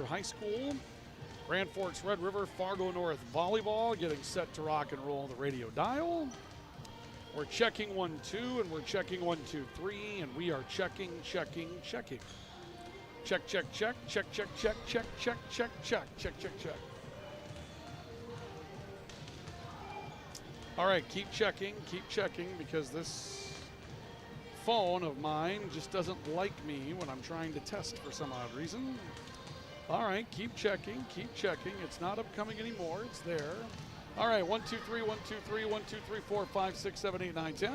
River High School. Grand Forks Red River, Fargo North volleyball getting set to rock and roll the radio dial. We're checking 1, 2, and we're checking 1, 2, 3, and we are checking. Check, check, check, check, check, check, check, check, check. All right, keep checking, because this phone of mine just doesn't like me when I'm trying to test for some odd reason. All right, keep checking. It's not upcoming anymore, it's there. All right, 1, 2, 3, 1, 2, 3, 1, 2, 3, 4, 5, 6, 7, 8, 9, 10.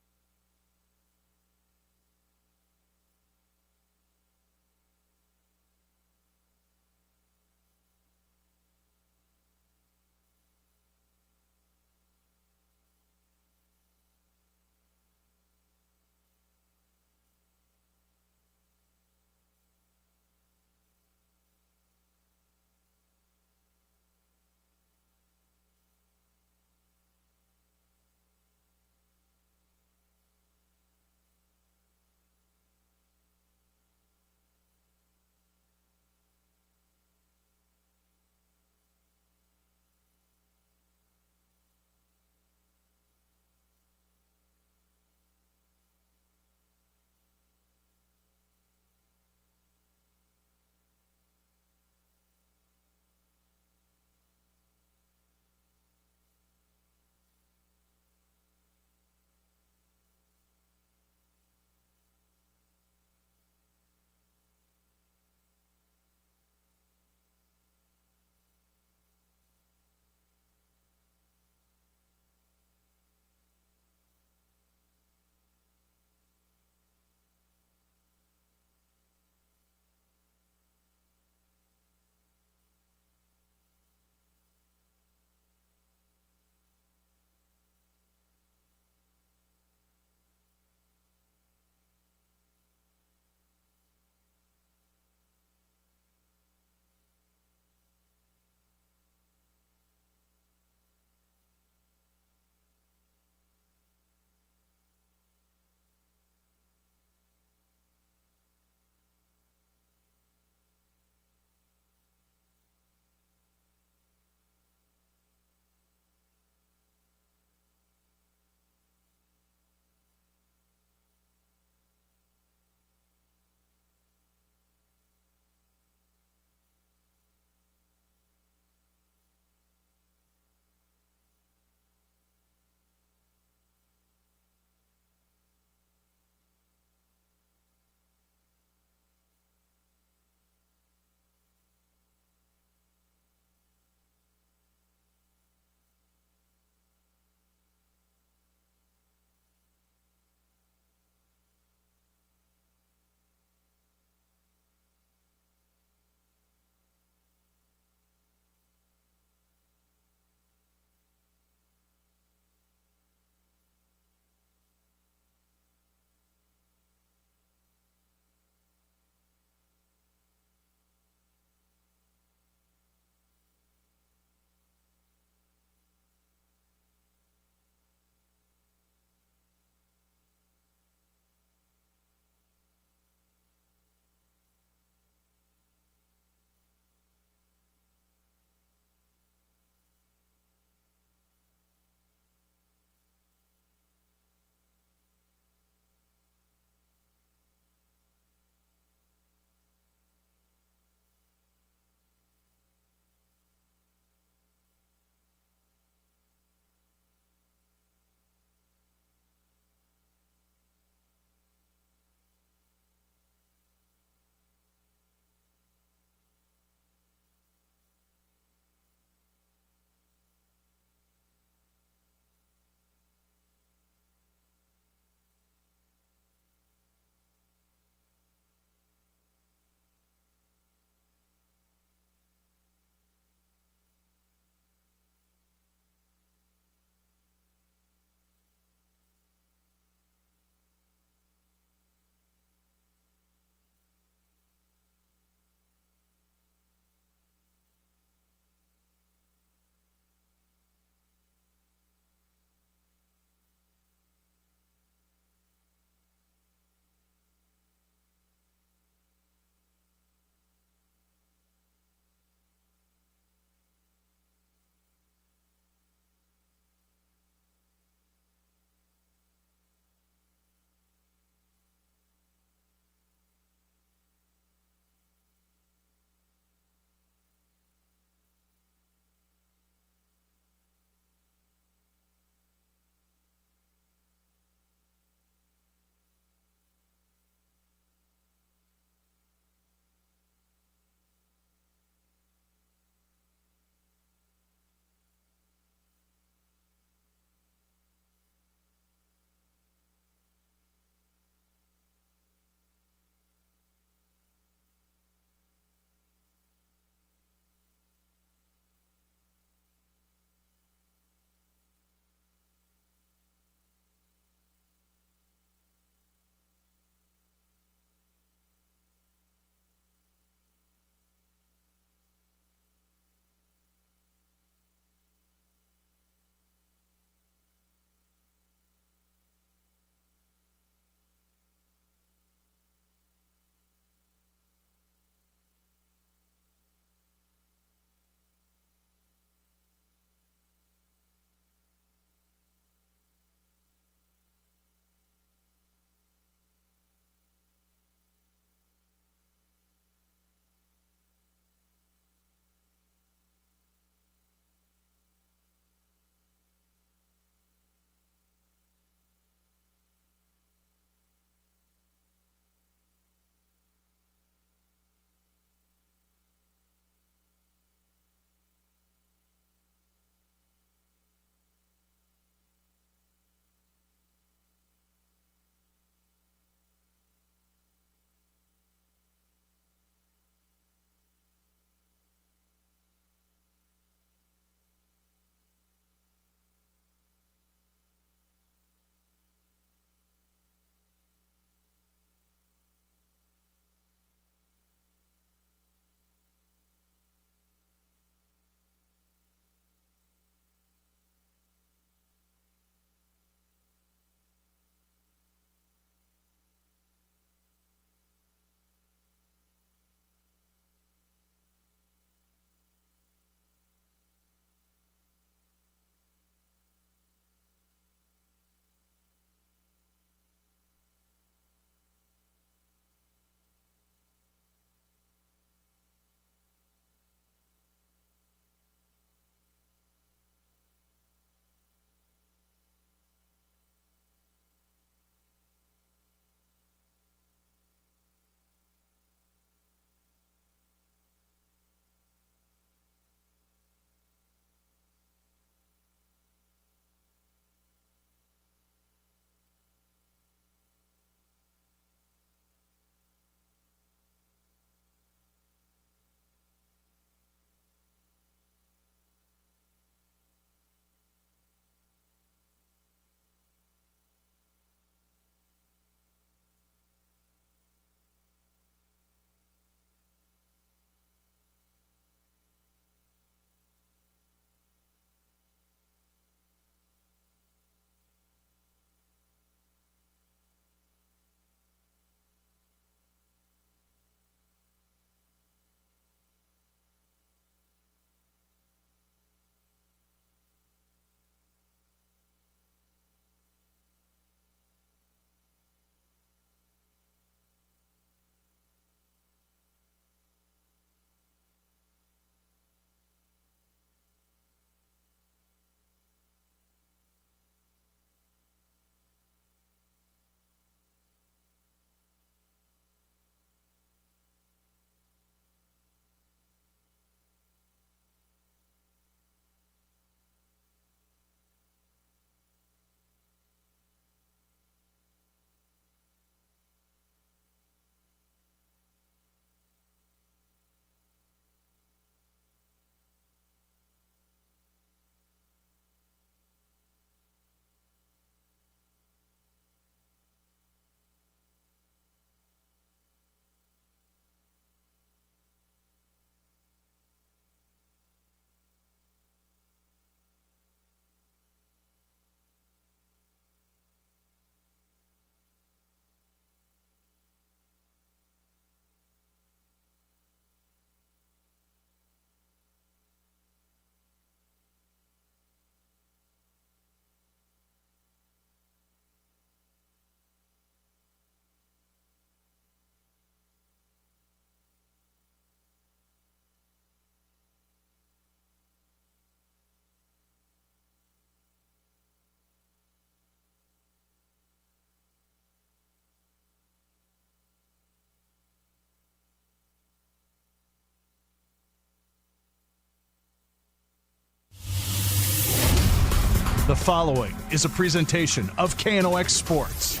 The following is a presentation of KNOX Sports.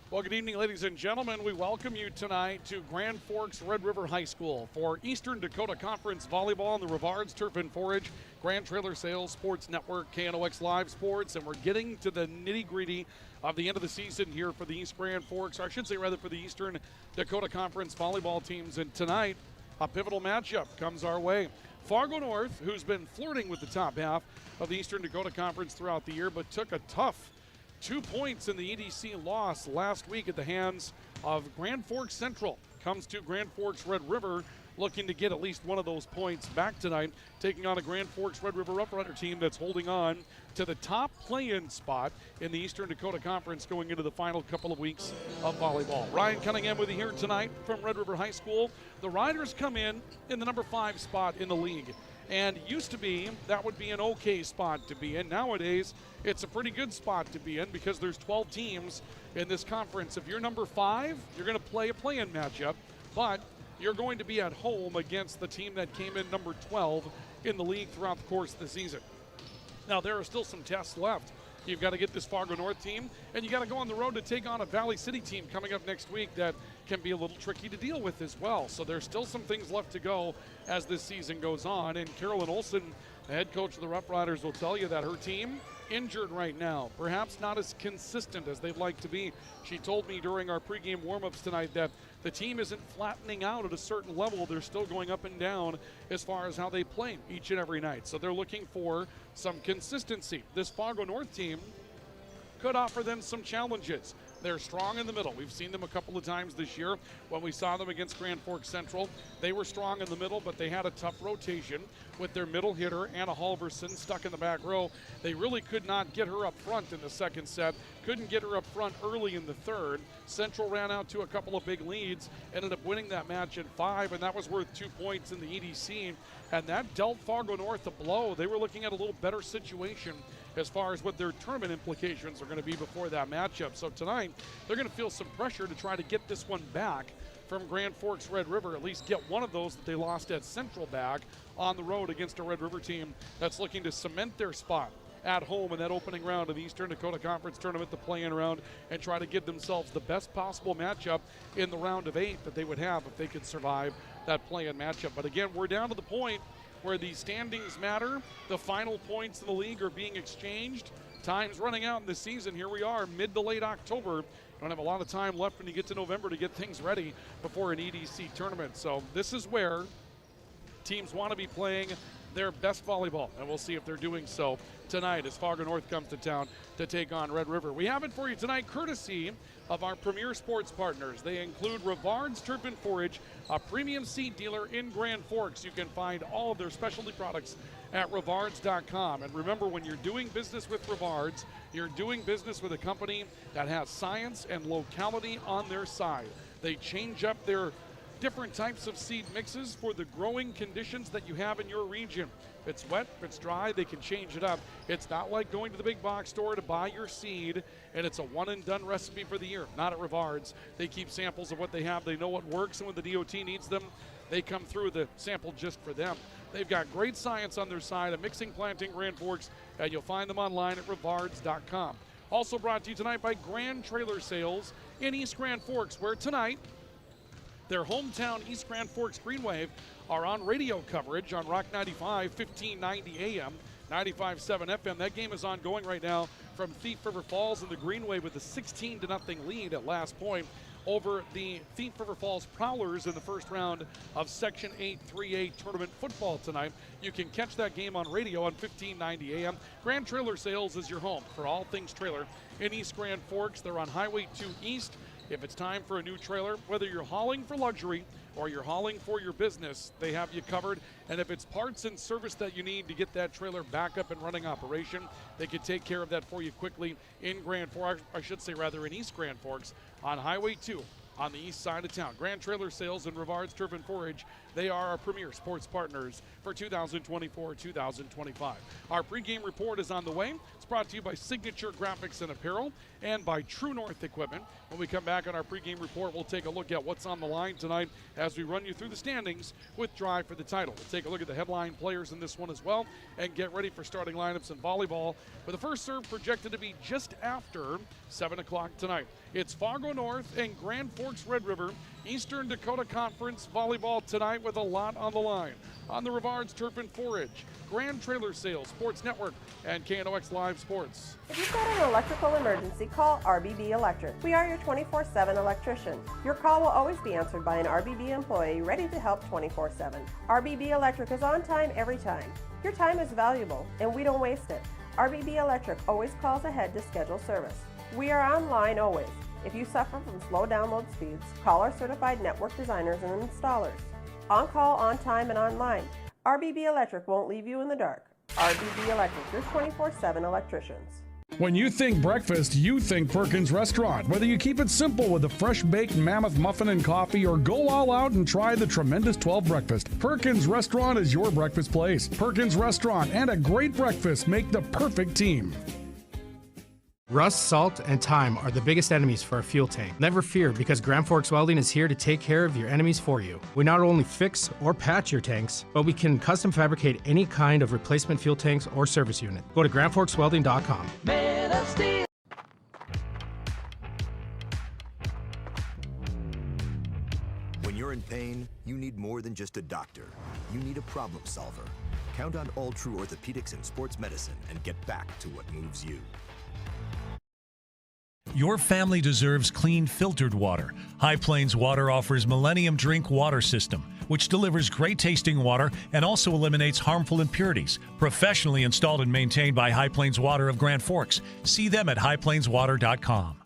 Well, good evening, ladies and gentlemen. We welcome you tonight to Grand Forks Red River High School for Eastern Dakota Conference Volleyball on the Roughriders Turf and Forage, Grand Trailer Sales Sports Network, KNOX Live Sports, and we're getting to the nitty-gritty of the end of the season here for the East Grand Forks, or I should say rather for the Eastern Dakota Conference volleyball teams. And tonight, a pivotal matchup comes our way. Fargo North, who's been flirting with the top half of the Eastern Dakota Conference throughout the year, but took a tough 2 points in the EDC loss last week at the hands of Grand Forks Central. Comes to Grand Forks Red River, looking to get at least one of those points back tonight, taking on a Grand Forks Red River Roughrider team that's holding on to the top play-in spot in the Eastern Dakota Conference going into the final couple of weeks of volleyball. Ryan Cunningham with you here tonight from Red River High School. The Riders come in the number 5 spot in the league. And used to be, that would be an okay spot to be in. Nowadays, it's a pretty good spot to be in because there's 12 teams in this conference. If you're number 5, you're going to play a play-in matchup, but you're going to be at home against the team that came in number 12 in the league throughout the course of the season. Now, there are still some tests left. You've got to get this Fargo North team, and you got to go on the road to take on a Valley City team coming up next week that can be a little tricky to deal with as well. So there's still some things left to go as this season goes on. And Carolyn Olson, the head coach of the Roughriders, will tell you that her team injured right now, perhaps not as consistent as they'd like to be. She told me during our pregame warm-ups tonight that the team isn't flattening out at a certain level. They're still going up and down as far as how they play each and every night. So they're looking for some consistency. This Fargo North team could offer them some challenges. They're strong in the middle. We've seen them a couple of times this year. When we saw them against Grand Forks Central, they were strong in the middle, but they had a tough rotation with their middle hitter, Anna Halverson, stuck in the back row. They really could not get her up front in the second set, couldn't get her up front early in the third. Central ran out to a couple of big leads, ended up winning that match in 5, and that was worth 2 points in the EDC, and that dealt Fargo North a blow. They were looking at a little better situation as far as what their tournament implications are going to be before that matchup. So tonight, they're going to feel some pressure to try to get this one back from Grand Forks Red River, at least get one of those that they lost at Central back on the road against a Red River team that's looking to cement their spot at home in that opening round of the Eastern Dakota Conference Tournament, the play-in round, and try to give themselves the best possible matchup in the round of 8 that they would have if they could survive that play-in matchup. But again, we're down to the point where the standings matter. The final points in the league are being exchanged. Time's running out in the season. Here we are, mid to late October. Don't have a lot of time left when you get to November to get things ready before an EDC tournament. So this is where teams want to be playing their best volleyball, and we'll see if they're doing so tonight as Fargo North comes to town to take on Red River. We have it for you tonight courtesy of our premier sports partners. They include Roughriders Turf and Forage, a premium seed dealer in Grand Forks. You can find all of their specialty products at Roughriders.com. And remember, when you're doing business with Roughriders, you're doing business with a company that has science and locality on their side. They change up their different types of seed mixes for the growing conditions that you have in your region. If it's wet, if it's dry, they can change it up. It's not like going to the big box store to buy your seed and it's a one and done recipe for the year. Not at Roughriders. They keep samples of what they have. They know what works, and when the DOT needs them, they come through the sample just for them. They've got great science on their side, a mixing plant in Grand Forks, and you'll find them online at Roughriders.com. Also brought to you tonight by Grand Trailer Sales in East Grand Forks, where tonight their hometown East Grand Forks Green Wave are on radio coverage on Rock 95, 1590 AM, 95.7 FM. That game is ongoing right now from Thief River Falls, and the Green Wave with a 16-0 lead at last point over the Thief River Falls Prowlers in the first round of Section 8 3A tournament football tonight. You can catch that game on radio on 1590 AM. Grand Trailer Sales is your home for all things trailer in East Grand Forks. They're on Highway 2 East. If it's time for a new trailer, whether you're hauling for luxury or you're hauling for your business, they have you covered. And if it's parts and service that you need to get that trailer back up and running operation, they can take care of that for you quickly in Grand Forks, I should say rather in East Grand Forks on Highway 2 on the east side of town. Grand Trailer Sales and Rivards Turf and Forage, they are our premier sports partners for 2024-2025. Our pregame report is on the way. It's brought to you by Signature Graphics and Apparel and by True North Equipment. When we come back on our pregame report, we'll take a look at what's on the line tonight as we run you through the standings with Drive for the Title. We'll take a look at the headline players in this one as well and get ready for starting lineups in volleyball, with the first serve projected to be just after 7 o'clock tonight. It's Fargo North and Grand Forks Red River Eastern Dakota Conference volleyball tonight with a lot on the line. On the Rivards Turf and Forage, Grand Trailer Sales, Sports Network, and KNOX Live Sports. If you've got an electrical emergency, call RBB Electric. We are your 24/7 electrician. Your call will always be answered by an RBB employee ready to help 24/7. RBB Electric is on time every time. Your time is valuable, and we don't waste it. RBB Electric always calls ahead to schedule service. We are online always. If you suffer from slow download speeds, call our certified network designers and installers. On call, on time, and online. RBB Electric won't leave you in the dark. RBB Electric, your 24/7 electricians. When you think breakfast, you think Perkins Restaurant. Whether you keep it simple with a fresh baked mammoth muffin and coffee or go all out and try the tremendous 12 breakfast, Perkins Restaurant is your breakfast place. Perkins Restaurant and a great breakfast make the perfect team. Rust, salt, and time are the biggest enemies for a fuel tank. Never fear, because Grand Forks Welding is here to take care of your enemies for you. We not only fix or patch your tanks, but we can custom fabricate any kind of replacement fuel tanks or service unit. Go to grandforkswelding.com. Man of Steel. When you're in pain, you need more than just a doctor. You need a problem solver. Count on All True Orthopedics and Sports Medicine and get back to what moves you. Your family deserves clean, filtered water. High Plains Water offers Millennium Drink Water System, which delivers great-tasting water and also eliminates harmful impurities. Professionally installed and maintained by High Plains Water of Grand Forks. See them at highplainswater.com.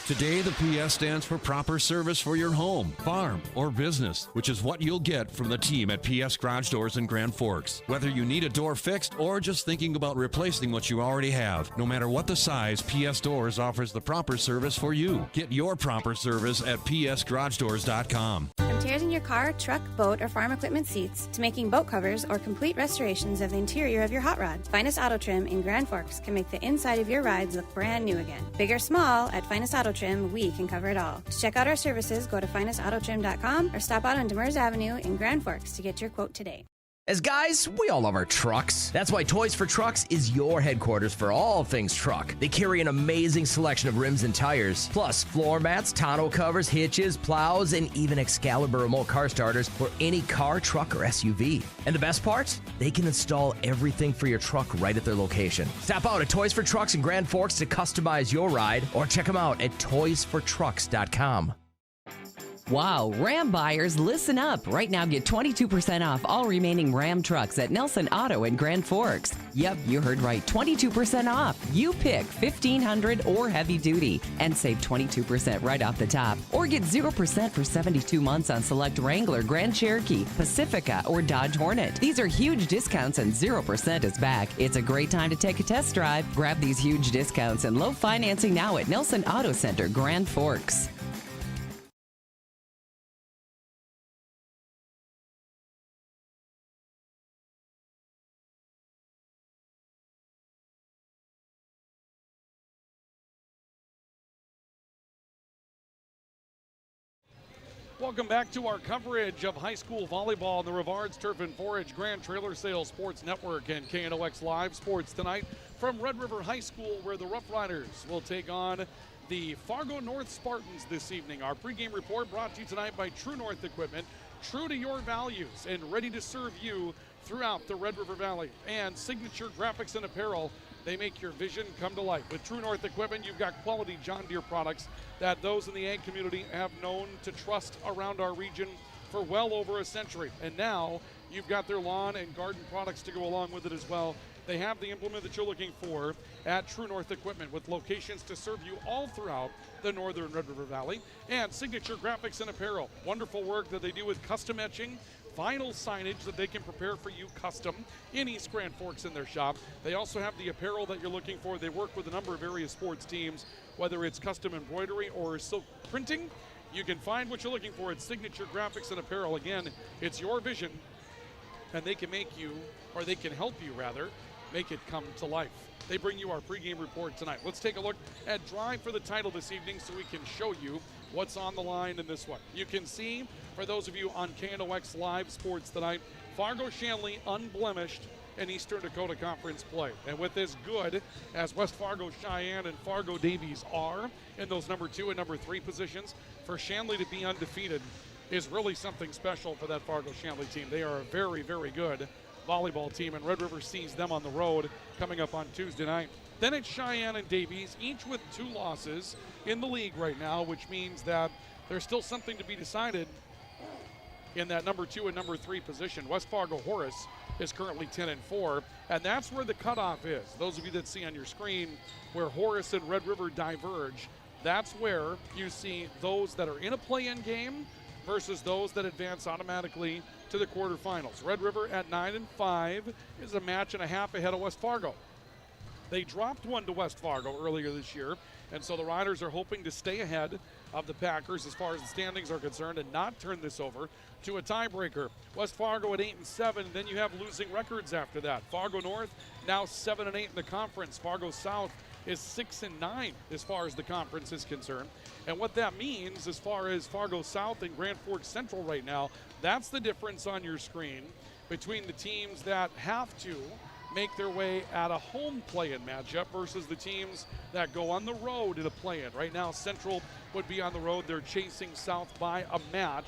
Today, the PS stands for proper service for your home, farm, or business, which is what you'll get from the team at PS Garage Doors in Grand Forks. Whether you need a door fixed or just thinking about replacing what you already have, no matter what the size, PS Doors offers the proper service for you. Get your proper service at psgaragedoors.com. From tears in your car, truck, boat, or farm equipment seats to making boat covers or complete restorations of the interior of your hot rod, Finest Auto Trim in Grand Forks can make the inside of your rides look brand new again. Big or small, at Finest Auto Trim, we can cover it all. To check out our services, go to finestautotrim.com or stop out on Demers Avenue in Grand Forks to get your quote today. As guys, we all love our trucks. That's why Toys for Trucks is your headquarters for all things truck. They carry an amazing selection of rims and tires, plus floor mats, tonneau covers, hitches, plows, and even Excalibur remote car starters for any car, truck, or SUV. And the best part? They can install everything for your truck right at their location. Stop out at Toys for Trucks in Grand Forks to customize your ride, or check them out at toysfortrucks.com. Wow, Ram buyers, listen up. Right now, get 22% off all remaining Ram trucks at Nelson Auto in Grand Forks. Yep, you heard right, 22% off. You pick 1500 or heavy duty and save 22% right off the top. Or get 0% for 72 months on select Wrangler, Grand Cherokee, Pacifica, or Dodge Hornet. These are huge discounts and 0% is back. It's a great time to take a test drive. Grab these huge discounts and low financing now at Nelson Auto Center, Grand Forks. Welcome back to our coverage of high school volleyball on the Rivards Turf and Forage Grand Trailer Sales Sports Network and KNOX Live Sports tonight from Red River High School, where the Roughriders will take on the Fargo North Spartans this evening. Our pregame report brought to you tonight by True North Equipment, true to your values and ready to serve you throughout the Red River Valley. And Signature Graphics and Apparel, they make your vision come to life. With True North Equipment, you've got quality John Deere products that those in the ag community have known to trust around our region for well over a century. And now you've got their lawn and garden products to go along with it as well. They have the implement that you're looking for at True North Equipment, with locations to serve you all throughout the northern Red River Valley. And Signature Graphics and Apparel, wonderful work that they do with custom etching, vinyl signage that they can prepare for you custom in East Grand Forks in their shop. They also have the apparel that you're looking for. They work with a number of various sports teams, whether it's custom embroidery or silk printing. You can find what you're looking for at Signature Graphics and Apparel. Again, it's your vision, and they can make you, or they can help you rather, make it come to life. They bring you our pregame report tonight. Let's take a look at Drive for the Title this evening so we can show you what's on the line in this one. You can see, for those of you on KNOX Live Sports tonight, Fargo Shanley unblemished in Eastern Dakota Conference play. And with as good as West Fargo Cheyenne and Fargo Davies are in those number 2 and number 3 positions, for Shanley to be undefeated is really something special for that Fargo Shanley team. They are a very, very good volleyball team, and Red River sees them on the road coming up on Tuesday night. Then it's Cheyenne and Davies, each with 2 losses in the league right now, which means that there's still something to be decided in that number 2 and number 3 position. West Fargo Horace is currently 10-4, and that's where the cutoff is. Those of you that see on your screen where Horace and Red River diverge, that's where you see those that are in a play-in game versus those that advance automatically to the quarterfinals. Red River at 9-5 is a match and a half ahead of West Fargo. They dropped one to West Fargo earlier this year, and so the Riders are hoping to stay ahead of the Packers as far as the standings are concerned and not turn this over to a tiebreaker. West Fargo at 8-7, then you have losing records after that. Fargo North now 7-8 in the conference. Fargo South is 6-9 as far as the conference is concerned. And what that means as far as Fargo South and Grand Forks Central right now, that's the difference on your screen between the teams that have to make their way at a home play-in matchup versus the teams that go on the road in a play-in. Right now, Central would be on the road. They're chasing South by a match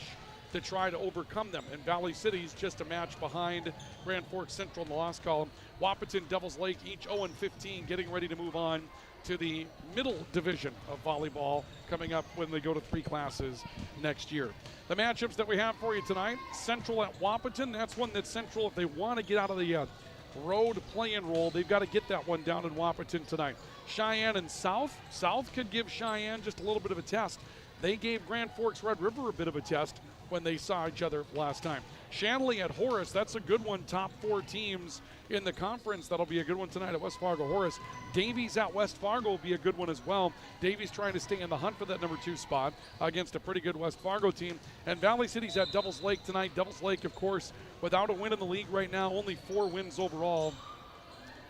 to try to overcome them. And Valley City's just a match behind Grand Forks Central in the loss column. Wapaton, Devils Lake, each 0-15, getting ready to move on to the middle division of volleyball coming up when they go to 3 classes next year. The matchups that we have for you tonight, Central at Wapaton. That's one that Central, if they want to get out of the road play-in role, they've got to get that one down in Wapaton tonight. Cheyenne and South. South could give Cheyenne just a little bit of a test. They gave Grand Forks Red River a bit of a test when they saw each other last time. Shanley at Horace, that's a good one. Top 4 teams in the conference. That'll be a good one tonight at West Fargo Horace. Davies at West Fargo will be a good one as well. Davies trying to stay in the hunt for that number 2 spot against a pretty good West Fargo team. And Valley City's at Devils Lake tonight. Devils Lake, of course, without a win in the league right now, only 4 wins overall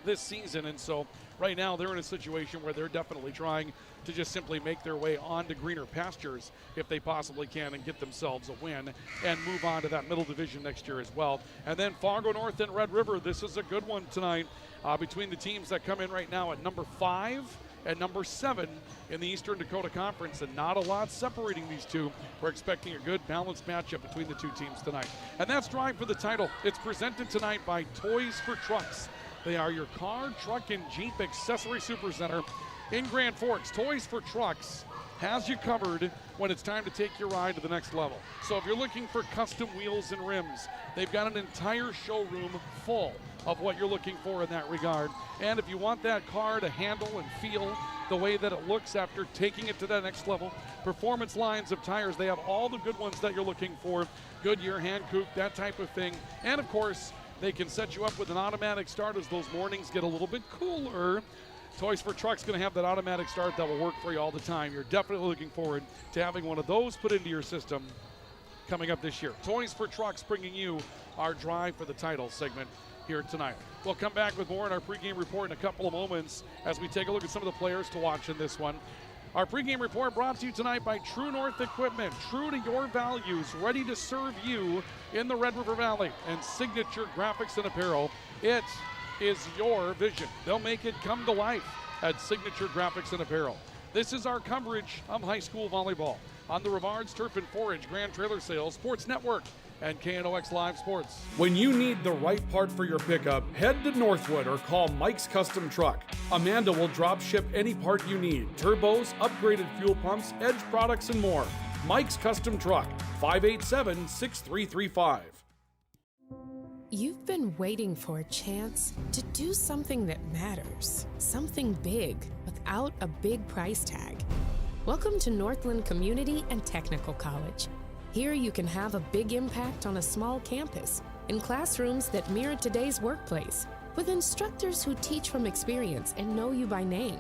this season. And so right now they're in a situation where they're definitely trying to just simply make their way onto greener pastures if they possibly can and get themselves a win and move on to that middle division next year as well. And then Fargo North and Red River, this is a good one tonight between the teams that come in right now at number 5 and number 7 in the Eastern Dakota Conference, and not a lot separating these two. We're expecting a good balanced matchup between the 2 teams tonight. And that's Drive for the Title. It's presented tonight by Toys for Trucks. They are your car, truck, and Jeep accessory supercenter in Grand Forks. Toys for Trucks has you covered when it's time to take your ride to the next level. So if you're looking for custom wheels and rims, they've got an entire showroom full of what you're looking for in that regard. And if you want that car to handle and feel the way that it looks after taking it to that next level, Performance lines of tires, they have all the good ones that you're looking for. Goodyear, Hankook, that type of thing. And of course, they can set you up with an automatic start as those mornings get a little bit cooler. Toys for Trucks going to have that automatic start that will work for you all the time. You're definitely looking forward to having one of those put into your system coming up this year. Toys for Trucks bringing you our Drive for the Title segment here tonight. We'll come back with more in our pregame report in a couple of moments as we take a look at some of the players to watch in this one. Our pregame report brought to you tonight by True North Equipment. True to your values, ready to serve you in the Red River Valley. And Signature Graphics and Apparel. It is your vision. They'll make it come to life at Signature Graphics and Apparel. This is our coverage of high school volleyball on the Rivards Turf and Forage Grand Trailer Sales Sports Network and KNOX Live Sports. When you need the right part for your pickup, head to Northwood or call Mike's Custom Truck. Amanda will drop ship any part you need. Turbos, upgraded fuel pumps, Edge products, and more. Mike's Custom Truck, 587-6335. You've been waiting for a chance to do something that matters. Something big without a big price tag. Welcome to Northland Community and Technical College. Here you can have a big impact on a small campus, in classrooms that mirror today's workplace, with instructors who teach from experience and know you by name.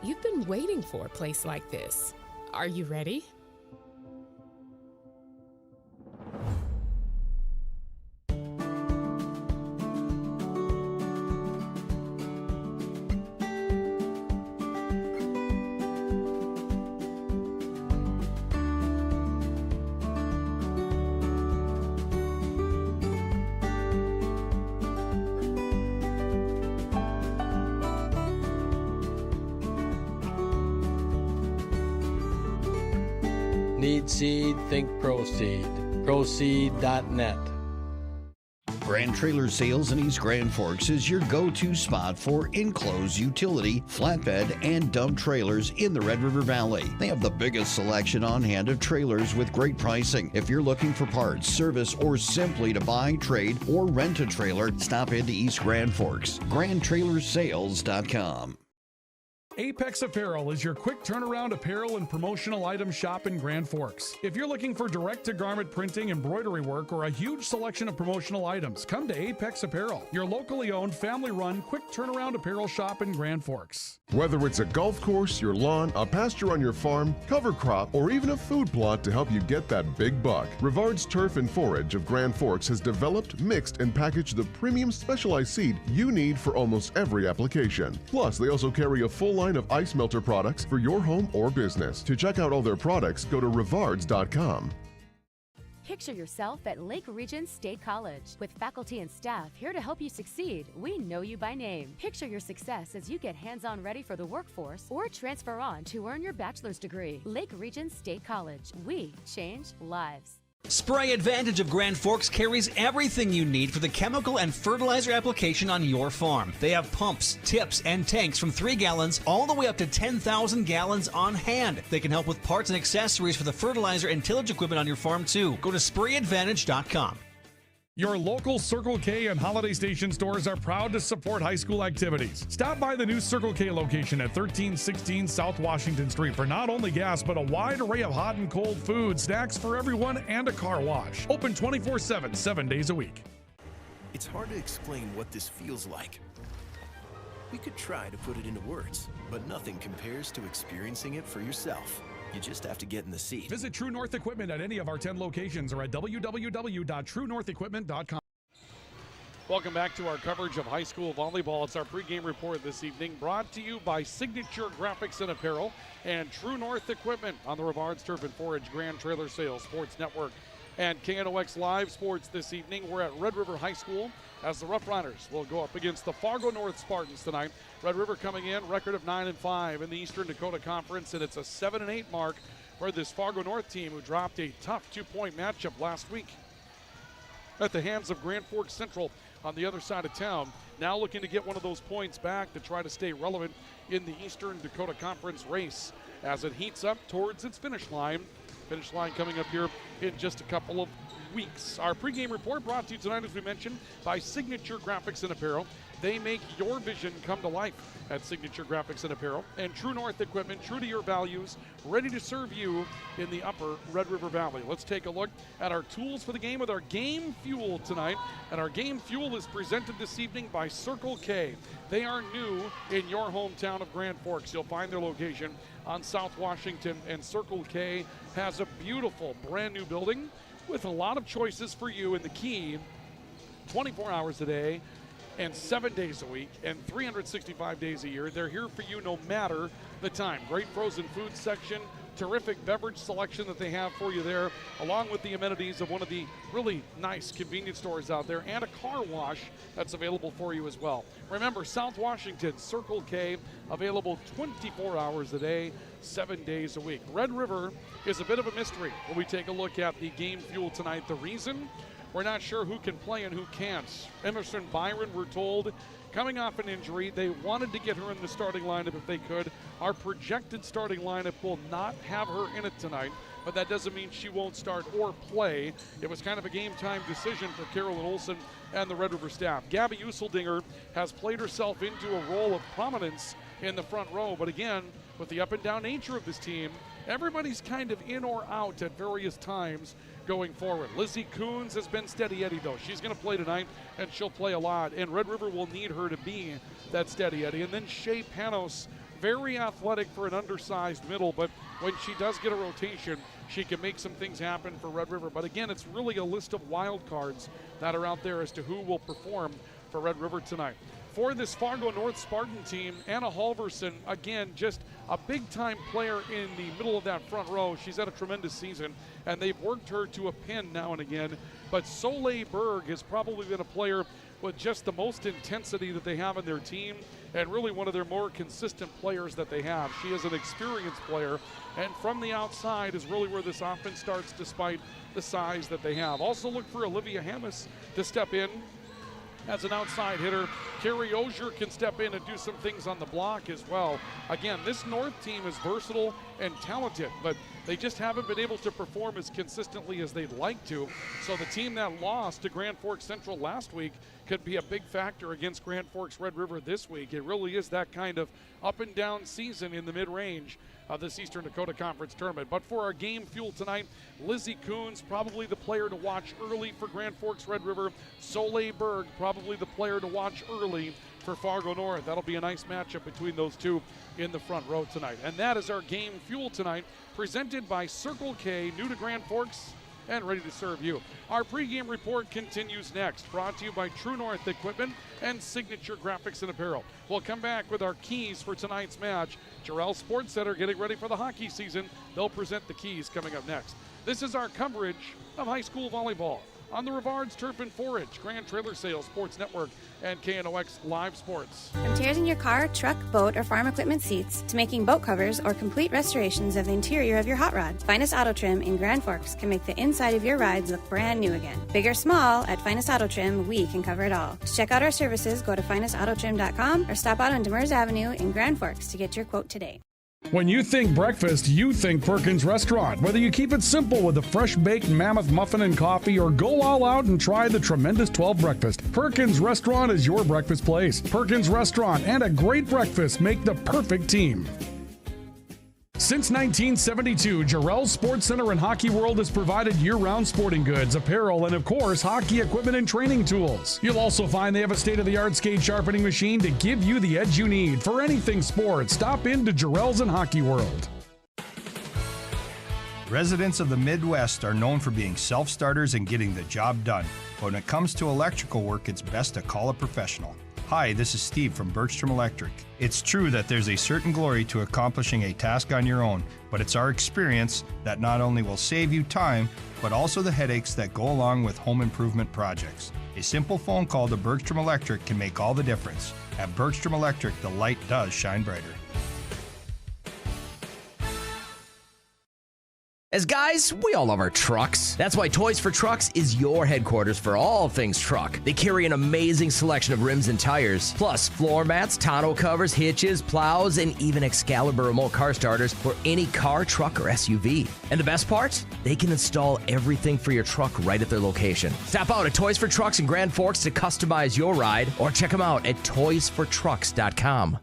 You've been waiting for a place like this. Are you ready? Need seed? Think Proseed. Proseed.net. Grand Trailer Sales in East Grand Forks is your go-to spot for enclosed utility, flatbed, and dump trailers in the Red River Valley. They have the biggest selection on hand of trailers with great pricing. If you're looking for parts, service, or simply to buy, trade, or rent a trailer, stop into East Grand Forks. GrandTrailersales.com. Apex Apparel is your quick turnaround apparel and promotional item shop in Grand Forks. If you're looking for direct-to-garment printing, embroidery work, or a huge selection of promotional items, come to Apex Apparel, your locally owned, family-run, quick turnaround apparel shop in Grand Forks. Whether it's a golf course, your lawn, a pasture on your farm, cover crop, or even a food plot to help you get that big buck, Rivard's Turf and Forage of Grand Forks has developed, mixed, and packaged the premium specialized seed you need for almost every application. Plus, they also carry a full line of ice melter products for your home or business. To check out all their products, go to rivards.com. Picture yourself at Lake Region State College. With faculty and staff here to help you succeed, we know you by name. Picture your success as you get hands-on ready for the workforce or transfer on to earn your bachelor's degree. Lake Region State College. We change lives. Spray Advantage of Grand Forks carries everything you need for the chemical and fertilizer application on your farm. They have pumps, tips, and tanks from 3 gallons all the way up to 10,000 gallons on hand. They can help with parts and accessories for the fertilizer and tillage equipment on your farm too. Go to sprayadvantage.com. Your local Circle K and Holiday Station stores are proud to support high school activities. Stop by the new Circle K location at 1316 South Washington Street for not only gas, but a wide array of hot and cold food, snacks for everyone, and a car wash. Open 24/7, 7 days a week. It's hard to explain what this feels like. We could try to put it into words, but nothing compares to experiencing it for yourself. You just have to get in the seat. Visit True North Equipment at any of our 10 locations or at www.truenorthequipment.com. Welcome back to our coverage of high school volleyball. It's our pregame report this evening, brought to you by Signature Graphics and Apparel and True North Equipment on the Rivard's Turf and Forage Grand Trailer Sales Sports Network and KNOX Live Sports this evening. We're at Red River High School as the Roughriders will go up against the Fargo North Spartans tonight. Red River coming in, record of 9-5 in the Eastern Dakota Conference, and it's a 7-8 mark for this Fargo North team who dropped a tough 2-point matchup last week at the hands of Grand Forks Central on the other side of town. Now looking to get one of those points back to try to stay relevant in the Eastern Dakota Conference race as it heats up towards its finish line. Finish line coming up here in just a couple of weeks. Our pregame report brought to you tonight, as we mentioned, by Signature Graphics and Apparel. They make your vision come to life at Signature Graphics and Apparel. And True North Equipment, true to your values, ready to serve you in the upper Red River Valley. Let's take a look at our tools for the game with our Game Fuel tonight. And our Game Fuel is presented this evening by Circle K. They are new in your hometown of Grand Forks. You'll find their location on South Washington, and Circle K has a beautiful brand new building with a lot of choices for you, and the key, 24 hours a day and 7 days a week and 365 days a year. They're here for you no matter the time. Great frozen food section, terrific beverage selection that they have for you there, along with the amenities of one of the really nice convenience stores out there and a car wash that's available for you as well. Remember, South Washington, Circle K, available 24 hours a day, 7 days a week. Red River is a bit of a mystery when we take a look at the Game Fuel tonight. The reason, we're not sure who can play and who can't. Emerson Byron, we're told, coming off an injury. They wanted to get her in the starting lineup if they could. Our projected starting lineup will not have her in it tonight, but that doesn't mean she won't start or play. It was kind of a game-time decision for Carolyn Olson and the Red River staff. Gabby Useldinger has played herself into a role of prominence in the front row, but again, with the up-and-down nature of this team, everybody's kind of in or out at various times going forward. Lizzie Coons has been steady Eddie, though. She's going to play tonight, and she'll play a lot, and Red River will need her to be that steady Eddie. And then Shea Panos, very athletic for an undersized middle, but when she does get a rotation, she can make some things happen for Red River. But again, it's really a list of wild cards that are out there as to who will perform for Red River tonight. for this Fargo North Spartan team, Anna Halverson, again, just a big-time player in the middle of that front row. She's had a tremendous season, and they've worked her to a pin now and again. But Soleil Berg has probably been a player with just the most intensity that they have in their team, and really one of their more consistent players that they have. She is an experienced player, and from the outside is really where this offense starts, despite the size that they have. Also look for Olivia Hammis to step in as an outside hitter. Carrie Ozier can step in and do some things on the block as well. Again, this North team is versatile and talented, but they just haven't been able to perform as consistently as they'd like to. So the team that lost to Grand Forks Central last week could be a big factor against Grand Forks Red River this week. It really is that kind of up and down season in the mid-range of this Eastern Dakota Conference tournament. But for our game fuel tonight, Lizzie Coons, probably the player to watch early for Grand Forks Red River. Soleil Berg, probably the player to watch early for Fargo North. That'll be a nice matchup between those two in the front row tonight. And that is our game fuel tonight, presented by Circle K, new to Grand Forks and ready to serve you. Our pregame report continues next, brought to you by True North Equipment and Signature Graphics and Apparel. We'll come back with our keys for tonight's match. Jarrell Sports Center getting ready for the hockey season. They'll present the keys coming up next. This is our coverage of high school volleyball on the Rivards Turf and Forage, Grand Trailer Sales Sports Network, and KNOX Live Sports. From tears in your car, truck, boat, or farm equipment seats to making boat covers or complete restorations of the interior of your hot rod, Finest Auto Trim in Grand Forks can make the inside of your rides look brand new again. Big or small, at Finest Auto Trim, we can cover it all. To check out our services, go to finestautotrim.com or stop out on Demers Avenue in Grand Forks to get your quote today. When you think breakfast, you think Perkins Restaurant. Whether you keep it simple with a fresh baked mammoth muffin and coffee or go all out and try the tremendous 12 breakfast, Perkins Restaurant is your breakfast place. Perkins Restaurant and a great breakfast make the perfect team. Since 1972, Jarrell Sports Center and Hockey World has provided year-round sporting goods, apparel, and of course, hockey equipment and training tools. You'll also find they have a state-of-the-art skate sharpening machine to give you the edge you need. For anything sports, stop in to Jarrell's and Hockey World. Residents of the Midwest are known for being self-starters and getting the job done. But when it comes to electrical work, it's best to call a professional. Hi, this is Steve from Bergstrom Electric. It's true that there's a certain glory to accomplishing a task on your own, but it's our experience that not only will save you time, but also the headaches that go along with home improvement projects. A simple phone call to Bergstrom Electric can make all the difference. At Bergstrom Electric, the light does shine brighter. As guys, we all love our trucks. That's why Toys for Trucks is your headquarters for all things truck. They carry an amazing selection of rims and tires, plus floor mats, tonneau covers, hitches, plows, and even Excalibur remote car starters for any car, truck, or SUV. And the best part? They can install everything for your truck right at their location. Stop out at Toys for Trucks in Grand Forks to customize your ride, or check them out at toysfortrucks.com.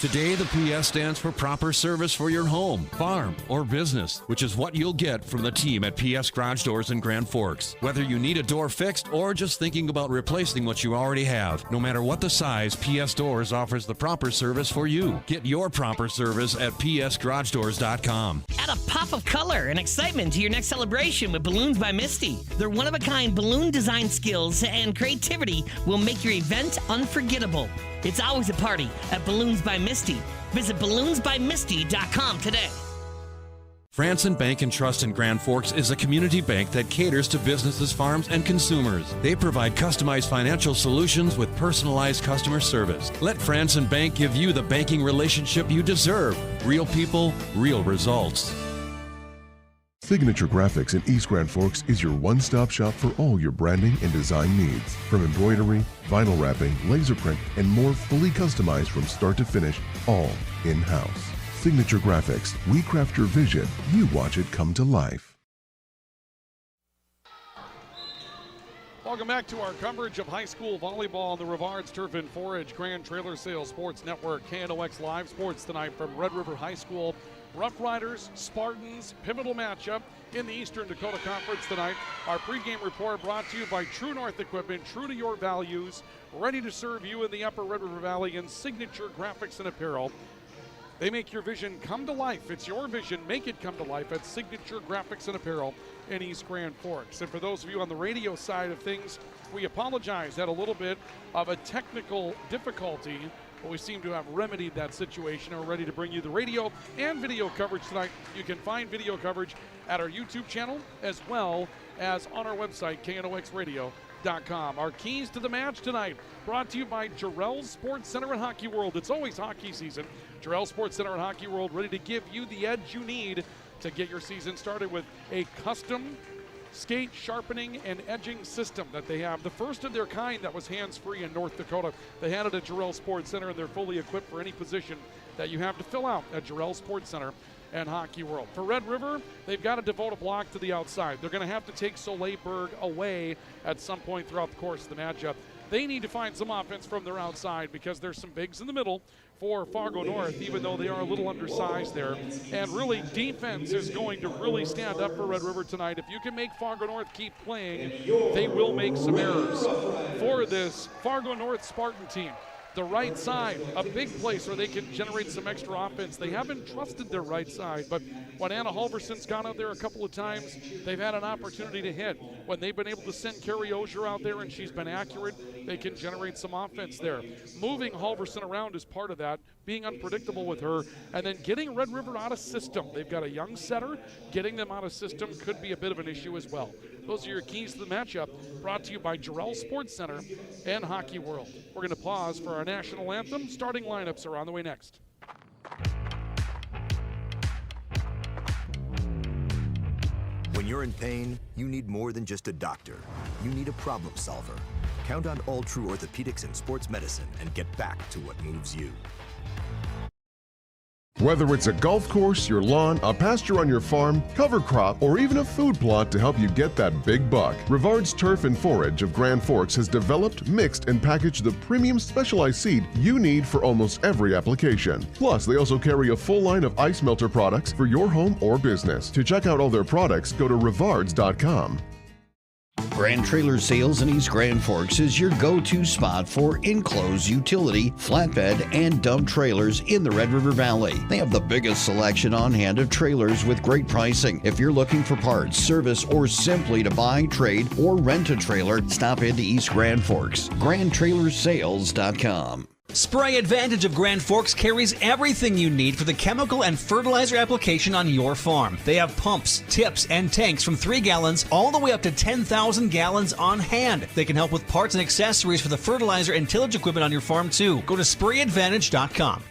Today, the PS stands for proper service for your home, farm, or business, which is what you'll get from the team at PS Garage Doors in Grand Forks. Whether you need a door fixed or just thinking about replacing what you already have, no matter what the size, PS Doors offers the proper service for you. Get your proper service at psgaragedoors.com. Add a pop of color and excitement to your next celebration with Balloons by Misty. Their one-of-a-kind balloon design skills and creativity will make your event unforgettable. It's always a party at Balloons by Misty. Visit balloonsbymisty.com today. Franson Bank and Trust in Grand Forks is a community bank that caters to businesses, farms, and consumers. They provide customized financial solutions with personalized customer service. Let Franson Bank give you the banking relationship you deserve. Real people, real results. Signature Graphics in East Grand Forks is your one-stop shop for all your branding and design needs. From embroidery, vinyl wrapping, laser print, and more, fully customized from start to finish, all in-house. Signature Graphics. We craft your vision. You watch it come to life. Welcome back to our coverage of high school volleyball on the Rivards Turf and Forage Grand Trailer Sales Sports Network. KNOX Live Sports tonight from Red River High School. Roughriders, Spartans, pivotal matchup in the Eastern Dakota Conference tonight. Our pregame report brought to you by True North Equipment, true to your values, ready to serve you in the Upper Red River Valley in Signature Graphics and Apparel. They make your vision come to life. It's your vision. Make it come to life at Signature Graphics and Apparel in East Grand Forks. And for those of you on the radio side of things, we apologize. Had a little bit of a technical difficulty, but we seem to have remedied that situation and we're ready to bring you the radio and video coverage tonight. You can find video coverage at our YouTube channel as well as on our website, KNOXradio.com. Our keys to the match tonight brought to you by Jarrell's Sports Center and Hockey World. It's always hockey season. Jarrell's Sports Center and Hockey World ready to give you the edge you need to get your season started with a custom skate sharpening and edging system that they have. The first of their kind that was hands-free in North Dakota. They had it at Jarrell Sports Center, and they're fully equipped for any position that you have to fill out at Jarrell Sports Center and Hockey World. For Red River, they've got to devote a block to the outside. They're going to have to take Soleilberg away at some point throughout the course of the matchup. They need to find some offense from their outside because there's some bigs in the middle for Fargo North, even though they are a little undersized there. And really, defense is going to really stand up for Red River tonight. If you can make Fargo North keep playing, they will make some errors. For this Fargo North Spartan team, the right side, a big place where they can generate some extra offense. They haven't trusted their right side, but when Anna Halverson's gone out there a couple of times, they've had an opportunity to hit. When they've been able to send Carrie Ogier out there and she's been accurate, they can generate some offense there. Moving Halverson around is part of that, being unpredictable with her, and then getting Red River out of system. They've got a young setter. Getting them out of system could be a bit of an issue as well. Those are your keys to the matchup, brought to you by Jarrell Sports Center and Hockey World. We're going to pause for our national anthem. Starting lineups are on the way next. When you're in pain, you need more than just a doctor. You need a problem solver. Count on All True Orthopedics and Sports Medicine and get back to what moves you. Whether it's a golf course, your lawn, a pasture on your farm, cover crop, or even a food plot to help you get that big buck, Rivard's Turf and Forage of Grand Forks has developed, mixed, and packaged the premium specialized seed you need for almost every application. Plus, they also carry a full line of ice melter products for your home or business. To check out all their products, go to rivards.com. Grand Trailer Sales in East Grand Forks is your go-to spot for enclosed utility, flatbed, and dump trailers in the Red River Valley. They have the biggest selection on hand of trailers with great pricing. If you're looking for parts, service, or simply to buy, trade, or rent a trailer, stop into East Grand Forks. GrandTrailersSales.com. Spray Advantage of Grand Forks carries everything you need for the chemical and fertilizer application on your farm. They have pumps, tips, and tanks from 3 gallons all the way up to 10,000 gallons on hand. They can help with parts and accessories for the fertilizer and tillage equipment on your farm too. Go to SprayAdvantage.com.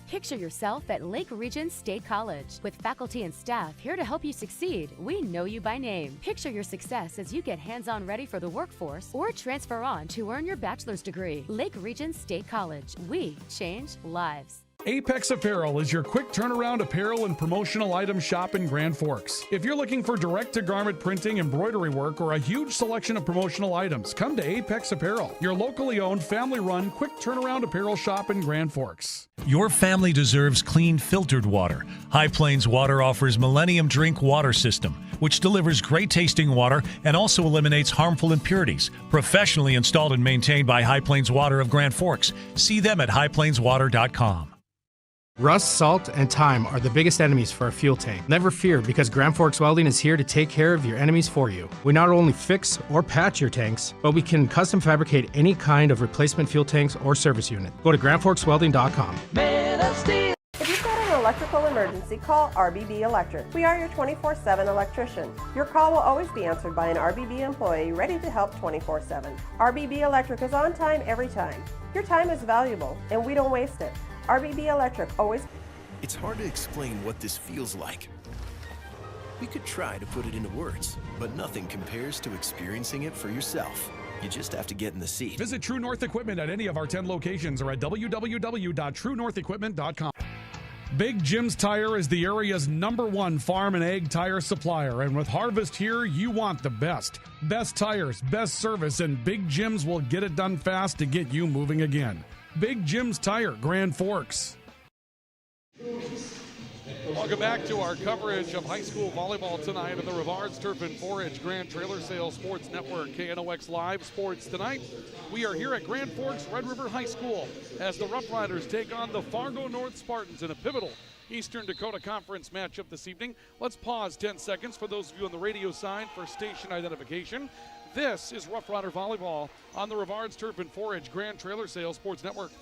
Picture yourself at Lake Region State College. With faculty and staff here to help you succeed, we know you by name. Picture your success as you get hands-on ready for the workforce or transfer on to earn your bachelor's degree. Lake Region State College. We change lives. Apex Apparel is your quick turnaround apparel and promotional item shop in Grand Forks. If you're looking for direct-to-garment printing, embroidery work, or a huge selection of promotional items, come to Apex Apparel, your locally owned, family-run, quick turnaround apparel shop in Grand Forks. Your family deserves clean, filtered water. High Plains Water offers Millennium Drink Water System, which delivers great-tasting water and also eliminates harmful impurities. Professionally installed and maintained by High Plains Water of Grand Forks. See them at highplainswater.com. Rust, salt, and time are the biggest enemies for a fuel tank. Never fear, because Grand Forks Welding is here to take care of your enemies for you. We not only fix or patch your tanks, but we can custom fabricate any kind of replacement fuel tanks or service unit. Go to grandforkswelding.com. If you've got an electrical emergency, call RBB Electric. We are your 24/7 electrician. Your call will always be answered by an RBB employee ready to help 24/7. RBB Electric is on time every time. Your time is valuable, and we don't waste it. RBB Electric always... It's hard to explain what this feels like. We could try to put it into words, but nothing compares to experiencing it for yourself. You just have to get in the seat. Visit True North Equipment at any of our 10 locations or at www.truenorthequipment.com. Big Jim's Tire is the area's #1 farm and ag tire supplier, and with harvest here, you want the best. Best tires, best service, and Big Jim's will get it done fast to get you moving again. Big Jim's Tire, Grand Forks. Well, Welcome back to our coverage of high school volleyball tonight on the Roughriders Turf and 4-H Grand Trailer Sales Sports Network, KNOX Live Sports tonight. We are here at Grand Forks Red River High School as the Roughriders take on the Fargo North Spartans in a pivotal Eastern Dakota Conference matchup this evening. Let's pause 10 seconds for those of you on the radio side for station identification. This is Rough Rider Volleyball on the Roughriders Turf and 4-H Grand Trailer Sales Sports Network.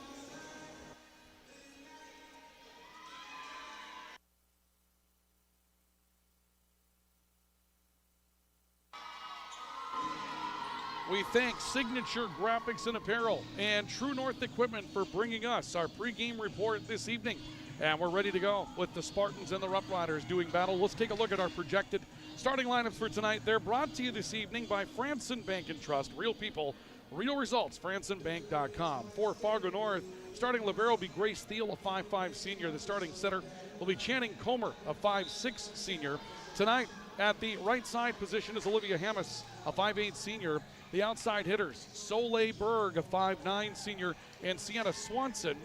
We thank Signature Graphics and Apparel and True North Equipment for bringing us our pregame report this evening. And we're ready to go with the Spartans and the Roughriders doing battle. Let's take a look at our projected starting lineups for tonight. They're brought to you this evening by Franson Bank and Trust. Real people, real results, fransonbank.com. For Fargo North, starting libero will be Grace Thiel, a 5'5 senior. The starting center will be Channing Comer, a 5'6 senior. Tonight at the right side position is Olivia Hammis, a 5'8 senior. The outside hitters, Soleil Berg, a 5'9 senior, and Sienna Swanson.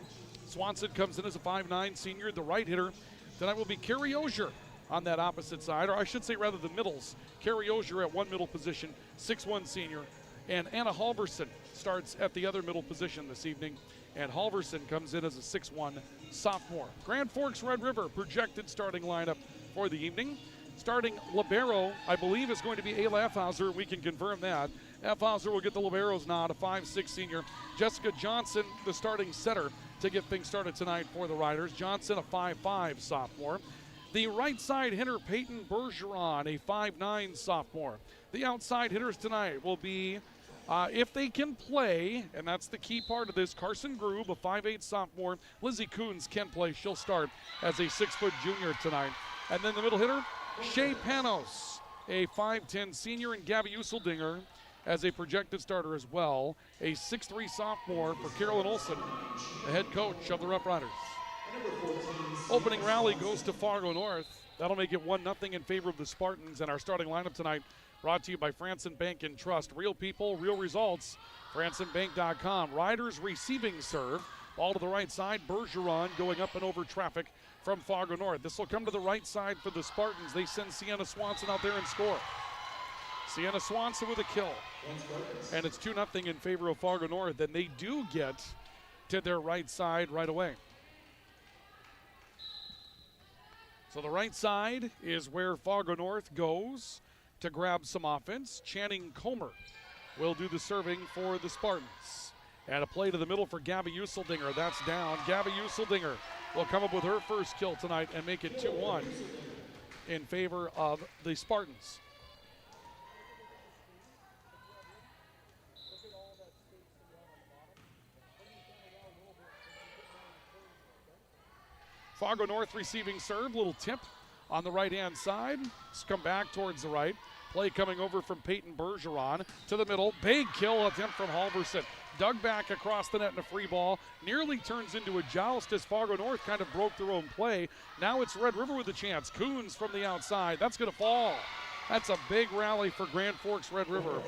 Swanson comes in as a 5'9 senior. The right hitter tonight will be Carrie Osier on that opposite side, or I should say rather the middles. Carrie Osier at one middle position, 6'1 senior. And Anna Halverson starts at the other middle position this evening. And Halverson comes in as a 6'1 sophomore. Grand Forks Red River projected starting lineup for the evening. Starting libero, I believe, is going to be Ayla Effhauser. We can confirm that. Effhauser will get the libero's nod, a 5'6 senior. Jessica Johnson, the starting setter, to get things started tonight for the Riders. Johnson, a 5'5 sophomore. The right side hitter, Peyton Bergeron, a 5'9 sophomore. The outside hitters tonight will be, if they can play, and that's the key part of this, Carson Grube, a 5'8 sophomore. Lizzie Coons can play. She'll start as a 6-foot junior tonight. And then the middle hitter, Shea Panos, a 5'10 senior, and Gabby Useldinger as a projected starter as well, a 6'3 sophomore for Carolyn Olson, the head coach of the Roughriders. Opening rally goes to Fargo North. That'll make it 1-0 in favor of the Spartans. And our starting lineup tonight brought to you by Franson Bank and Trust. Real people, real results. FransonBank.com. Riders receiving serve. Ball to the right side. Bergeron going up and over traffic from Fargo North. This will come to the right side for the Spartans. They send Sienna Swanson out there and score. Sienna Swanson with a kill. And it's 2-0 in favor of Fargo North. And they do get to their right side right away. So the right side is where Fargo North goes to grab some offense. Channing Comer will do the serving for the Spartans. And a play to the middle for Gabby Useldinger. That's down. Gabby Useldinger will come up with her first kill tonight and make it 2-1 in favor of the Spartans. Fargo North receiving serve, little tip on the right-hand side. Let's come back towards the right. Play coming over from Peyton Bergeron to the middle. Big kill attempt from Halverson. Dug back across the net in a free ball. Nearly turns into a joust as Fargo North kind of broke their own play. Now it's Red River with a chance. Coons from the outside. That's going to fall. That's a big rally for Grand Forks Red River.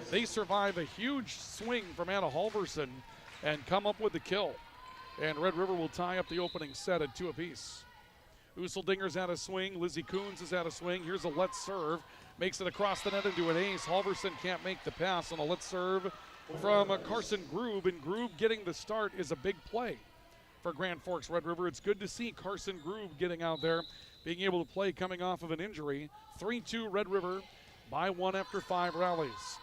They survive a huge swing from Anna Halverson and come up with the kill. And Red River will tie up the opening set at 2 apiece. Useldinger's at a swing. Lizzie Coons is at a swing. Here's a let's serve. Makes it across the net into an ace. Halverson can't make the pass on a let's serve from Carson Grube. And Grube getting the start is a big play for Grand Forks Red River. It's good to see Carson Grube getting out there, being able to play coming off of an injury. 3-2 Red River by 1 after 5 rallies.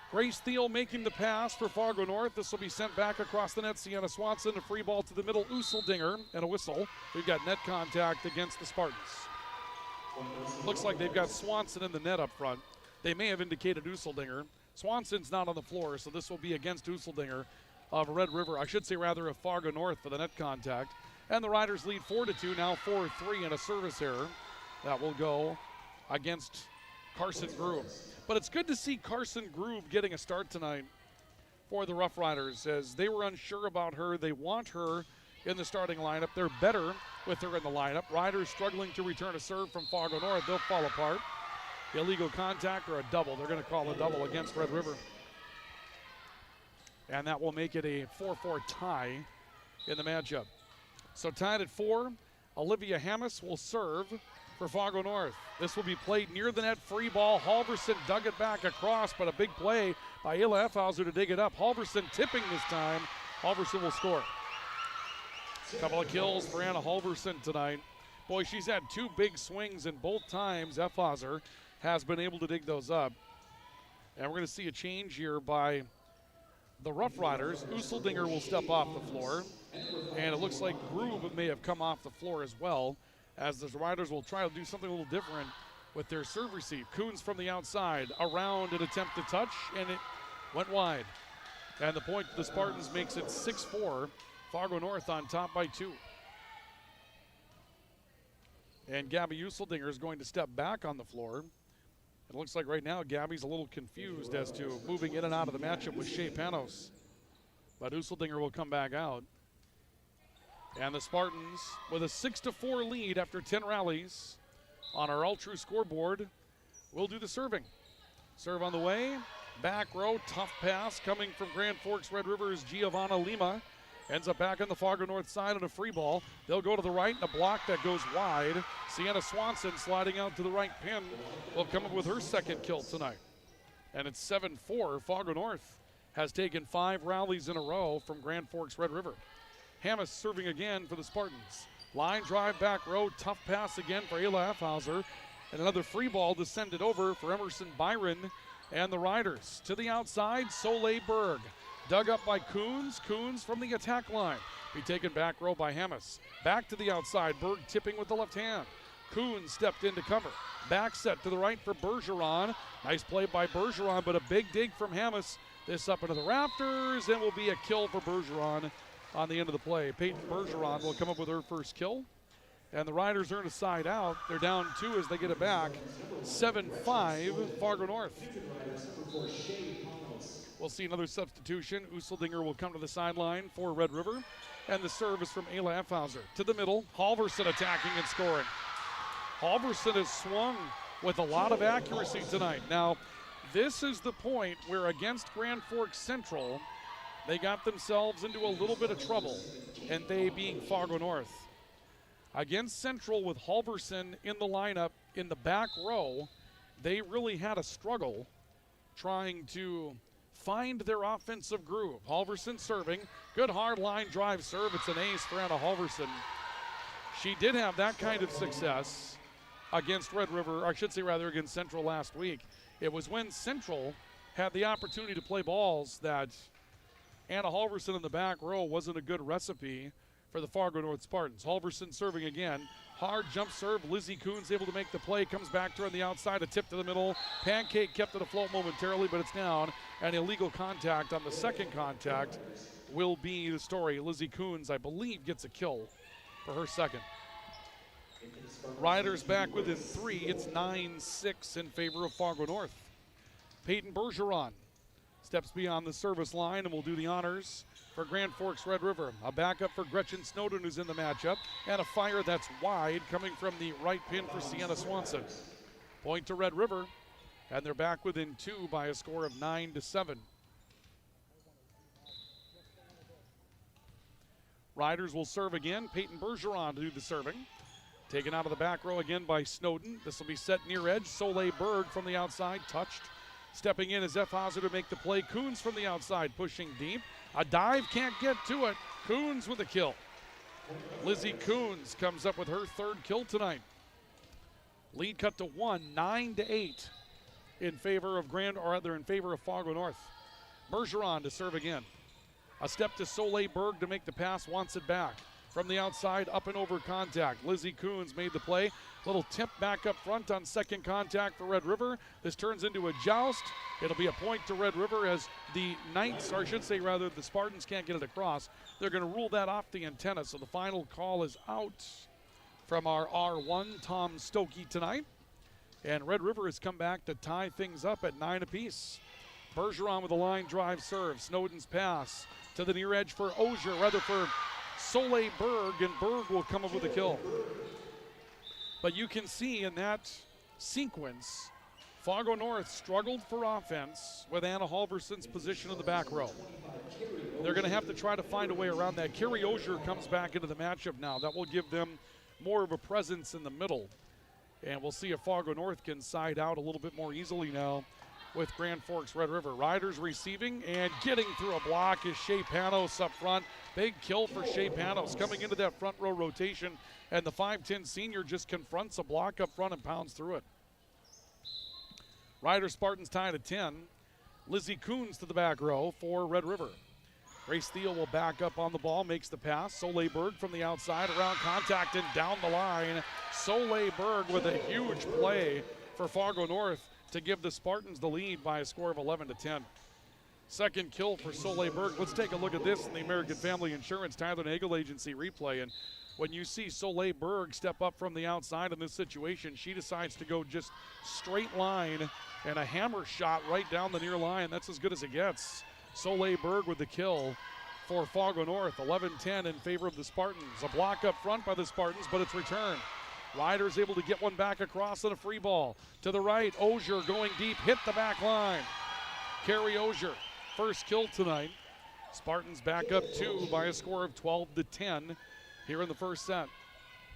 Grace Thiel making the pass for Fargo North. This will be sent back across the net. Sienna Swanson, a free ball to the middle. Useldinger and a whistle. We've got net contact against the Spartans. Looks like they've got Swanson in the net up front. They may have indicated Useldinger. Swanson's not on the floor, so this will be against Useldinger of Red River. I should say rather of Fargo North for the net contact. And the Riders lead 4-2, now 4-3 and a service error. That will go against Carson Grube. But it's good to see Carson Grube getting a start tonight for the Roughriders as they were unsure about her. They want her in the starting lineup. They're better with her in the lineup. Riders struggling to return a serve from Fargo North. They'll fall apart. Illegal contact or a double. They're going to call a double against Red River. And that will make it a 4-4 tie in the matchup. So tied at 4, Olivia Hammis will serve for Fargo North. This will be played near the net, free ball. Halverson dug it back across, but a big play by Ayla Effhauser to dig it up. Halverson tipping this time. Halverson will score. A couple of kills for Anna Halverson tonight. Boy, she's had 2 big swings, and both times Effhauser has been able to dig those up. And we're going to see a change here by the Roughriders. Useldinger will step off the floor, and it looks like Groove may have come off the floor as well, as the Riders will try to do something a little different with their serve receive. Coons from the outside, around an attempt to touch, and it went wide. And the point to the Spartans makes it 6-4. Fargo North on top by 2. And Gabby Useldinger is going to step back on the floor. It looks like right now Gabby's a little confused as to moving in and out of the matchup with Shea Panos. But Useldinger will come back out. And the Spartans with a 6-4 lead after 10 rallies on our all-true scoreboard will do the serving. Serve on the way. Back row, tough pass coming from Grand Forks Red River's Giovanna Lima. Ends up back on the Fargo North side on a free ball. They'll go to the right and a block that goes wide. Sienna Swanson sliding out to the right pin will come up with her second kill tonight. And it's 7-4. Fargo North has taken 5 rallies in a row from Grand Forks Red River. Hammis serving again for the Spartans. Line drive back row, tough pass again for Ayla Effhauser. And another free ball descended over for Emerson Byron and the Riders. To the outside, Soleil Berg. Dug up by Coons. Coons from the attack line. Be taken back row by Hammis. Back to the outside. Berg tipping with the left hand. Coons stepped in to cover. Back set to the right for Bergeron. Nice play by Bergeron, but a big dig from Hammis. This up into the rafters, and will be a kill for Bergeron on the end of the play. Peyton Bergeron will come up with her first kill. And the Riders earn a side out. They're down 2 as they get it back. 7-5, Fargo North. We'll see another substitution. Useldinger will come to the sideline for Red River. And the serve is from Ayla Effhauser. To the middle, Halverson attacking and scoring. Halverson has swung with a lot of accuracy tonight. Now, this is the point where against Grand Forks Central, they got themselves into a little bit of trouble, and they being Fargo North. Against Central with Halverson in the lineup in the back row, they really had a struggle trying to find their offensive groove. Halverson serving. Good hard line drive serve. It's an ace for Anna Halverson. She did have that kind of success against Red River, or I should say rather against Central last week. It was when Central had the opportunity to play balls that Anna Halverson in the back row wasn't a good recipe for the Fargo North Spartans. Halverson serving again. Hard jump serve. Lizzie Coons able to make the play. Comes back to her on the outside. A tip to the middle. Pancake kept it afloat momentarily, but it's down. And illegal contact on the second contact will be the story. Lizzie Coons, I believe, gets a kill for her second. Riders back within 3. It's 9-6 in favor of Fargo North. Peyton Bergeron steps beyond the service line and will do the honors for Grand Forks Red River. A backup for Gretchen Snowden, who's in the matchup, and a fire that's wide coming from the right pin for Sienna Swanson. Point to Red River, and they're back within 2 by a score of 9-7. Riders will serve again. Peyton Bergeron to do the serving. Taken out of the back row again by Snowden. This will be set near edge. Soleil Berg from the outside, touched. Stepping in is Effhauser to make the play. Coons from the outside, pushing deep. A dive, can't get to it. Coons with a kill. Lizzie Coons comes up with her third kill tonight. Lead cut to 1, 9-8 in favor of Fargo North. Bergeron to serve again. A step to Soleil Berg to make the pass, wants it back. From the outside, up and over contact. Lizzie Coons made the play. Little tip back up front on second contact for Red River. This turns into a joust. It'll be a point to Red River as the Knights, or I should say rather, the Spartans can't get it across. They're going to rule that off the antenna, so the final call is out from our R1, Tom Stokey, tonight. And Red River has come back to tie things up at 9 apiece. Bergeron with a line drive serve. Snowden's pass to the near edge for Osier, rather for Soleil Berg, and Berg will come up with a kill. But you can see in that sequence, Fargo North struggled for offense with Anna Halverson's position in the back row. They're going to have to try to find a way around that. Carrie Osier comes back into the matchup now. That will give them more of a presence in the middle. And we'll see if Fargo North can side out a little bit more easily now with Grand Forks Red River. Riders receiving and getting through a block is Shea Panos up front. Big kill for Shea Panos coming into that front row rotation, and the 5'10 senior just confronts a block up front and pounds through it. Riders Spartans tied at 10. Lizzie Coons to the back row for Red River. Grace Thiel will back up on the ball, makes the pass. Soleil Berg from the outside, around contact and down the line. Soleil Berg with a huge play for Fargo North to give the Spartans the lead by a score of 11-10. Second kill for Soleil Berg. Let's take a look at this in the American Family Insurance Tyler Nagel Agency replay. And when you see Soleil Berg step up from the outside in this situation, she decides to go just straight line and a hammer shot right down the near line. That's as good as it gets. Soleil Berg with the kill for Fargo North. 11-10 in favor of the Spartans. A block up front by the Spartans, but it's returned. Riders able to get one back across on a free ball. To the right, Ozier going deep, hit the back line. Carrie Ozier, first kill tonight. Spartans back up 2 by a score of 12-10 here in the first set.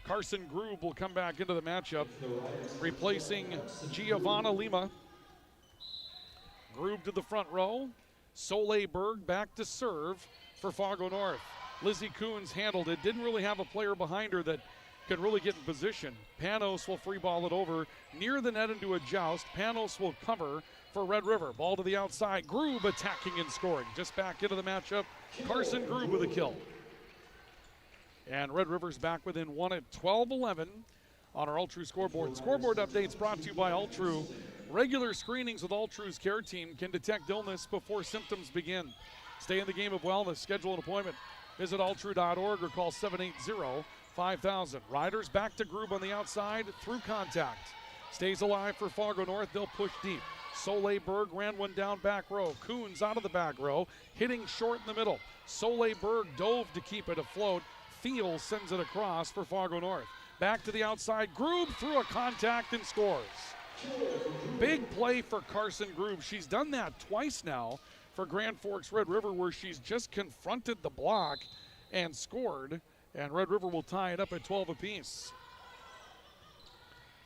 Carson Grube will come back into the matchup, replacing Giovanna Lima. Grube to the front row. Soleil Berg back to serve for Fargo North. Lizzie Coons handled it. Didn't really have a player behind her that could really get in position. Panos will free ball it over near the net into a joust. Panos will cover for Red River. Ball to the outside. Grube attacking and scoring. Just back into the matchup. Carson Grube with a kill. And Red River's back within 1 at 12-11 on our All-True scoreboard. Scoreboard updates brought to you by All-True. Regular screenings with All-True's care team can detect illness before symptoms begin. Stay in the game of wellness. Schedule an appointment. Visit alltrue.org or call 780-5000. Riders back to Grube on the outside through contact. Stays alive for Fargo North. They'll push deep. Soleil Berg ran one down back row. Coons out of the back row, hitting short in the middle. Soleil Berg dove to keep it afloat. Thiel sends it across for Fargo North. Back to the outside. Grube through a contact and scores. Big play for Carson Grube. She's done that twice now for Grand Forks Red River, where she's just confronted the block and scored. And Red River will tie it up at 12 apiece.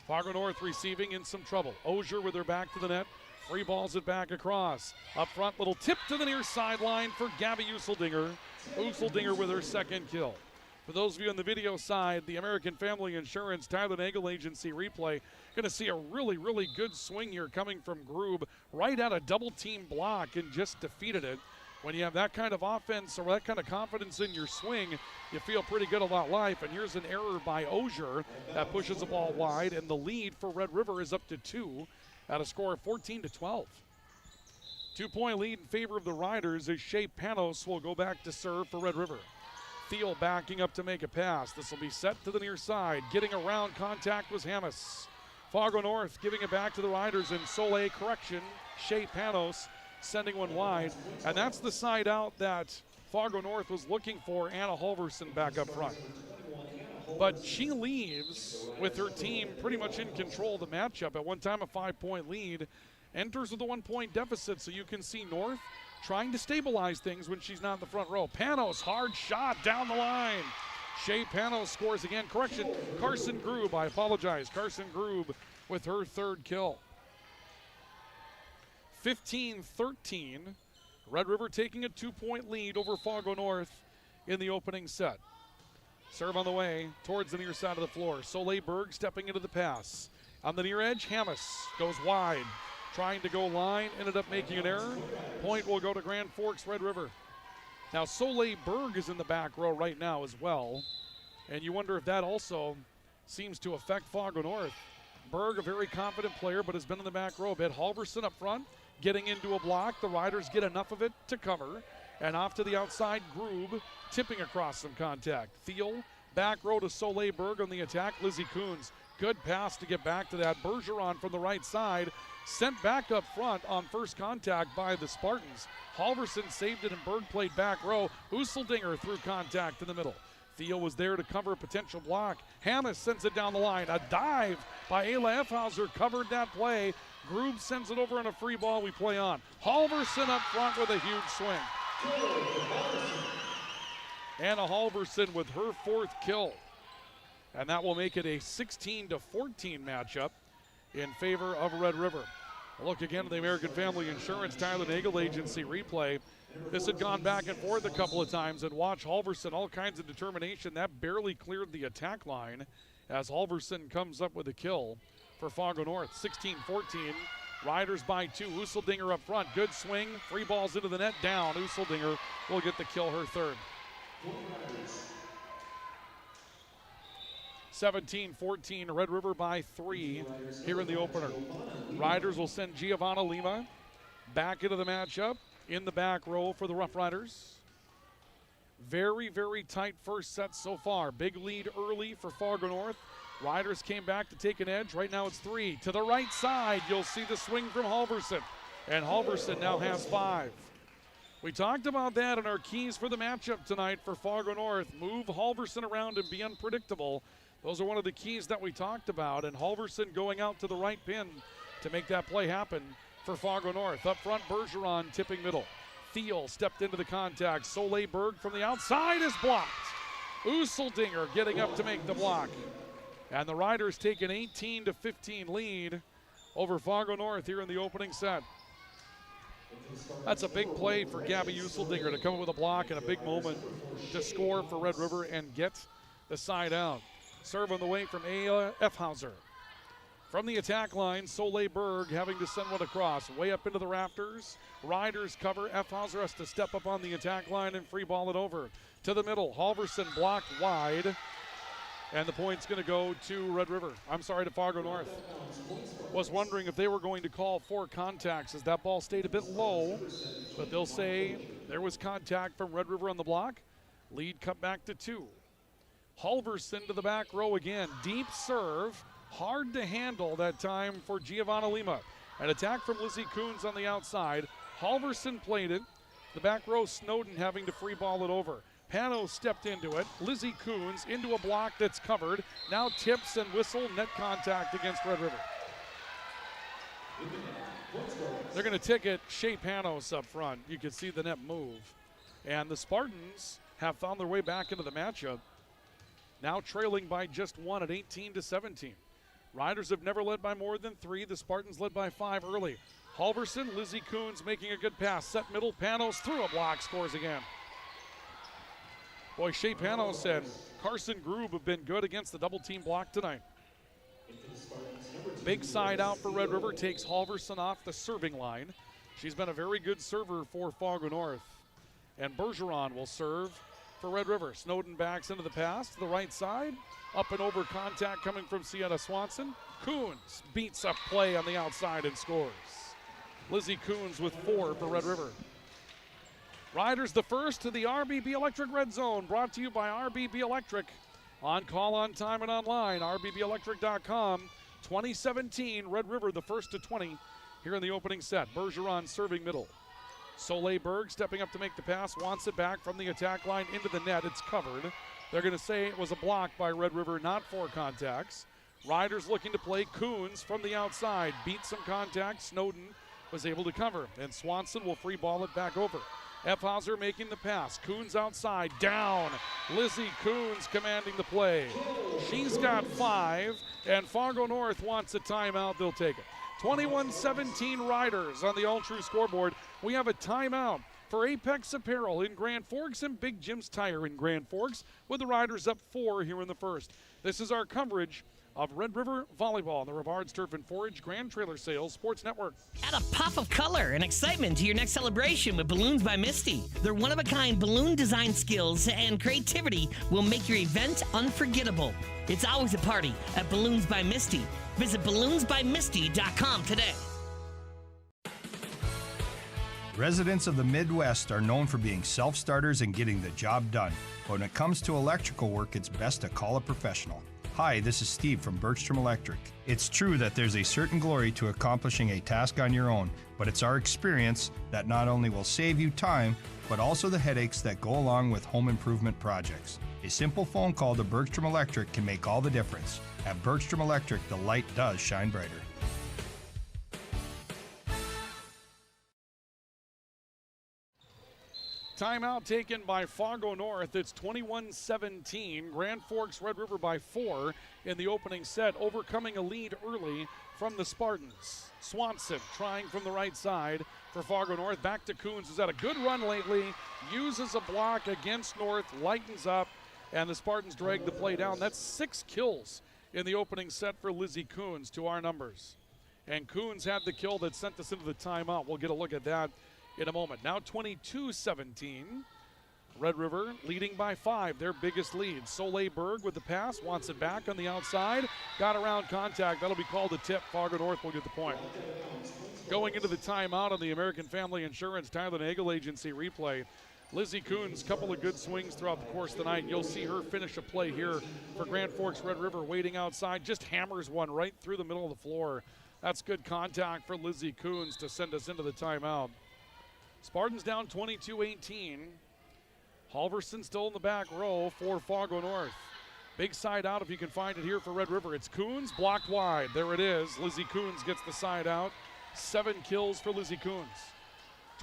Fargo North receiving in some trouble. Ozier with her back to the net. Free balls it back across. Up front, little tip to the near sideline for Gabby Useldinger. Useldinger with her second kill. For those of you on the video side, the American Family Insurance Tyler Nagel Agency replay. Going to see a really, really good swing here coming from Grube right at a double team block and just defeated it. When you have that kind of offense or that kind of confidence in your swing, you feel pretty good about life. And here's an error by Ozier that pushes the ball wide, and the lead for Red River is up to 2 at a score of 14-12. 2-point lead in favor of the Riders as Shea Panos will go back to serve for Red River. Thiel backing up to make a pass. This will be set to the near side. Getting around contact was Hamas. Fargo North giving it back to the Riders, and Soleil correction. Shea Panos sending one wide. And that's the side out that Fargo North was looking for. Anna Halverson back up front. But she leaves with her team pretty much in control of the matchup. At one time a 5-point lead. Enters with a 1-point deficit, so you can see North trying to stabilize things when she's not in the front row. Panos, hard shot down the line. Shea Panos scores again. Correction, Carson Grube, I apologize. Carson Grube with her third kill. 15-13. Red River taking a 2-point lead over Fargo North in the opening set. Serve on the way towards the near side of the floor. Soleil Berg stepping into the pass. On the near edge, Hamas goes wide. Trying to go line, ended up making an error. Point will go to Grand Forks Red River. Now Soleil Berg is in the back row right now as well. And you wonder if that also seems to affect Fargo North. Berg, a very confident player, but has been in the back row a bit. Halverson up front, getting into a block. The Riders get enough of it to cover. And off to the outside, Grube tipping across some contact. Thiel, back row to Soleil Berg on the attack. Lizzie Coons, good pass to get back to that. Bergeron from the right side. Sent back up front on first contact by the Spartans. Halverson saved it and Berg played back row. Useldinger through contact in the middle. Thiel was there to cover a potential block. Hamas sends it down the line. A dive by Ayla Effhauser covered that play. Grube sends it over on a free ball. We play on. Halverson up front with a huge swing. Anna Halverson with her fourth kill. And that will make it a 16-14 matchup in favor of Red River. A look again at the American Family Insurance Tyler Nagel Agency replay. This had gone back and forth a couple of times, and watch Halverson, all kinds of determination. That barely cleared the attack line as Halverson comes up with a kill for Fargo North. 16-14, Riders by 2. Useldinger up front, good swing, free balls into the net, down. Useldinger will get the kill, her third. 17-14, Red River by 3 here in the opener. Riders will send Giovanna Lima back into the matchup in the back row for the Roughriders. Very, very tight first set so far. Big lead early for Fargo North. Riders came back to take an edge. Right now it's 3. To the right side, you'll see the swing from Halverson. And Halverson now has 5. We talked about that in our keys for the matchup tonight for Fargo North. Move Halverson around and be unpredictable. Those are one of the keys that we talked about. And Halverson going out to the right pin to make that play happen for Fargo North. Up front, Bergeron tipping middle. Thiel stepped into the contact. Soleil-Berg from the outside is blocked. Useldinger getting up to make the block. And the Riders take an 18-15 lead over Fargo North here in the opening set. That's a big play for Gabby Useldinger to come up with a block and a big moment to score for Red River and get the side out. Serve on the way from Aya Effhauser. From the attack line, Soleil-Berg having to send one across. Way up into the rafters. Riders cover. Effhauser has to step up on the attack line and free ball it over. To the middle. Halverson blocked wide. And the point's going to go to to Fargo North. Was wondering if they were going to call 4 contacts as that ball stayed a bit low. But they'll say there was contact from Red River on the block. Lead cut back to 2. Halverson to the back row again. Deep serve. Hard to handle that time for Giovanna Lima. An attack from Lizzie Coons on the outside. Halverson played it. The back row, Snowden having to free ball it over. Pano stepped into it. Lizzie Coons into a block that's covered. Now tips and whistle, net contact against Red River. They're going to ticket Shea Panos up front. You can see the net move. And the Spartans have found their way back into the matchup. Now trailing by just 1 at 18-17. Riders have never led by more than 3. The Spartans led by 5 early. Halverson, Lizzie Coons making a good pass. Set middle, Panos through a block, scores again. Boy, Shea Panos and Carson Grube have been good against the double team block tonight. Big side out for Red River, takes Halverson off the serving line. She's been a very good server for Fargo North. And Bergeron will serve for Red River. Snowden backs into the pass to the right side. Up and over contact coming from Sienna Swanson. Coons beats up play on the outside and scores. Lizzie Coons with 4 for Red River. Riders the first to the RBB Electric Red Zone, brought to you by RBB Electric. On call, on time, and online, rbbelectric.com. 2017, Red River the first to 20 here in the opening set. Bergeron serving middle. Soleil-Berg stepping up to make the pass, wants it back from the attack line into the net. It's covered. They're going to say it was a block by Red River, not 4 contacts. Riders looking to play. Coons from the outside, beat some contact. Snowden was able to cover, and Swanson will free ball it back over. Effhauser making the pass. Coons outside, down. Lizzie Coons commanding the play. She's got 5, and Fargo North wants a timeout. They'll take it. 21-17 Riders on the All-True scoreboard. We have a timeout for Apex Apparel in Grand Forks and Big Jim's Tire in Grand Forks, with the Riders up 4 here in the first. This is our coverage of Red River Volleyball on the Rivards Turf and Forage Grand Trailer Sales Sports Network. Add a pop of color and excitement to your next celebration with Balloons by Misty. Their one-of-a-kind balloon design skills and creativity will make your event unforgettable. It's always a party at Balloons by Misty. Visit balloonsbymisty.com today. Residents of the Midwest are known for being self-starters and getting the job done. But when it comes to electrical work, it's best to call a professional. Hi, this is Steve from Bergstrom Electric. It's true that there's a certain glory to accomplishing a task on your own, but it's our experience that not only will save you time, but also the headaches that go along with home improvement projects. A simple phone call to Bergstrom Electric can make all the difference. At Bergstrom Electric, the light does shine brighter. Timeout taken by Fargo North. It's 21-17. Grand Forks Red River by 4 in the opening set, overcoming a lead early from the Spartans. Swanson trying from the right side for Fargo North. Back to Coons, who's had a good run lately. Uses a block against North, lightens up, and the Spartans drag the play down. That's 6 kills in the opening set for Lizzie Coons to our numbers. And Coons had the kill that sent us into the timeout. We'll get a look at that in a moment. Now 22-17. Red River leading by 5, their biggest lead. Soleil Berg with the pass, wants it back on the outside. Got around contact. That'll be called a tip. Fargo North will get the point. Going into the timeout on the American Family Insurance Tyler Nagel Agency replay. Lizzie Coons, couple of good swings throughout the course of the night. You'll see her finish a play here for Grand Forks Red River, waiting outside. Just hammers one right through the middle of the floor. That's good contact for Lizzie Coons to send us into the timeout. Spartans down 22-18. Halverson still in the back row for Fargo North. Big side out if you can find it here for Red River. It's Coons blocked wide. There it is. Lizzie Coons gets the side out. 7 kills for Lizzie Coons.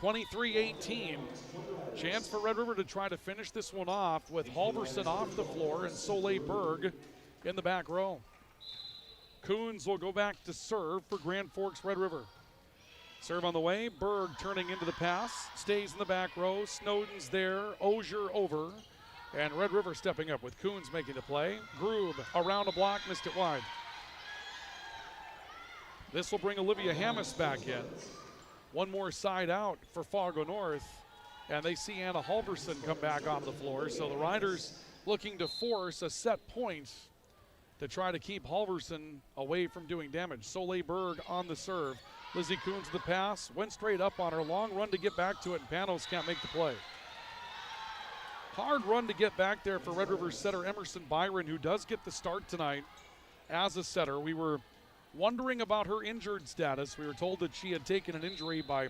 23-18. Chance for Red River to try to finish this one off with Halverson off the floor and Soleil Berg in the back row. Coons will go back to serve for Grand Forks Red River. Serve on the way. Berg turning into the pass. Stays in the back row. Snowden's there. Ozier over. And Red River stepping up with Coons making the play. Grube around a block. Missed it wide. This will bring Olivia Hammis back in. One more side out for Fargo North. And they see Anna Halverson come back onto the floor. So the Riders looking to force a set point to try to keep Halverson away from doing damage. Soleil Berg on the serve. Lizzie Coons the pass, went straight up on her. Long run to get back to it, and Panos can't make the play. Hard run to get back there for Red River setter Emerson Byron, who does get the start tonight as a setter. We were wondering about her injured status. We were told that she had taken an injury by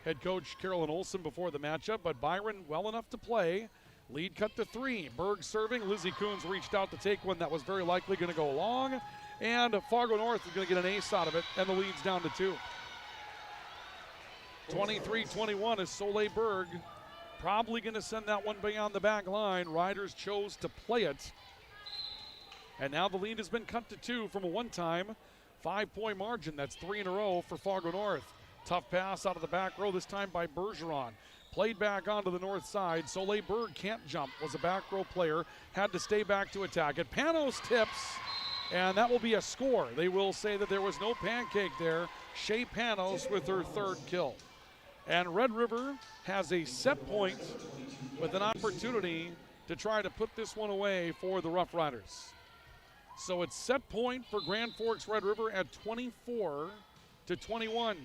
head coach Carolyn Olson before the matchup, but Byron well enough to play. Lead cut to 3. Berg serving. Lizzie Coons reached out to take one that was very likely going to go long. And Fargo North is going to get an ace out of it, and the lead's down to 2. 23-21 is Soleil Berg. Probably going to send that one beyond the back line. Riders chose to play it. And now the lead has been cut to 2 from a one-time 5-point margin. That's 3 in a row for Fargo North. Tough pass out of the back row, this time by Bergeron. Played back onto the north side. Soleil Berg can't jump, was a back row player. Had to stay back to attack it. Panos tips. And that will be a score. They will say that there was no pancake there. Shea Panos with her 3rd kill. And Red River has a set point with an opportunity to try to put this one away for the Roughriders. So it's set point for Grand Forks Red River at 24-21.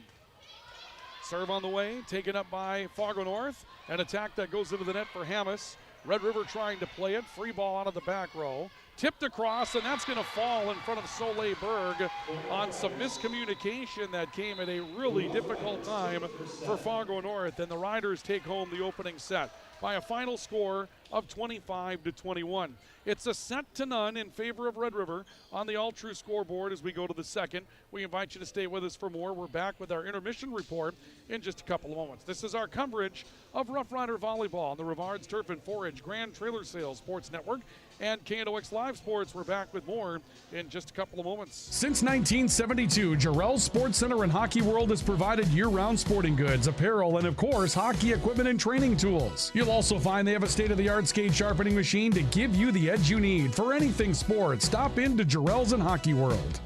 Serve on the way, taken up by Fargo North. An attack that goes into the net for Hammis. Red River trying to play it. Free ball out of the back row. Tipped across, and that's going to fall in front of Soleil Berg on some miscommunication that came at a really difficult time for Fargo North. And the Riders take home the opening set by a final score of 25-21. It's a set to none in favor of Red River on the All-True scoreboard as we go to the second. We invite you to stay with us for more. We're back with our intermission report in just a couple of moments. This is our coverage of Rough Rider Volleyball on the Rivards Turf and Forage Grand Trailer Sales Sports Network and KNOX Live Sports. We're back with more in just a couple of moments. Since 1972, Jarrell's Sports Center and Hockey World has provided year-round sporting goods, apparel, and of course, hockey equipment and training tools. You'll also find they have a state-of-the-art skate sharpening machine to give you the edge you need. For anything sports, stop into Jarrell's and Hockey World.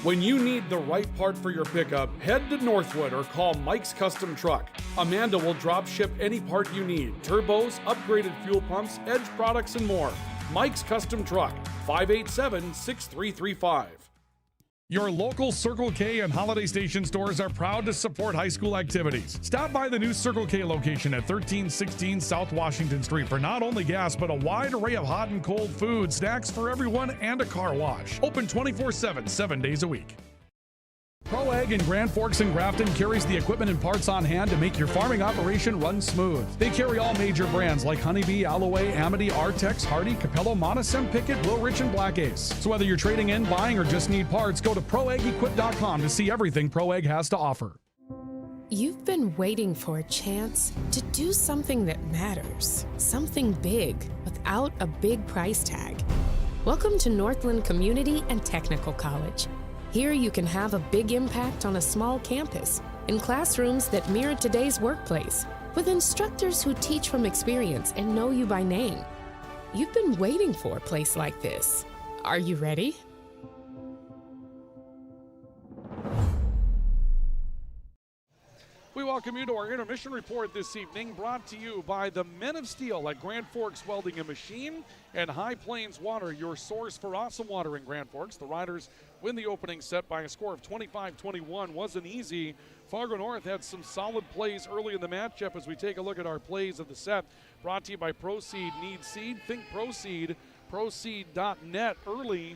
When you need the right part for your pickup, head to Northwood or call Mike's Custom Truck. Amanda will drop ship any part you need. Turbos, upgraded fuel pumps, Edge products, and more. Mike's Custom Truck, 587-6335. Your local Circle K and Holiday Station stores are proud to support high school activities. Stop by the new Circle K location at 1316 South Washington Street for not only gas, but a wide array of hot and cold food, snacks for everyone, and a car wash. Open 24/7, 7 days a week. Pro Ag in Grand Forks and Grafton carries the equipment and parts on hand to make your farming operation run smooth. They carry all major brands like Honeybee, Alloway, Amity, Artex, Hardy, Capello, Monosem, Pickett, Wilrich, and Black Ace. So whether you're trading in, buying, or just need parts, go to ProAgEquip.com to see everything Pro Ag has to offer. You've been waiting for a chance to do something that matters, something big without a big price tag. Welcome to Northland Community and Technical College. Here you can have a big impact on a small campus, in classrooms that mirror today's workplace, with instructors who teach from experience and know you by name. You've been waiting for a place like this. Are you ready? We welcome you to our intermission report this evening, brought to you by the Men of Steel at Grand Forks Welding and Machine and High Plains Water, your source for awesome water in Grand Forks. The Riders win the opening set by a score of 25-21. Wasn't easy. Fargo North had some solid plays early in the matchup as we take a look at our plays of the set. Brought to you by Proceed. Need seed? Think Proceed. Proceed.net. Early,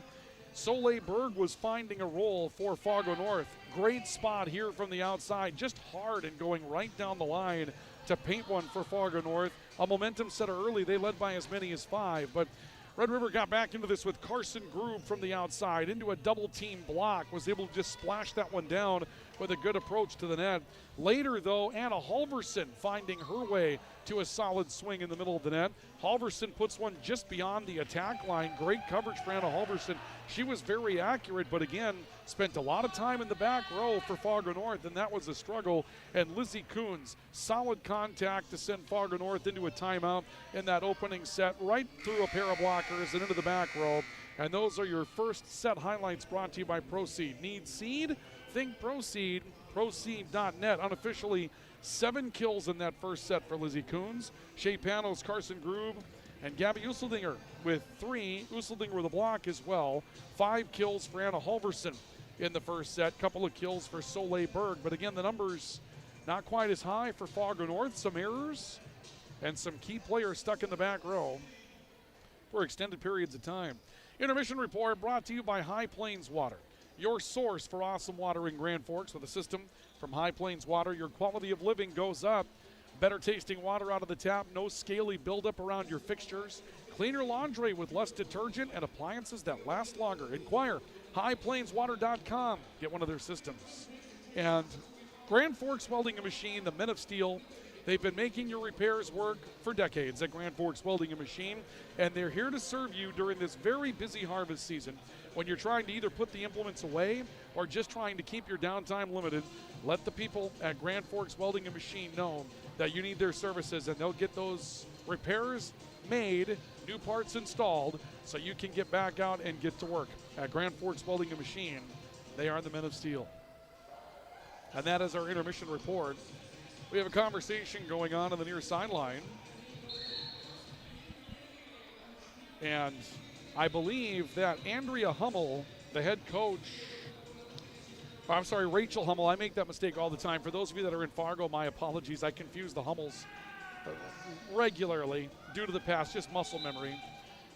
Soleil Berg was finding a role for Fargo North. Great spot here from the outside, just hard and going right down the line to paint one for Fargo North. A momentum setter early. They led by as many as 5, but Red River got back into this with Carson Grube from the outside into a double team block, was able to just splash that one down with a good approach to the net. Later, though, Anna Halverson finding her way to a solid swing in the middle of the net. Halverson puts one just beyond the attack line. Great coverage for Anna Halverson. She was very accurate, but again, spent a lot of time in the back row for Fargo North, and that was a struggle. And Lizzie Coons, solid contact to send Fargo North into a timeout in that opening set, right through a pair of blockers and into the back row. And those are your first set highlights brought to you by Proceed. Need seed? Think Proceed. Proceed.net. Unofficially 7 kills in that first set for Lizzie Coons. Shea Panos, Carson Grube, and Gabby Usseldinger with 3. Usseldinger with a block as well. 5 kills for Anna Halverson in the first set. Couple of kills for Soleil Berg. But again, the numbers not quite as high for Fargo North. Some errors and some key players stuck in the back row for extended periods of time. Intermission report brought to you by High Plains Water, your source for awesome water in Grand Forks. With a system from High Plains Water, your quality of living goes up. Better tasting water out of the tap, no scaly buildup around your fixtures. Cleaner laundry with less detergent and appliances that last longer. Inquire highplainswater.com. Get one of their systems. And Grand Forks Welding and Machine, the Men of Steel, they've been making your repairs work for decades at Grand Forks Welding and Machine, and they're here to serve you during this very busy harvest season. When you're trying to either put the implements away or just trying to keep your downtime limited, let the people at Grand Forks Welding and Machine know that you need their services, and they'll get those repairs made, new parts installed, so you can get back out and get to work. At Grand Forks Welding and Machine, they are the Men of Steel. And that is our intermission report. We have a conversation going on the near sideline. And I believe that Andrea Hummel, the head coach, Rachel Hummel. I make that mistake all the time. For those of you that are in Fargo, my apologies. I confuse the Hummels regularly due to the past, just muscle memory.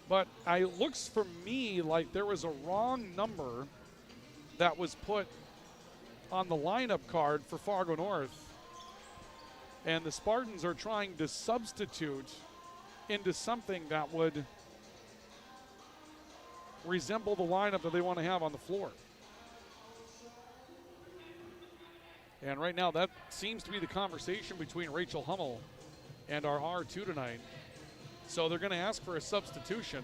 But it looks for me like there was a wrong number that was put on the lineup card for Fargo North. And the Spartans are trying to substitute into something that would resemble the lineup that they want to have on the floor. And right now, that seems to be the conversation between Rachel Hummel and our R2 tonight. So they're going to ask for a substitution.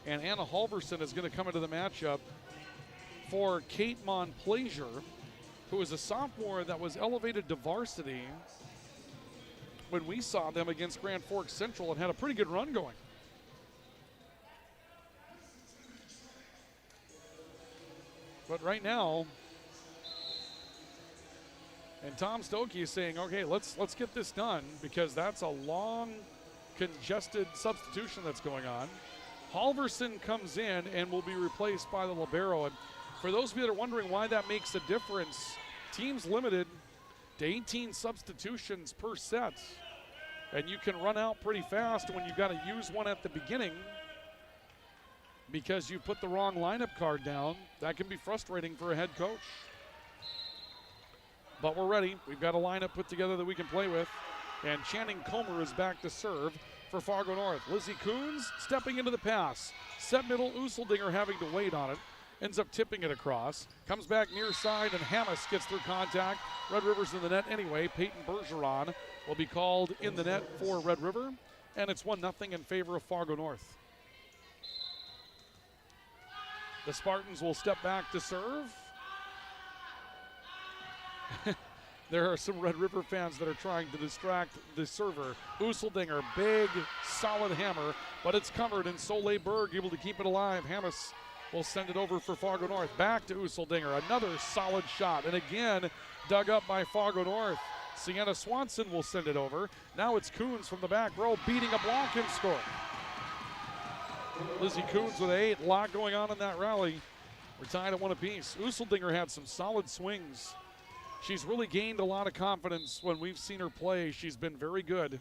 And Anna Halverson is going to come into the matchup for Kate Monplaisir, who is a sophomore that was elevated to varsity when we saw them against Grand Forks Central and had a pretty good run going. But right now, and Tom Stokey is saying, okay, let's get this done, because that's a long, congested substitution that's going on. Halverson comes in and will be replaced by the libero. And for those of you that are wondering why that makes a difference, teams limited to 18 substitutions per set. And you can run out pretty fast when you've got to use one at the beginning because you put the wrong lineup card down. That can be frustrating for a head coach. But we're ready. We've got a lineup put together that we can play with. And Channing Comer is back to serve for Fargo North. Lizzie Coons stepping into the pass. Set middle, Usseldinger having to wait on it. ends up tipping it across. Comes back near side, and Hammes gets through contact. Red River's in the net anyway. Peyton Bergeron will be called in the net for Red River, and it's 1-0 in favor of Fargo North. The Spartans will step back to serve. There are some Red River fans that are trying to distract the server. Useldinger, big, solid hammer, but it's covered, and Soleil Berg able to keep it alive. Hammes will send it over for Fargo North. Back to Useldinger, another solid shot, and again dug up by Fargo North. Sienna Swanson will send it over. Now it's Coons from the back row beating a block and score. Lizzie Coons with 8. A lot going on in that rally. We're tied at 1 apiece. Useldinger had some solid swings. She's really gained a lot of confidence when we've seen her play. She's been very good.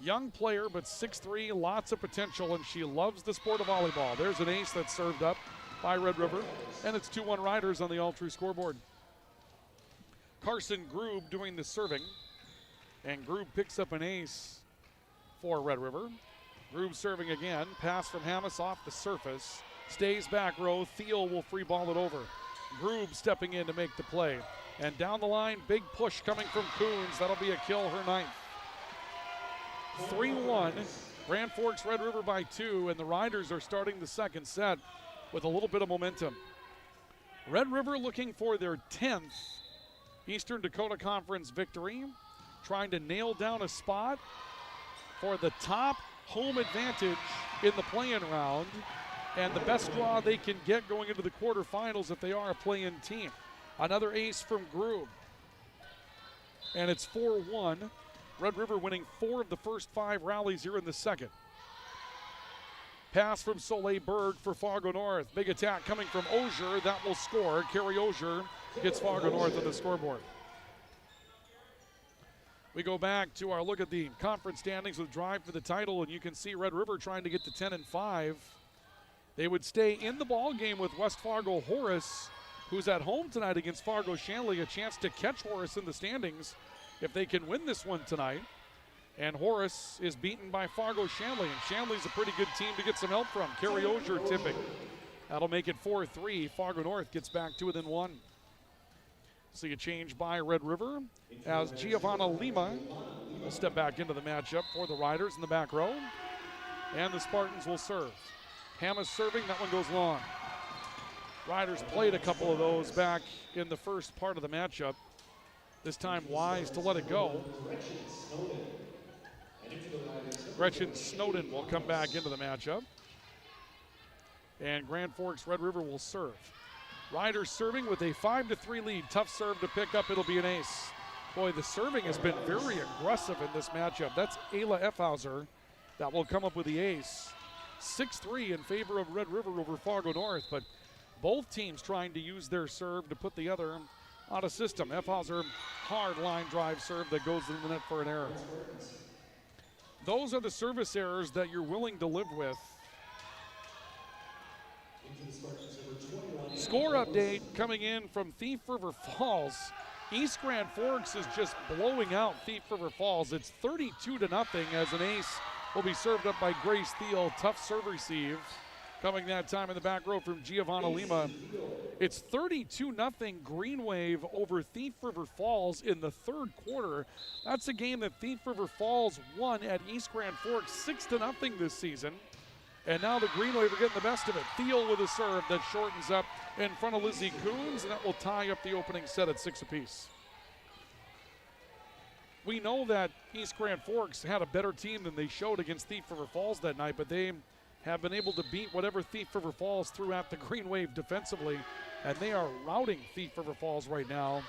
Young player, but 6'3", lots of potential, and she loves the sport of volleyball. There's an ace that's served up by Red River, and it's 2-1 Riders on the all-true scoreboard. Carson Grube doing the serving, and Grube picks up an ace for Red River. Grube serving again, pass from Hammes off the surface, stays back row, Thiel will free ball it over. Grube stepping in to make the play. And down the line, big push coming from Coons. That'll be a kill, her 9th. 3-1, Grand Forks Red River by 2, and the Riders are starting the second set with a little bit of momentum. Red River looking for their 10th Eastern Dakota Conference victory, trying to nail down a spot for the top home advantage in the play-in round, and the best draw they can get going into the quarterfinals if they are a play-in team. Another ace from Grube. And it's 4-1. Red River winning 4 of the first 5 rallies here in the second. Pass from Soleil Berg for Fargo North. Big attack coming from Ogier. That will score. Carrie Ogier gets Fargo North on the scoreboard. We go back to our look at the conference standings with drive for the title, and you can see Red River trying to get to 10-5. They would stay in the ball game with West Fargo Horace, who's at home tonight against Fargo Shanley, a chance to catch Horace in the standings if they can win this one tonight. And Horace is beaten by Fargo Shanley, and Shanley's a pretty good team to get some help from. Carrie Ogier tipping. That'll make it 4-3. Fargo North gets back to within 1. See a change by Red River as Giovanna Lima will step back into the matchup for the Riders in the back row. And the Spartans will serve. Hammes serving, that one goes long. Riders played a couple of those back in the first part of the matchup. This time wise to let it go. Gretchen Snowden will come back into the matchup. And Grand Forks Red River will serve. Riders serving with a 5-3 lead. Tough serve to pick up, it'll be an ace. Boy, the serving has been very aggressive in this matchup. That's Ayla Effhauser that will come up with the ace. 6-3 in favor of Red River over Fargo North, but both teams trying to use their serve to put the other out of system. Effhauser, hard line drive serve that goes in the net for an error. Those are the service errors that you're willing to live with. Score update coming in from Thief River Falls. East Grand Forks is just blowing out Thief River Falls. It's 32-0 as an ace will be served up by Grace Thiel. Tough serve receive. Coming that time in the back row from Giovanna Lima. It's 32-0 Green Wave over Thief River Falls in the third quarter. That's a game that Thief River Falls won at East Grand Forks 6-0 this season. And now the Green Wave are getting the best of it. Thiel with a serve that shortens up in front of Lizzie Coons, and that will tie up the opening set at 6 apiece. We know that East Grand Forks had a better team than they showed against Thief River Falls that night, but they have been able to beat whatever Thief River Falls threw at the Green Wave defensively, and they are routing Thief River Falls right now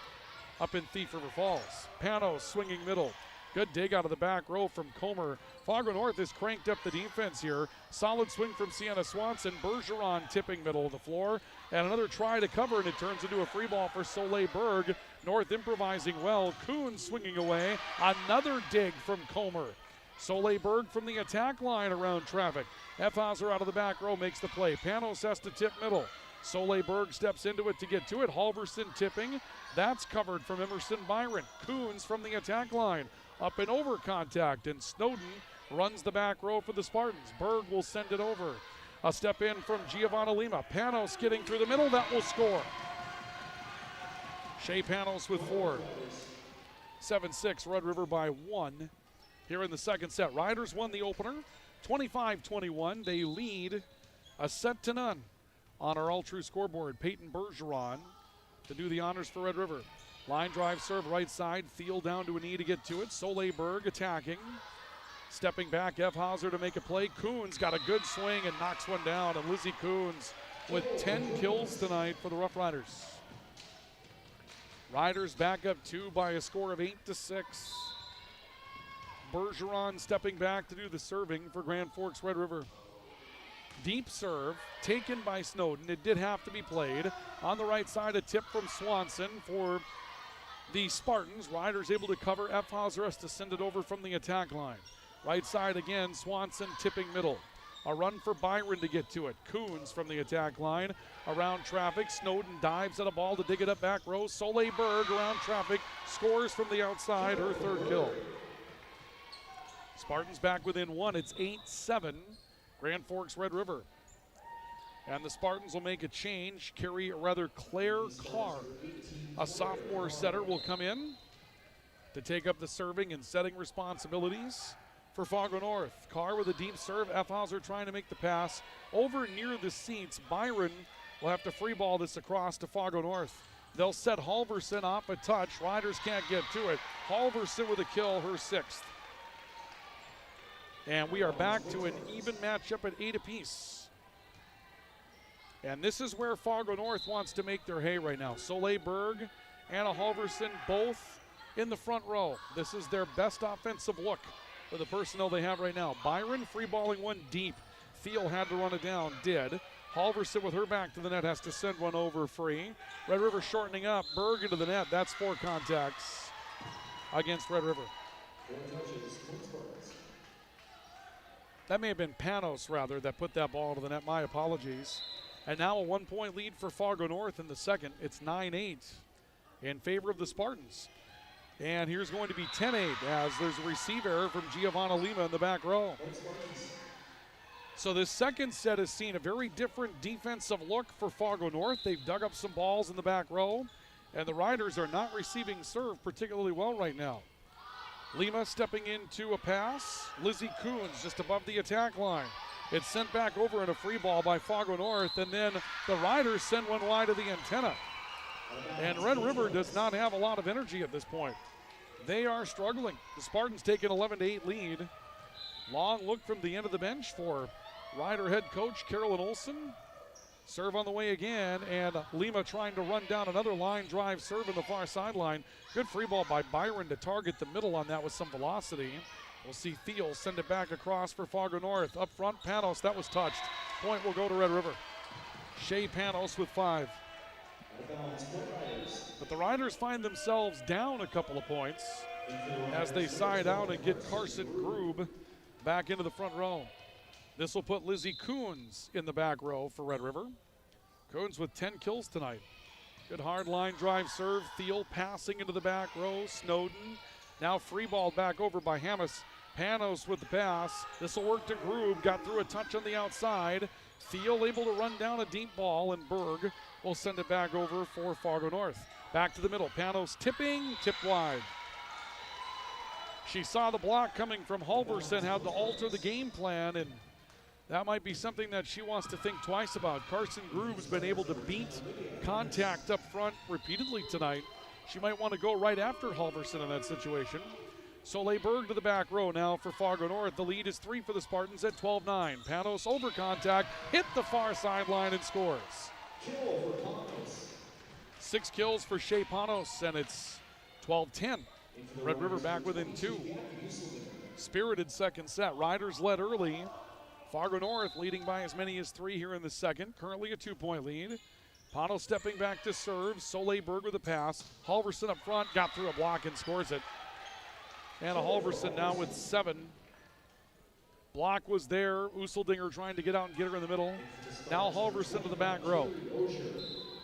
up in Thief River Falls. Panos swinging middle. Good dig out of the back row from Comer. Fargo North has cranked up the defense here. Solid swing from Sienna Swanson. Bergeron tipping middle of the floor. And another try to cover, and it turns into a free ball for Soleil Berg. North improvising well. Coons swinging away. Another dig from Comer. Soleil Berg from the attack line around traffic. Effhauser out of the back row makes the play. Panos has to tip middle. Soleil Berg steps into it to get to it. Halverson tipping. That's covered from Emerson Byron. Coons from the attack line. Up and over contact, and Snowden runs the back row for the Spartans. Berg will send it over. A step in from Giovanna Lima. Panos getting through the middle. That will score. Shea Panos with 4. 7-6, Red River by 1 here in the second set. Riders won the opener, 25-21. They lead a set to none on our all-true scoreboard. Peyton Bergeron to do the honors for Red River. Line drive serve right side. Thiel down to a knee to get to it. Soleberg attacking. Stepping back, F. Hauser to make a play. Coons got a good swing and knocks one down. And Lizzie Coons with 10 kills tonight for the Roughriders. Riders back up 2 by a score of 8-6. Bergeron stepping back to do the serving for Grand Forks Red River. Deep serve taken by Snowden. It did have to be played. On the right side, a tip from Swanson for the Spartans. Riders able to cover. F. Hauser has to send it over from the attack line. Right side again, Swanson tipping middle. A run for Byron to get to it. Coons from the attack line. Around traffic, Snowden dives at a ball to dig it up back row. Soleberg around traffic, scores from the outside, her 3rd kill. Spartans back within 1, it's 8-7, Grand Forks Red River. And the Spartans will make a change. Claire Carr, a sophomore setter, will come in to take up the serving and setting responsibilities for Fargo North. Carr with a deep serve. F. Hauser trying to make the pass over near the seats. Byron will have to free ball this across to Fargo North. They'll set Halverson off a touch. Riders can't get to it. Halverson with a kill, her 6th. And we are back to an even matchup at 8 apiece. And this is where Fargo North wants to make their hay right now. Soleberg, Anna Halverson, both in the front row. This is their best offensive look for the personnel they have right now. Byron free balling one deep. Thiel had to run it down, did. Halverson with her back to the net has to send one over free. Red River shortening up. Berg into the net. That's 4 contacts against Red River. That may have been Panos, rather, that put that ball to the net. My apologies. And now a 1-point lead for Fargo North in the second. It's 9-8 in favor of the Spartans. And here's going to be 10-8 as there's a receive error from Giovanna Lima in the back row. So this second set has seen a very different defensive look for Fargo North. They've dug up some balls in the back row, and the Riders are not receiving serve particularly well right now. Lima stepping into a pass. Lizzie Coons just above the attack line. It's sent back over in a free ball by Fargo North, and then the Riders send one wide of the antenna. And Red River does not have a lot of energy at this point. They are struggling. The Spartans take an 11-8 lead. Long look from the end of the bench for Rider head coach Carolyn Olson. Serve on the way again, and Lima trying to run down another line drive serve on the far sideline. Good free ball by Byron to target the middle on that with some velocity. We'll see Thiel send it back across for Fargo North. Up front, Panos, that was touched. Point will go to Red River. Shea Panos with 5. But the Riders find themselves down a couple of points as they side out and get Carson Grube back into the front row. This will put Lizzie Coons in the back row for Red River. Coons with 10 kills tonight. Good hard line drive serve. Thiel passing into the back row. Snowden now free ball back over by Hammes. Panos with the pass. This will work to Grube. Got through a touch on the outside. Thiel able to run down a deep ball, and Berg will send it back over for Fargo North. Back to the middle. Panos tipping, tipped wide. She saw the block coming from Halverson, had to alter the game plan, and that might be something that she wants to think twice about. Carson Grube's been able to beat contact up front repeatedly tonight. She might want to go right after Halverson in that situation. Soleberg to the back row now for Fargo North. The lead is 3 for the Spartans at 12-9. Panos over contact, hit the far sideline and scores. 6 kills for Shea Panos, and it's 12-10. Red River back within 2. Spirited second set. Riders led early. Fargo North leading by as many as 3 here in the second. Currently a 2-point lead. Panos stepping back to serve. Soleberg with a pass. Halverson up front, got through a block and scores it. Anna Halverson now with 7. Block was there. Useldinger trying to get out and get her in the middle. Now Halverson to the back row.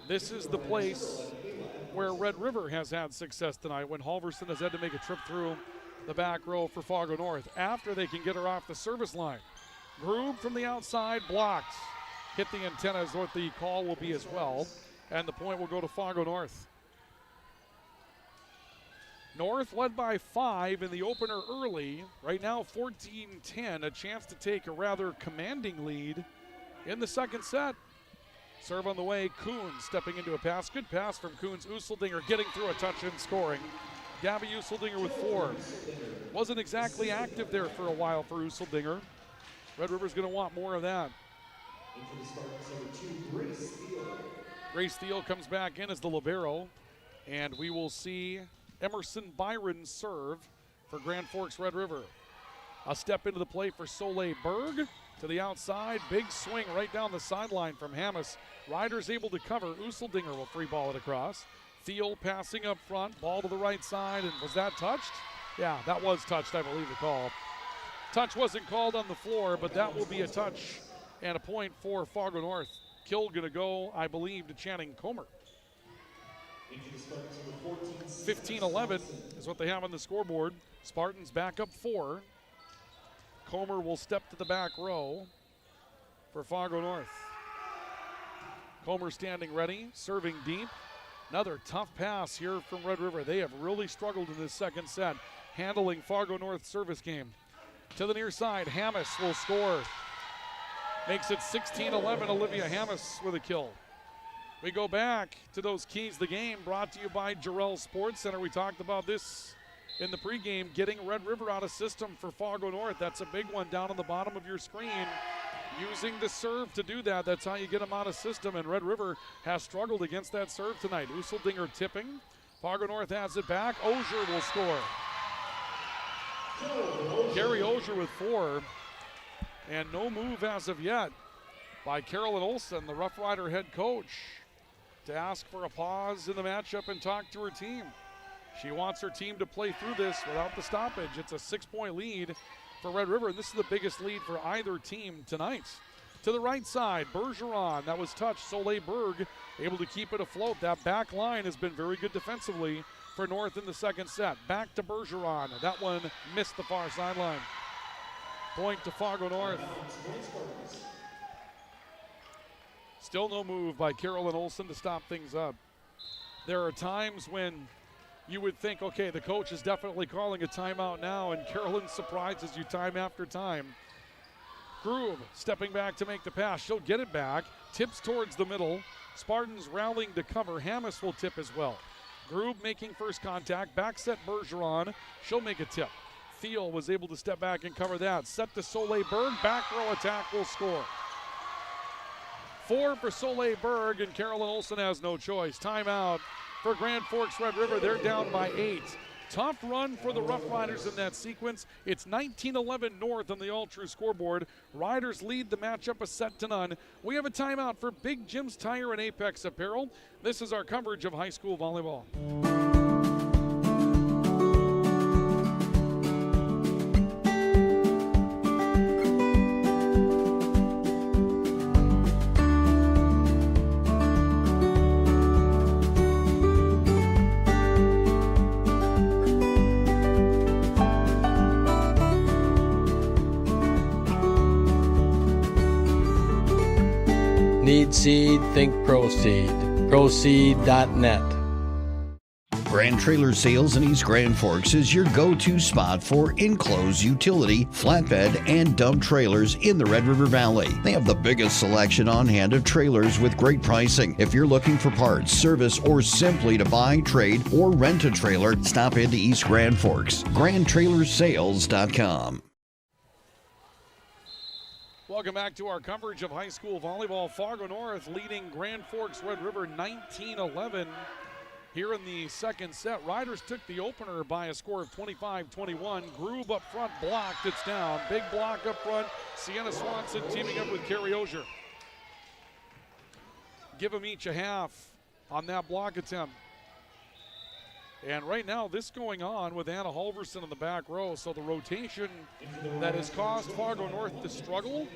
This is the place where Red River has had success tonight when Halverson has had to make a trip through the back row for Fargo North after they can get her off the service line. Groob from the outside, blocked. Hit the antenna is what the call will be as well. And the point will go to Fargo North. North led by 5 in the opener early. Right now 14-10, a chance to take a rather commanding lead in the second set. Serve on the way, Coons stepping into a pass. Good pass from Coons. Useldinger getting through a touch and scoring. Gabby Useldinger with 4. Wasn't exactly active there for a while for Useldinger. Red River's going to want more of that. Grace Thiel comes back in as the libero, and we will see Emerson Byron serve for Grand Forks Red River. A step into the play for Soleil Berg to the outside. Big swing right down the sideline from Hammes. Riders able to cover. Useldinger will free ball it across. Thiel passing up front, ball to the right side, and was that touched? Yeah, that was touched, I believe the call. Touch wasn't called on the floor, but that will be a touch and a point for Fargo North. Kill gonna go, I believe, to Channing Comer. 15-11 is what they have on the scoreboard. Spartans back up 4. Comer will step to the back row for Fargo North. Comer standing ready, serving deep. Another tough pass here from Red River. They have really struggled in this second set, handling Fargo North's service game. To the near side, Hammes will score. Makes it 16-11, Olivia Hammes with a kill. We go back to those keys to the game, brought to you by Jarrell Sports Center. We talked about this in the pregame, getting Red River out of system for Fargo North. That's a big one down on the bottom of your screen. Using the serve to do that, that's how you get them out of system, and Red River has struggled against that serve tonight. Useldinger tipping. Fargo North has it back. Ogier will score. Carrie Ogier with 4. And no move as of yet by Carolyn Olson, the Rough Rider head coach, to ask for a pause in the matchup and talk to her team. She wants her team to play through this without the stoppage. It's a 6-point lead for Red River, and this is the biggest lead for either team tonight. To the right side, Bergeron, that was touched. Soleil Berg able to keep it afloat. That back line has been very good defensively for North in the second set. Back to Bergeron. That one missed the far sideline. Point to Fargo North. Still no move by Carolyn Olson to stop things up. There are times when you would think, okay, the coach is definitely calling a timeout now, and Carolyn surprises you time after time. Groob stepping back to make the pass. She'll get it back. Tips towards the middle. Spartans rallying to cover. Hammes will tip as well. Groob making first contact. Back set Bergeron. She'll make a tip. Thiel was able to step back and cover that. Set to Soleil Berg. Back row attack will score. 4 for Soleil Berg, and Carolyn Olson has no choice. Timeout for Grand Forks Red River. They're down by 8. Tough run for the Rough Riders in that sequence. It's 19-11 North on the all-true scoreboard. Riders lead the matchup a set to none. We have a timeout for Big Jim's Tire and Apex Apparel. This is our coverage of high school volleyball. Need seed, think Proceed. Proceed.net. Grand Trailer Sales in East Grand Forks is your go-to spot for enclosed utility, flatbed, and dump trailers in the Red River Valley. They have the biggest selection on hand of trailers with great pricing. If you're looking for parts, service, or simply to buy, trade, or rent a trailer, stop into East Grand Forks. GrandTrailersSales.com. Welcome back to our coverage of high school volleyball. Fargo North leading Grand Forks Red River 19-11 here in the second set. Riders took the opener by a score of 25-21. Groob up front, blocked, it's down. Big block up front. Sienna Swanson teaming up with Carrie Ogier. Give them each a half on that block attempt. And right now, this going on with Anna Halverson in the back row. So the rotation that has caused Fargo North to struggle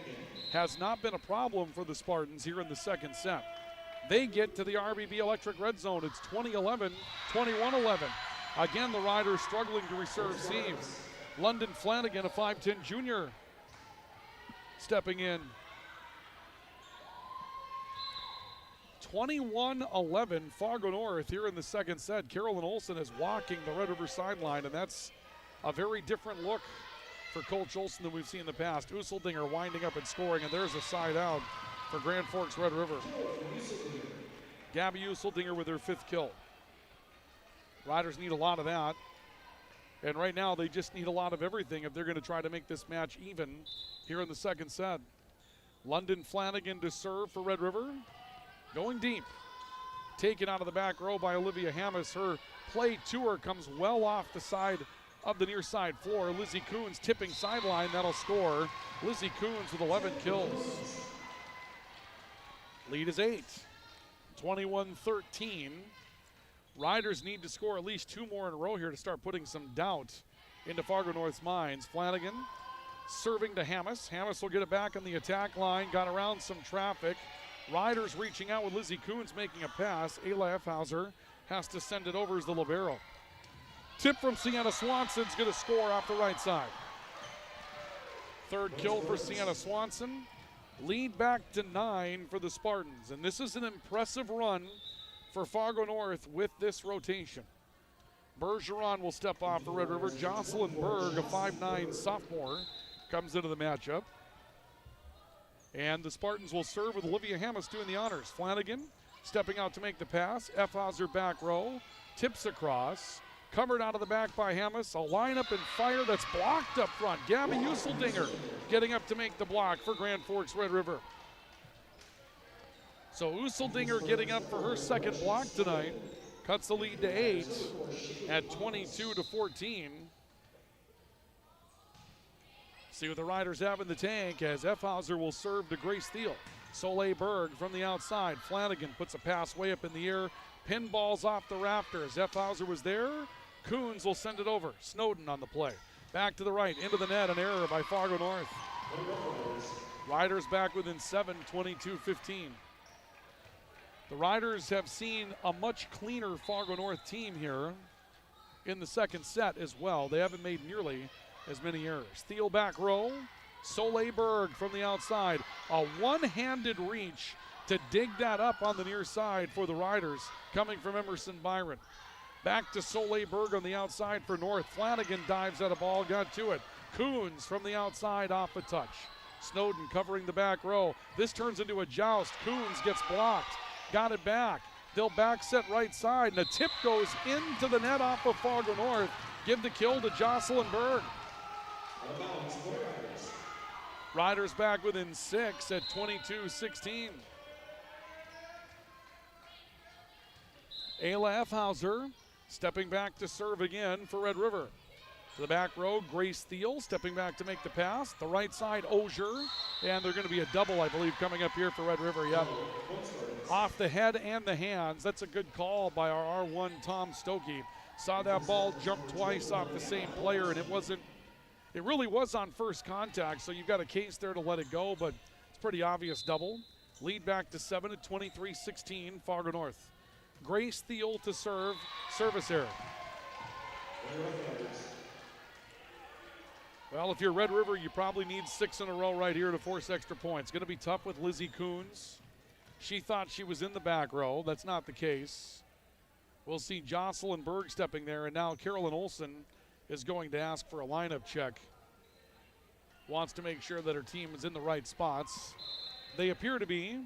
has not been a problem for the Spartans here in the second set. They get to the RBB Electric red zone. It's 20-11, 21-11. Again, the Riders struggling to reserve seams. London Flanagan, a 5'10 junior, stepping in. 21-11 Fargo North here in the second set. Carolyn Olson is walking the Red River sideline, and that's a very different look for Coach Olson than we've seen in the past. Useldinger winding up and scoring, and there's a side out for Grand Forks Red River. Gabby Useldinger with her 5th kill. Riders need a lot of that, and right now they just need a lot of everything if they're going to try to make this match even here in the second set. London Flanagan to serve for Red River. Going deep. Taken out of the back row by Olivia Hammis. Her play to her comes well off the side of the near side floor. Lizzie Coons tipping sideline. That'll score. Lizzie Coons with 11 kills. Lead is 8. 21-13. Riders need to score at least 2 more in a row here to start putting some doubt into Fargo North's minds. Flanagan serving to Hammis. Hammis will get it back on the attack line. Got around some traffic. Riders reaching out with Lizzie Coons making a pass. Ayla Effhauser has to send it over as the libero. Tip from Sienna Swanson's going to score off the right side. 3rd kill for Sienna Swanson. Lead back to 9 for the Spartans. And this is an impressive run for Fargo North with this rotation. Bergeron will step off for Red River. Jocelyn Berg, a 5'9 sophomore, comes into the matchup. And the Spartans will serve with Olivia Hammis doing the honors. Flanagan stepping out to make the pass. Effhauser back row. Tips across. Covered out of the back by Hammis. A lineup and fire that's blocked up front. Gabby Useldinger getting up to make the block for Grand Forks Red River. So Useldinger getting up for her 2nd block tonight. Cuts the lead to 8 at 22-14. See what the Riders have in the tank as Effhauser will serve to Grace Thiel. Soleil Berg from the outside. Flanagan puts a pass way up in the air. Pinballs off the rafters. Effhauser was there. Coons will send it over. Snowden on the play. Back to the right, into the net, an error by Fargo North. Riders back within 7, 22-15. The Riders have seen a much cleaner Fargo North team here in the second set as well. They haven't made nearly as many errors. Thiel back row. Soleil Berg from the outside. A one-handed reach to dig that up on the near side for the Riders coming from Emerson Byron. Back to Soleil Berg on the outside for North. Flanagan dives at a ball, got to it. Coons from the outside off a touch. Snowden covering the back row. This turns into a joust. Coons gets blocked. Got it back. They'll back set right side, and a tip goes into the net off of Fargo North. Give the kill to Jocelyn Berg. Riders back within 6 at 22-16. Ayla Effhauser stepping back to serve again for Red River. To the back row, Grace Thiel stepping back to make the pass. The right side, Ogier. And they're going to be a double, I believe, coming up here for Red River. Yep. Off the head and the hands. That's a good call by our R1, Tom Stokey. Saw that ball jump twice off the same player, and it really was on first contact, so you've got a case there to let it go, but it's pretty obvious double. Lead back to 7 at 23-16, Fargo North. Grace Thiel to serve, service error. Well, if you're Red River, you probably need 6 in a row right here to force extra points. Going to be tough with Lizzie Coons. She thought she was in the back row. That's not the case. We'll see Jocelyn Berg stepping there, and now Carolyn Olson is going to ask for a lineup check. Wants to make sure that her team is in the right spots. They appear to be.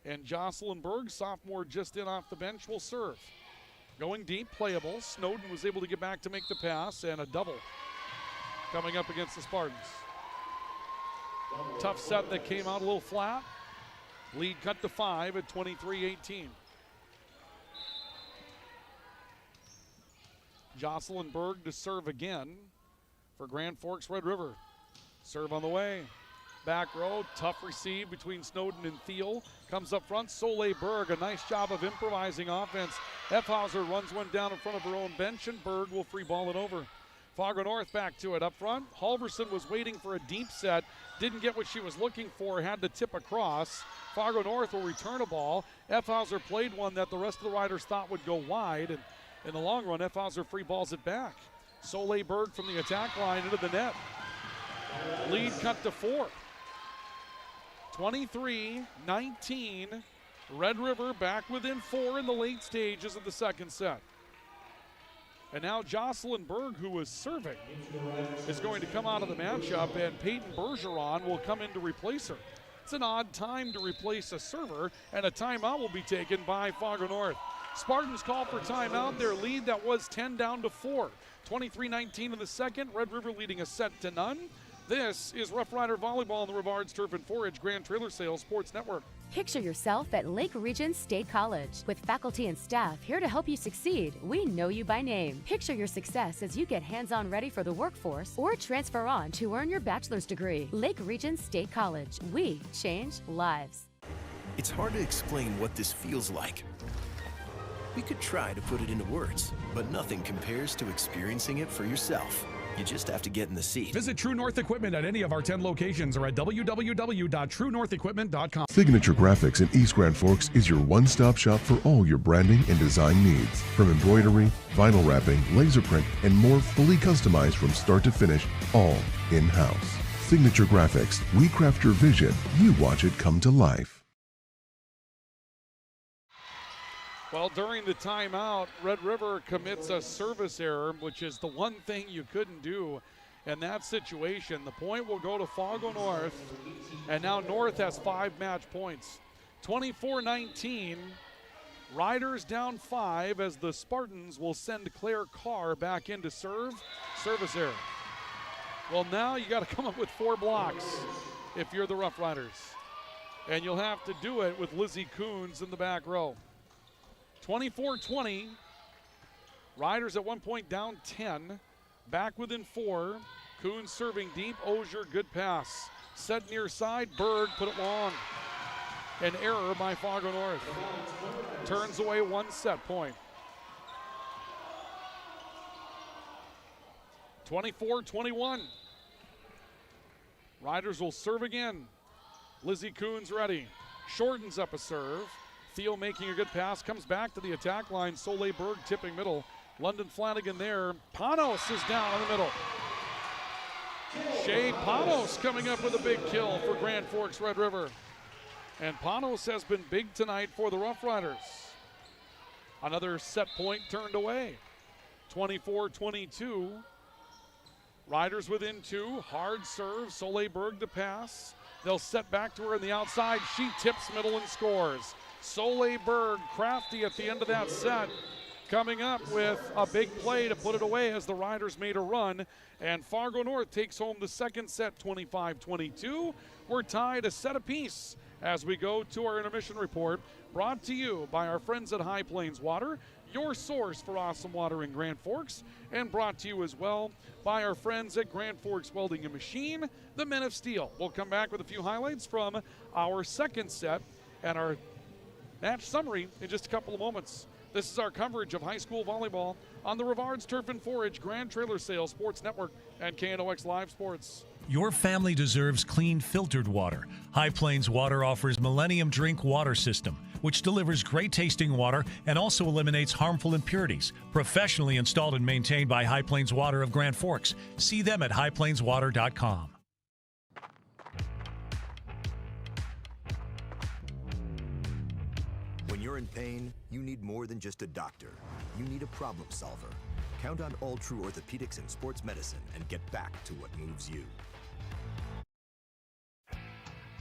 And Jocelyn Berg, sophomore just in off the bench, will serve. Going deep, playable. Snowden was able to get back to make the pass, and a double coming up against the Spartans. Tough set that came out a little flat. Lead cut to 5 at 23-18. Jocelyn Berg to serve again for Grand Forks Red River. Serve on the way. Back row, tough receive between Snowden and Thiel. Comes up front, Soleil Berg, a nice job of improvising offense. Effhauser runs one down in front of her own bench, and Berg will free ball it over. Fargo North back to it up front. Halverson was waiting for a deep set, didn't get what she was looking for, had to tip across. Fargo North will return a ball. Effhauser played one that the rest of the Riders thought would go wide, and in the long run, Effhauser free balls it back. Soleil Berg from the attack line into the net. Lead cut to 4. 23-19. Red River back within 4 in the late stages of the second set. And now Jocelyn Berg, who is serving, is going to come out of the matchup, and Peyton Bergeron will come in to replace her. It's an odd time to replace a server, and a timeout will be taken by Fargo North. Spartans call for timeout. Their lead that was 10 down to 4. 23-19 in the second. Red River leading a set to none. This is Roughrider Volleyball on the Rivards Turf and Forage Grand Trailer Sales Sports Network. Picture yourself at Lake Region State College. With faculty and staff here to help you succeed, we know you by name. Picture your success as you get hands-on ready for the workforce or transfer on to earn your bachelor's degree. Lake Region State College. We change lives. It's hard to explain what this feels like. We could try to put it into words, but nothing compares to experiencing it for yourself. You just have to get in the seat. Visit True North Equipment at any of our 10 locations or at www.truenorthequipment.com. Signature Graphics in East Grand Forks is your one-stop shop for all your branding and design needs. From embroidery, vinyl wrapping, laser print, and more, fully customized from start to finish, all in-house. Signature Graphics. We craft your vision. You watch it come to life. Well, during the timeout, Red River commits a service error, which is the one thing you couldn't do in that situation. The point will go to Fargo North, and now North has 5 match points. 24-19, Riders down 5 as the Spartans will send Claire Carr back in to serve. Service error. Well, now you got to come up with 4 blocks if you're the Roughriders. And you'll have to do it with Lizzie Coons in the back row. 24-20, Riders at one point down 10, back within 4. Coons serving deep, Ogier, good pass. Set near side, Berg put it long. An error by Fargo North. Turns away 1 set point. 24-21. Riders will serve again. Lizzie Coons ready. Shortens up a serve. Theo making a good pass, comes back to the attack line. Soleil Berg tipping middle. London Flanagan there. Panos is down in the middle. Shea Panos coming up with a big kill for Grand Forks Red River. And Panos has been big tonight for the Roughriders. Another set point turned away. 24-22. Riders within 2. Hard serve. Soleil Berg to pass. They'll set back to her on the outside. She tips middle and scores. Soleil Berg, crafty at the end of that set, coming up with a big play to put it away as the Riders made a run. And Fargo North takes home the second set, 25-22. We're tied a set apiece as we go to our intermission report, brought to you by our friends at High Plains Water, your source for awesome water in Grand Forks, and brought to you as well by our friends at Grand Forks Welding and Machine, the Men of Steel. We'll come back with a few highlights from our second set and our match summary in just a couple of moments. This is our coverage of high school volleyball on the Rivards Turf and Forage Grand Trailer Sales Sports Network and KNOX Live Sports. Your family deserves clean, filtered water. High Plains Water offers Millennium Drink Water System, which delivers great tasting water and also eliminates harmful impurities. Professionally installed and maintained by High Plains Water of Grand Forks. See them at highplainswater.com. When you're in pain, you need more than just a doctor. You need a problem solver. Count on All True Orthopedics and Sports Medicine and get back to what moves you.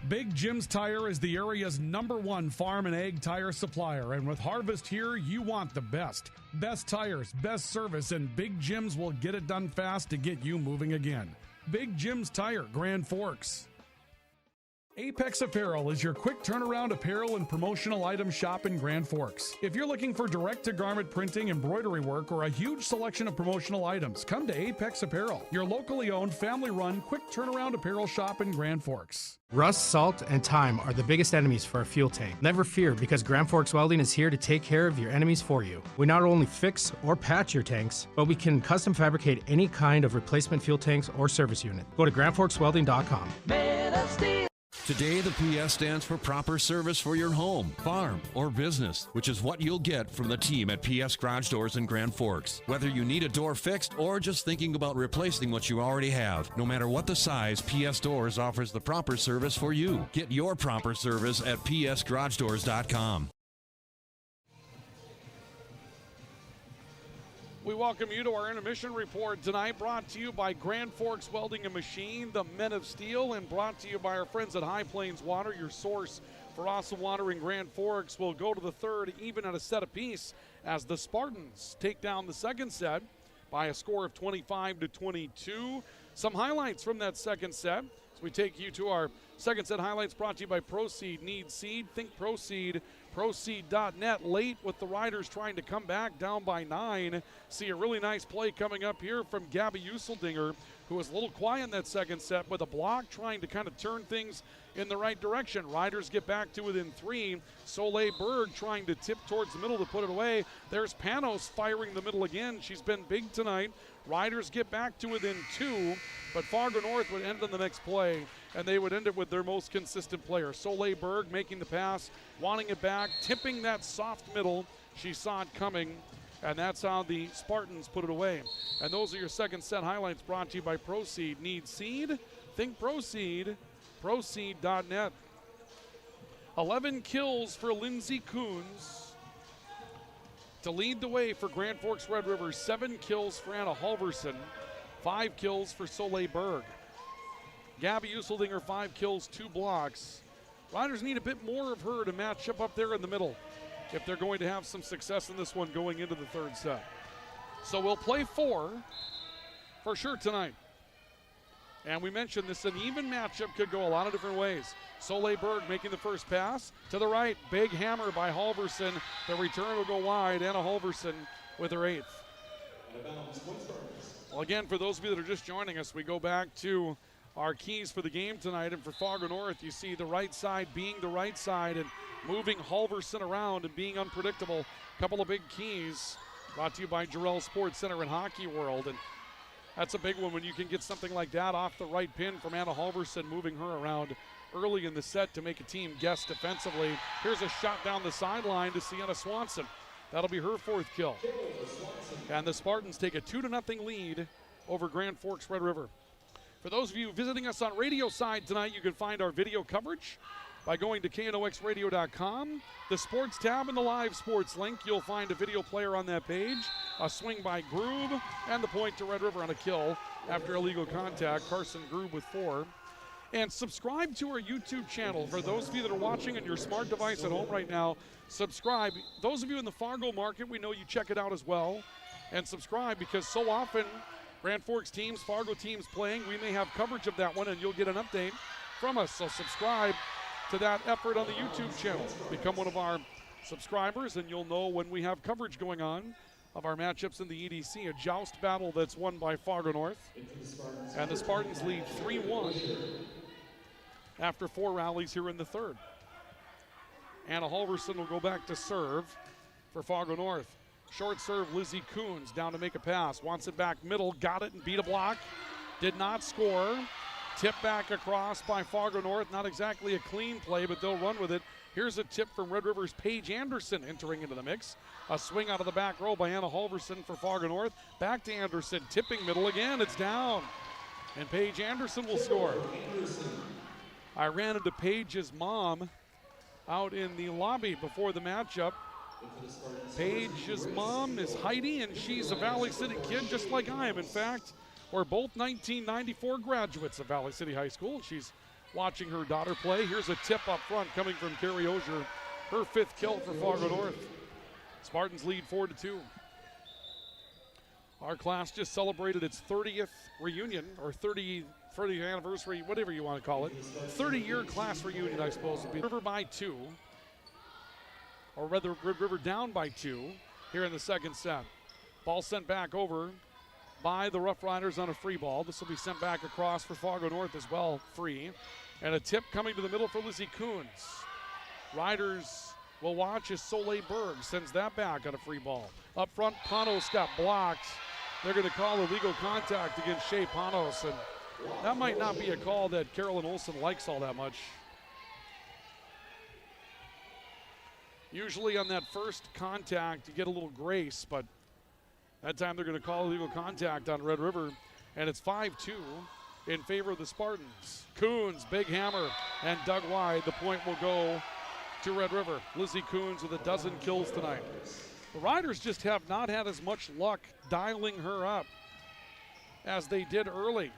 Big Jim's Tire is the area's #1 farm and ag tire supplier, and with Harvest here, you want the best. Best tires, best service, and Big Jim's will get it done fast to get you moving again. Big Jim's Tire, Grand Forks. Apex Apparel is your quick turnaround apparel and promotional item shop in Grand Forks. If you're looking for direct-to-garment printing, embroidery work, or a huge selection of promotional items, come to Apex Apparel, your locally owned, family-run, quick turnaround apparel shop in Grand Forks. Rust, salt, and time are the biggest enemies for a fuel tank. Never fear, because Grand Forks Welding is here to take care of your enemies for you. We not only fix or patch your tanks, but we can custom fabricate any kind of replacement fuel tanks or service unit. Go to grandforkswelding.com. Today, the PS stands for proper service for your home, farm, or business, which is what you'll get from the team at PS Garage Doors in Grand Forks. Whether you need a door fixed or just thinking about replacing what you already have, no matter what the size, PS Doors offers the proper service for you. Get your proper service at psgaragedoors.com. We welcome you to our intermission report tonight, brought to you by Grand Forks Welding and Machine, the Men of Steel, and brought to you by our friends at High Plains Water, your source for awesome water in Grand Forks. Will go to the third, even at a set apiece, as the Spartans take down the second set by a score of 25-22. Some highlights from that second set. So we take you to our second set highlights, brought to you by Proceed. Need seed? Think Proceed. Proceed.net. Late with the Riders trying to come back down by 9. See a really nice play coming up here from Gabby Useldinger, who was a little quiet in that second set with a block, trying to kind of turn things in the right direction. Riders get back to within 3. Soleil Berg trying to tip towards the middle to put it away. There's Panos firing the middle again. She's been big tonight. Riders get back to within 2, but Fargo North would end on the next play, and they would end it with their most consistent player. Soleil Berg making the pass, wanting it back, tipping that soft middle. She saw it coming, and that's how the Spartans put it away. And those are your second set highlights, brought to you by Proceed. Need seed? Think Proceed. Proceed.net. 11 kills for Lindsey Coons to lead the way for Grand Forks Red River. 7 kills for Anna Halverson. 5 kills for Soleil Berg. Gabby Useldinger, 5 kills, 2 blocks. Riders need a bit more of her to match up there in the middle if they're going to have some success in this one going into the third set. So we'll play 4 for sure tonight. And we mentioned this, an even matchup could go a lot of different ways. Soleil Berg making the first pass to the right. Big hammer by Halverson. The return will go wide. Anna Halverson with her 8th. Well, again, for those of you that are just joining us, we go back to our keys for the game tonight. And for Fargo North, you see the right side being the right side and moving Halverson around and being unpredictable. A couple of big keys brought to you by Jarrell Sports Center and Hockey World. And that's a big one when you can get something like that off the right pin from Anna Halverson, moving her around early in the set to make a team guess defensively. Here's a shot down the sideline to Sienna Swanson. That'll be her 4th kill. And the Spartans take a 2-0 lead over Grand Forks Red River. For those of you visiting us on radio side tonight, you can find our video coverage by going to KNOXradio.com. The sports tab and the live sports link, you'll find a video player on that page. A swing by Groob, and the point to Red River on a kill after illegal contact. Carson Groob with 4. And subscribe to our YouTube channel. For those of you that are watching on your smart device at home right now, subscribe. Those of you in the Fargo market, we know you check it out as well. And subscribe, because so often Grand Forks teams, Fargo teams playing, we may have coverage of that one, and you'll get an update from us. So subscribe to that effort on the YouTube channel. Become one of our subscribers, and you'll know when we have coverage going on of our matchups in the EDC, a joust battle that's won by Fargo North. And the Spartans lead 3-1 after 4 rallies here in the third. Anna Halverson will go back to serve for Fargo North. Short serve, Lizzie Coons down to make a pass. Wants it back middle, got it and beat a block. Did not score. Tip back across by Fargo North. Not exactly a clean play, but they'll run with it. Here's a tip from Red River's Paige Anderson entering into the mix. A swing out of the back row by Anna Halverson for Fargo North. Back to Anderson, tipping middle again. It's down. And Paige Anderson will score. I ran into Paige's mom out in the lobby before the matchup. Paige's mom is Heidi, and she's a Valley City kid just like I am. In fact, we're both 1994 graduates of Valley City High School. She's watching her daughter play. Here's a tip up front coming from Carrie Osier. Her 5th kill for Fargo North. Spartans lead 4-2. Our class just celebrated its 30th reunion, or 30th anniversary, whatever you want to call it. 30-year class reunion, I suppose, would be. River by 2. Or rather, Red River down by 2 here in the second set. Ball sent back over by the Roughriders on a free ball. This will be sent back across for Fargo North as well, free. And a tip coming to the middle for Lizzie Coons. Riders will watch as Soleil Berg sends that back on a free ball. Up front, Panos got blocked. They're going to call illegal contact against Shea Panos, and that might not be a call that Carolyn Olsen likes all that much. Usually on that first contact, you get a little grace, but that time they're going to call illegal contact on Red River, and it's 5-2 in favor of the Spartans. Coons, big hammer, and dug wide. The point will go to Red River. Lizzie Coons with a dozen kills tonight. The Riders just have not had as much luck dialing her up as they did early.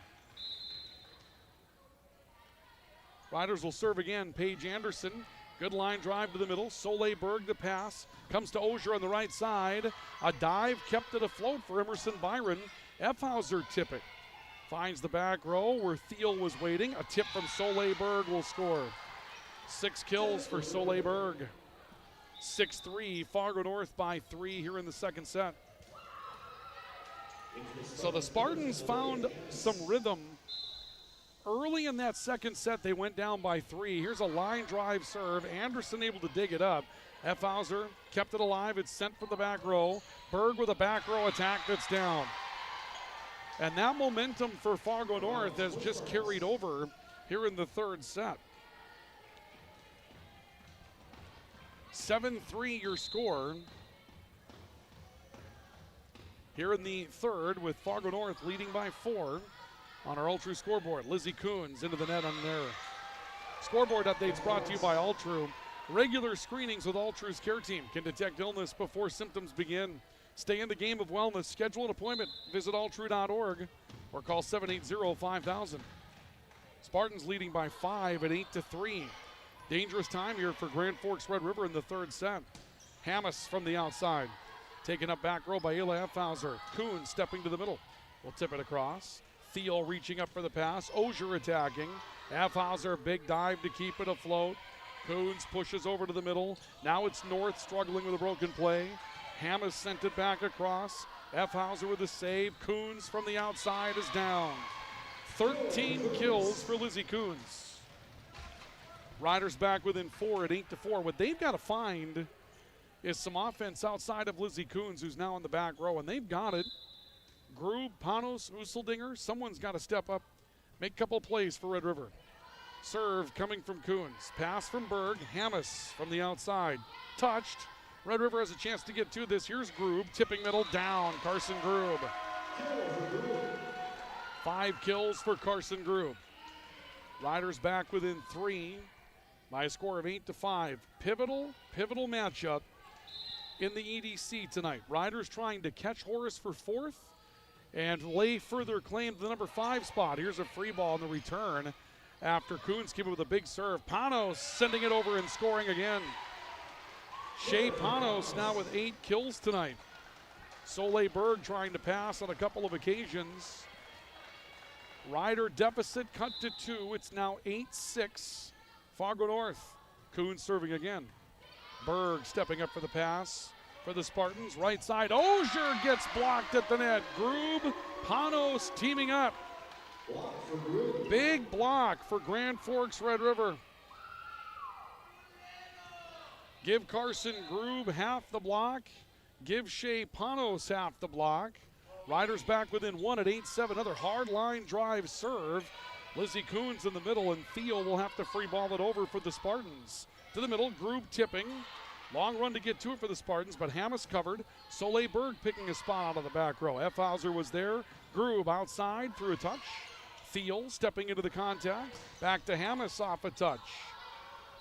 Riders will serve again. Paige Anderson, good line drive to the middle. Soleil Berg the pass. Comes to Ogier on the right side. A dive kept it afloat for Emerson Byron. Effhauser tip it. Finds the back row where Thiel was waiting. A tip from Soleil Berg will score. 6 kills for Soleil Berg. 6-3, Fargo North by 3 here in the second set. So the Spartans found some rhythm. Early in that second set, they went down by 3. Here's a line drive serve. Anderson able to dig it up. Effhauser kept it alive. It's sent from the back row. Berg with a back row attack that's down. And that momentum for Fargo North has just carried over here in the third set. 7-3 your score here in the third, with Fargo North leading by 4 on our Ultra scoreboard. Lizzie Coons into the net on their scoreboard updates brought to you by Ultra. Regular screenings with Ultra's care team can detect illness before symptoms begin. Stay in the game of wellness. Schedule an appointment. Visit ultra.org or call 780-5000. Spartans leading by 5 at 8-3. Dangerous time here for Grand Forks Red River in the third set. Hammes from the outside. Taken up back row by Ayla Effhauser. Kuhn stepping to the middle. Will tip it across. Thiel reaching up for the pass. Ogier attacking. Effhauser, big dive to keep it afloat. Coons pushes over to the middle. Now it's North struggling with a broken play. Hammes sent it back across. Effhauser with a save. Coons from the outside is down. 13 kills for Lizzie Coons. Riders back within 4 at 8-4. What they've got to find is some offense outside of Lizzie Coons, who's now in the back row, and they've got it. Grube, Panos, Useldinger, someone's got to step up, make a couple plays for Red River. Serve coming from Coons. Pass from Berg. Hammes from the outside. Touched. Red River has a chance to get to this. Here's Grube, tipping middle, down. Carson Grube. 5 kills for Carson Grube. Riders back within 3 by a score of 8-5. Pivotal matchup in the EDC tonight. Riders trying to catch Horace for 4th and lay further claim to the number 5 spot. Here's a free ball in the return after Coons came up with a big serve. Panos sending it over and scoring again. Shea Panos now with 8 kills tonight. Soleil Berg trying to pass on a couple of occasions. Rider deficit cut to 2. It's now 8-6. Fargo North. Coons serving again. Berg stepping up for the pass for the Spartans. Right side. Ogier gets blocked at the net. Grube, Panos teaming up. Big block for Grand Forks Red River. Give Carson Grube half the block. Give Shea Panos half the block. Riders back within 1 at 8-7. Another hard line drive serve. Lizzie Coons in the middle, and Thiel will have to free ball it over for the Spartans. To the middle, Grube tipping. Long run to get to it for the Spartans, but Hammes covered. Soleil Berg picking a spot out of the back row. Effhauser was there. Grube outside through a touch. Thiel stepping into the contact. Back to Hammes off a touch.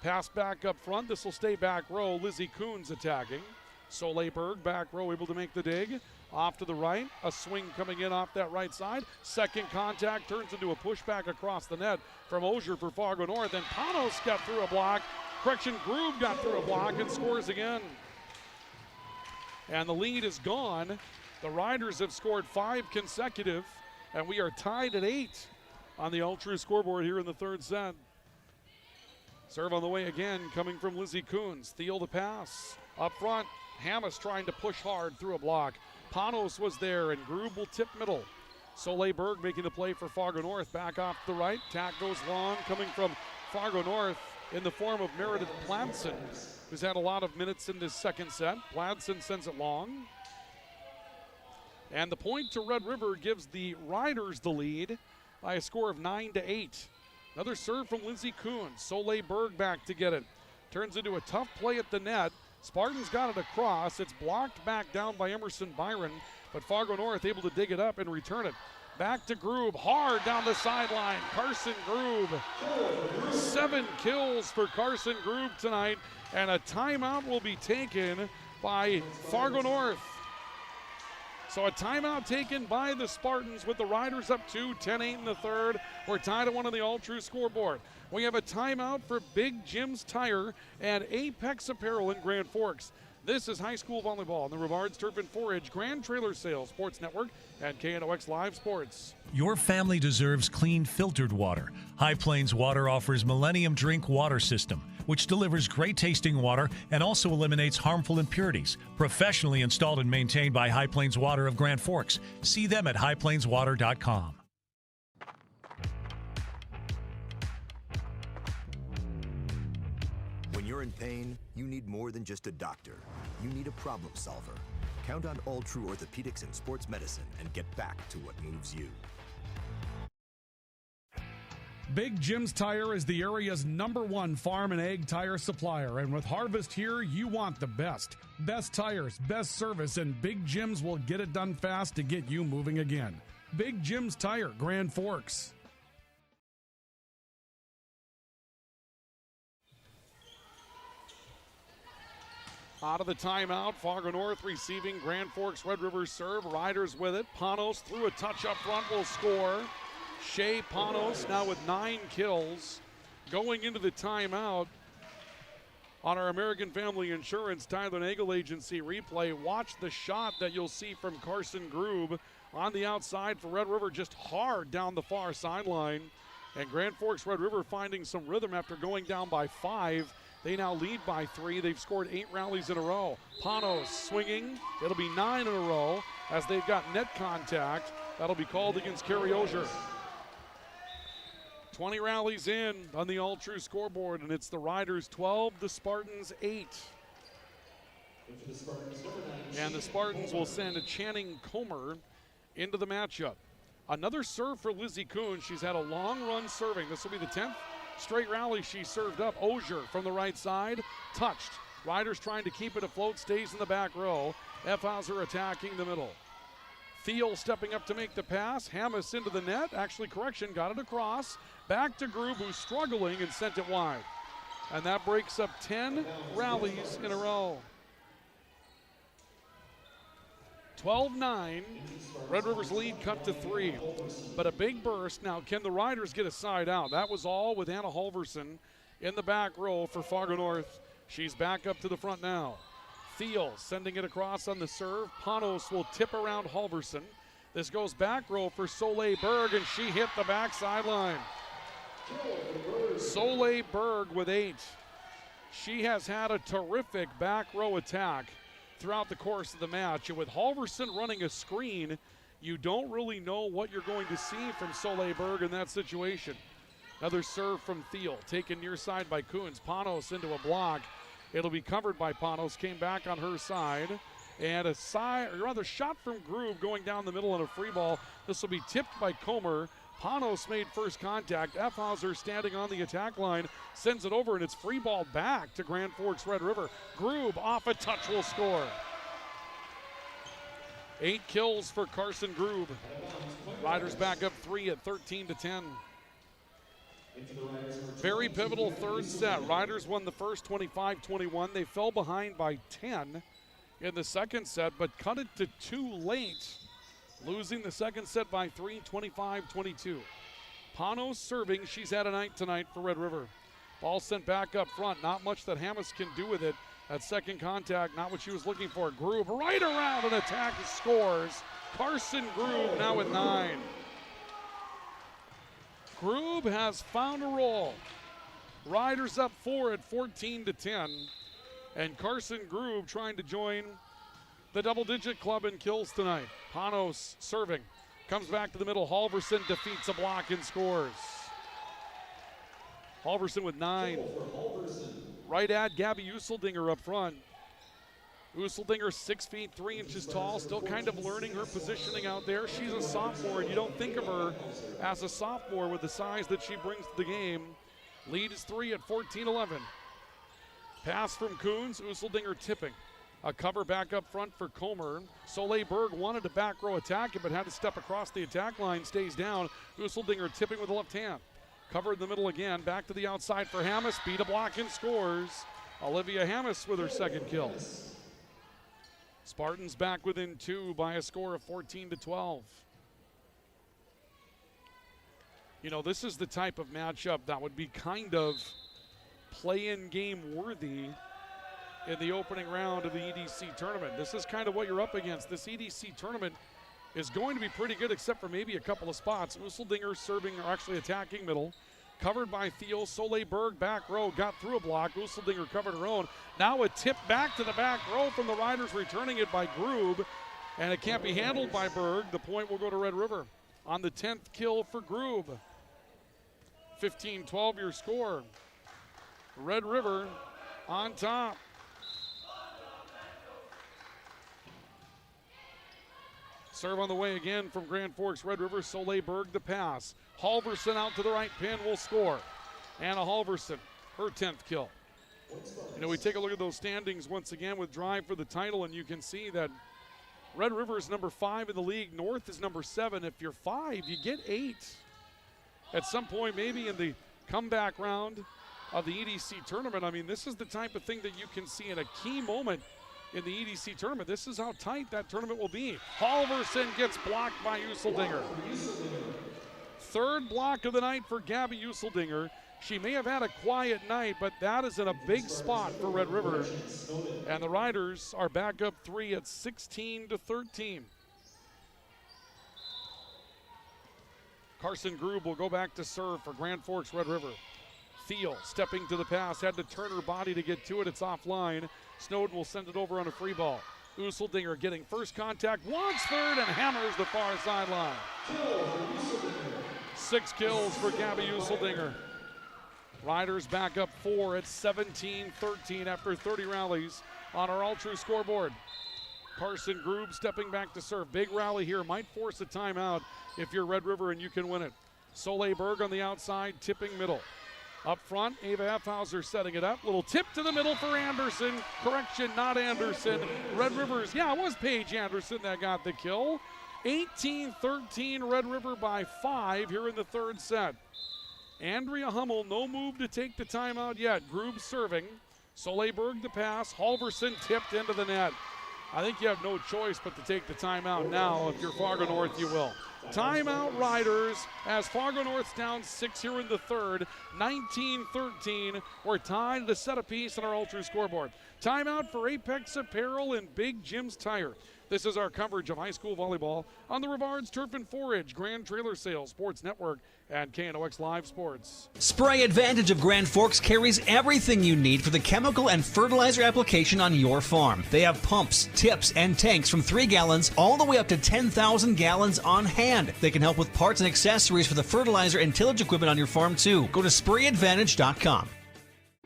Pass back up front. This will stay back row. Lizzie Coons attacking. Soleil Berg back row able to make the dig. Off to the right. A swing coming in off that right side. Second contact turns into a pushback across the net from Ogier for Fargo North. And Panos got through a block. Correction, Grube got through a block and scores again. And the lead is gone. The Riders have scored 5 consecutive, and we are tied at 8 on the Ultra scoreboard here in the third set. Serve on the way again, coming from Lizzie Coons. Thiel the pass. Up front, Hammes trying to push hard through a block. Panos was there, and Grube will tip middle. Soleil Berg making the play for Fargo North. Back off the right. Tack goes long, coming from Fargo North in the form of Meredith Pladsen, who's had a lot of minutes in this second set. Pladsen sends it long. And the point to Red River gives the Riders the lead by a score of 9-8. Another serve from Lizzie Coons. Soleil Berg back to get it. Turns into a tough play at the net. Spartans got it across. It's blocked back down by Emerson Byron, but Fargo North able to dig it up and return it. Back to Grube, hard down the sideline. Carson Grube. 7 kills for Carson Grube tonight, and a timeout will be taken by Fargo North. So a timeout taken by the Spartans with the Riders up 2, 10-8 in the third. We're tied at 1 on the All-True scoreboard. We have a timeout for Big Jim's Tire and Apex Apparel in Grand Forks. This is high school volleyball on the Rivards Turf and Forage Grand Trailer Sales Sports Network and KNOX Live Sports. Your family deserves clean, filtered water. High Plains Water offers Millennium Drink Water System, which delivers great tasting water and also eliminates harmful impurities. Professionally installed and maintained by High Plains Water of Grand Forks. See them at highplainswater.com. When you're in pain, you need more than just a doctor. You need a problem solver. Count on All True Orthopedics and Sports Medicine and get back to what moves you. Big Jim's Tire is the area's #1 farm and ag tire supplier, and with Harvest here, you want the best. Best tires, best service, and Big Jim's will get it done fast to get you moving again. Big Jim's Tire, Grand Forks. Out of the timeout, Fargo North receiving Grand Forks Red River serve. Riders with it. Panos through a touch up front will score. Shea Panos now with 9 kills. Going into the timeout on our American Family Insurance Tyler Nagel Agency replay. Watch the shot that you'll see from Carson Grube on the outside for Red River, just hard down the far sideline. And Grand Forks Red River finding some rhythm after going down by 5. They now lead by 3. They've scored 8 rallies in a row. Panos swinging. It'll be 9 in a row as they've got net contact. That'll be called against Kerry Osier. 20 rallies in on the All-True scoreboard, and it's the Riders 12, the Spartans 8. And the Spartans will send a Channing Comer into the matchup. Another serve for Lizzie Kuhn. She's had a long run serving. This will be the 10th straight rally she served up. Osier from the right side, touched. Riders trying to keep it afloat, stays in the back row. Effhauser attacking the middle. Thiel stepping up to make the pass. Hammes into the net. Actually, correction, got it across. Back to Grube, who's struggling, and sent it wide. And that breaks up 10 rallies in a row. 12-9. Red River's lead cut to 3. But a big burst. Now, can the Riders get a side out? That was all with Anna Halverson in the back row for Fargo North. She's back up to the front now. Thiel sending it across on the serve. Panos will tip around Halverson. This goes back row for Soleil Berg, and she hit the back sideline. Soleil Berg with 8. She has had a terrific back row attack throughout the course of the match. And with Halverson running a screen, you don't really know what you're going to see from Soleil Berg in that situation. Another serve from Thiel, taken near side by Coons. Panos into a block. It'll be covered by Panos, came back on her side. And a shot from Grube going down the middle on a free ball. This will be tipped by Comer. Panos made first contact. Effhauser standing on the attack line, sends it over, and it's free ball back to Grand Forks Red River. Grube off a touch will score. 8 kills for Carson Grube. Riders back up 3 at 13-10. Very pivotal third set. Riders won the first 25-21. They fell behind by 10 in the second set, but cut it to 2 late, losing the second set by 3, 25-22. Panos serving. She's had a night tonight for Red River. Ball sent back up front. Not much that Hammes can do with it. That second contact, not what she was looking for. Grube right around an attack, scores. Carson Grube now with 9. Grube has found a roll. Riders up 4 at 14-10. And Carson Grube trying to join the double-digit club in kills tonight. Panos serving. Comes back to the middle. Halverson defeats a block and scores. Halverson with 9. Right at Gabby Useldinger up front. Useldinger 6 feet 3 inches tall, still kind of learning her positioning out there. She's a sophomore, and you don't think of her as a sophomore with the size that she brings to the game. Lead is 3 at 14-11. Pass from Coons, Useldinger tipping. A cover back up front for Comer. Soleil Berg wanted to back row attack it, but had to step across the attack line, stays down. Useldinger tipping with the left hand. Cover in the middle again, back to the outside for Hammes. Beat a block and scores. Olivia Hammes with her second kill. Spartans back within 2 by a score of 14-12. You know, this is the type of matchup that would be kind of play-in game worthy in the opening round of the EDC tournament. This is kind of what you're up against. This EDC tournament is going to be pretty good except for maybe a couple of spots. Useldinger serving, or actually attacking middle. Covered by Thiel. Soleil Berg back row, got through a block. Useldinger covered her own. Now a tip back to the back row from the Riders, returning it by Grube. And it can't be handled by Berg. The point will go to Red River on the 10th kill for Grube. 15-12 your score. Red River on top. Serve on the way again from Grand Forks. Red River. Soleil Berg the pass. Halverson out to the right pin will score. Anna Halverson, her 10th kill. You know, we take a look at those standings once again with Drive for the title, and you can see that Red River is number 5 in the league. North is number 7. If you're 5, you get 8. At some point, maybe in the comeback round of the EDC tournament. I mean, this is the type of thing that you can see in a key moment in the EDC tournament. This is how tight that tournament will be. Halverson gets blocked by Useldinger. Third block of the night for Gabby Useldinger. She may have had a quiet night, but that is in a big spot for Red River. And the Riders are back up 3 at 16-13. Carson Grube will go back to serve for Grand Forks Red River. Thiel stepping to the pass, had to turn her body to get to it. It's offline. Snowden will send it over on a free ball. Useldinger getting first contact, wants third, and hammers the far sideline. 6 kills for Gabby Useldinger. Riders back up 4 at 17-13 after 30 rallies on our all-true scoreboard. Carson Grube stepping back to serve. Big rally here, might force a timeout if you're Red River and you can win it. Soleil Berg on the outside, tipping middle. Up front, Ava Effhauser setting it up. Little tip to the middle for Anderson. Correction, not Anderson. Red Rivers, yeah, it was Paige Anderson that got the kill. 18-13, Red River by 5 here in the third set. Andrea Hummel, no move to take the timeout yet. Grube serving. Soleil Berg the pass. Halverson tipped into the net. I think you have no choice but to take the timeout now. If you're Fargo North, you will. Timeout Riders as Fargo North's down 6 here in the third. 19-13. We're tied to set a piece on our ultra scoreboard. Timeout for Apex Apparel and Big Jim's Tire. This is our coverage of high school volleyball on the Rivards Turf and Forage, Grand Trailer Sales, Sports Network, and KNOX Live Sports. Spray Advantage of Grand Forks carries everything you need for the chemical and fertilizer application on your farm. They have pumps, tips, and tanks from 3 gallons all the way up to 10,000 gallons on hand. They can help with parts and accessories for the fertilizer and tillage equipment on your farm too. Go to sprayadvantage.com.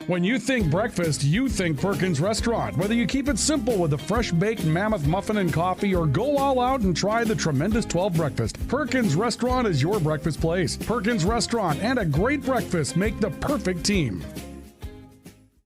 When you think breakfast, you think Perkins Restaurant. Whether you keep it simple with a fresh baked mammoth muffin and coffee or go all out and try the tremendous 12 breakfast, Perkins Restaurant is your breakfast place. Perkins Restaurant and a great breakfast make the perfect team.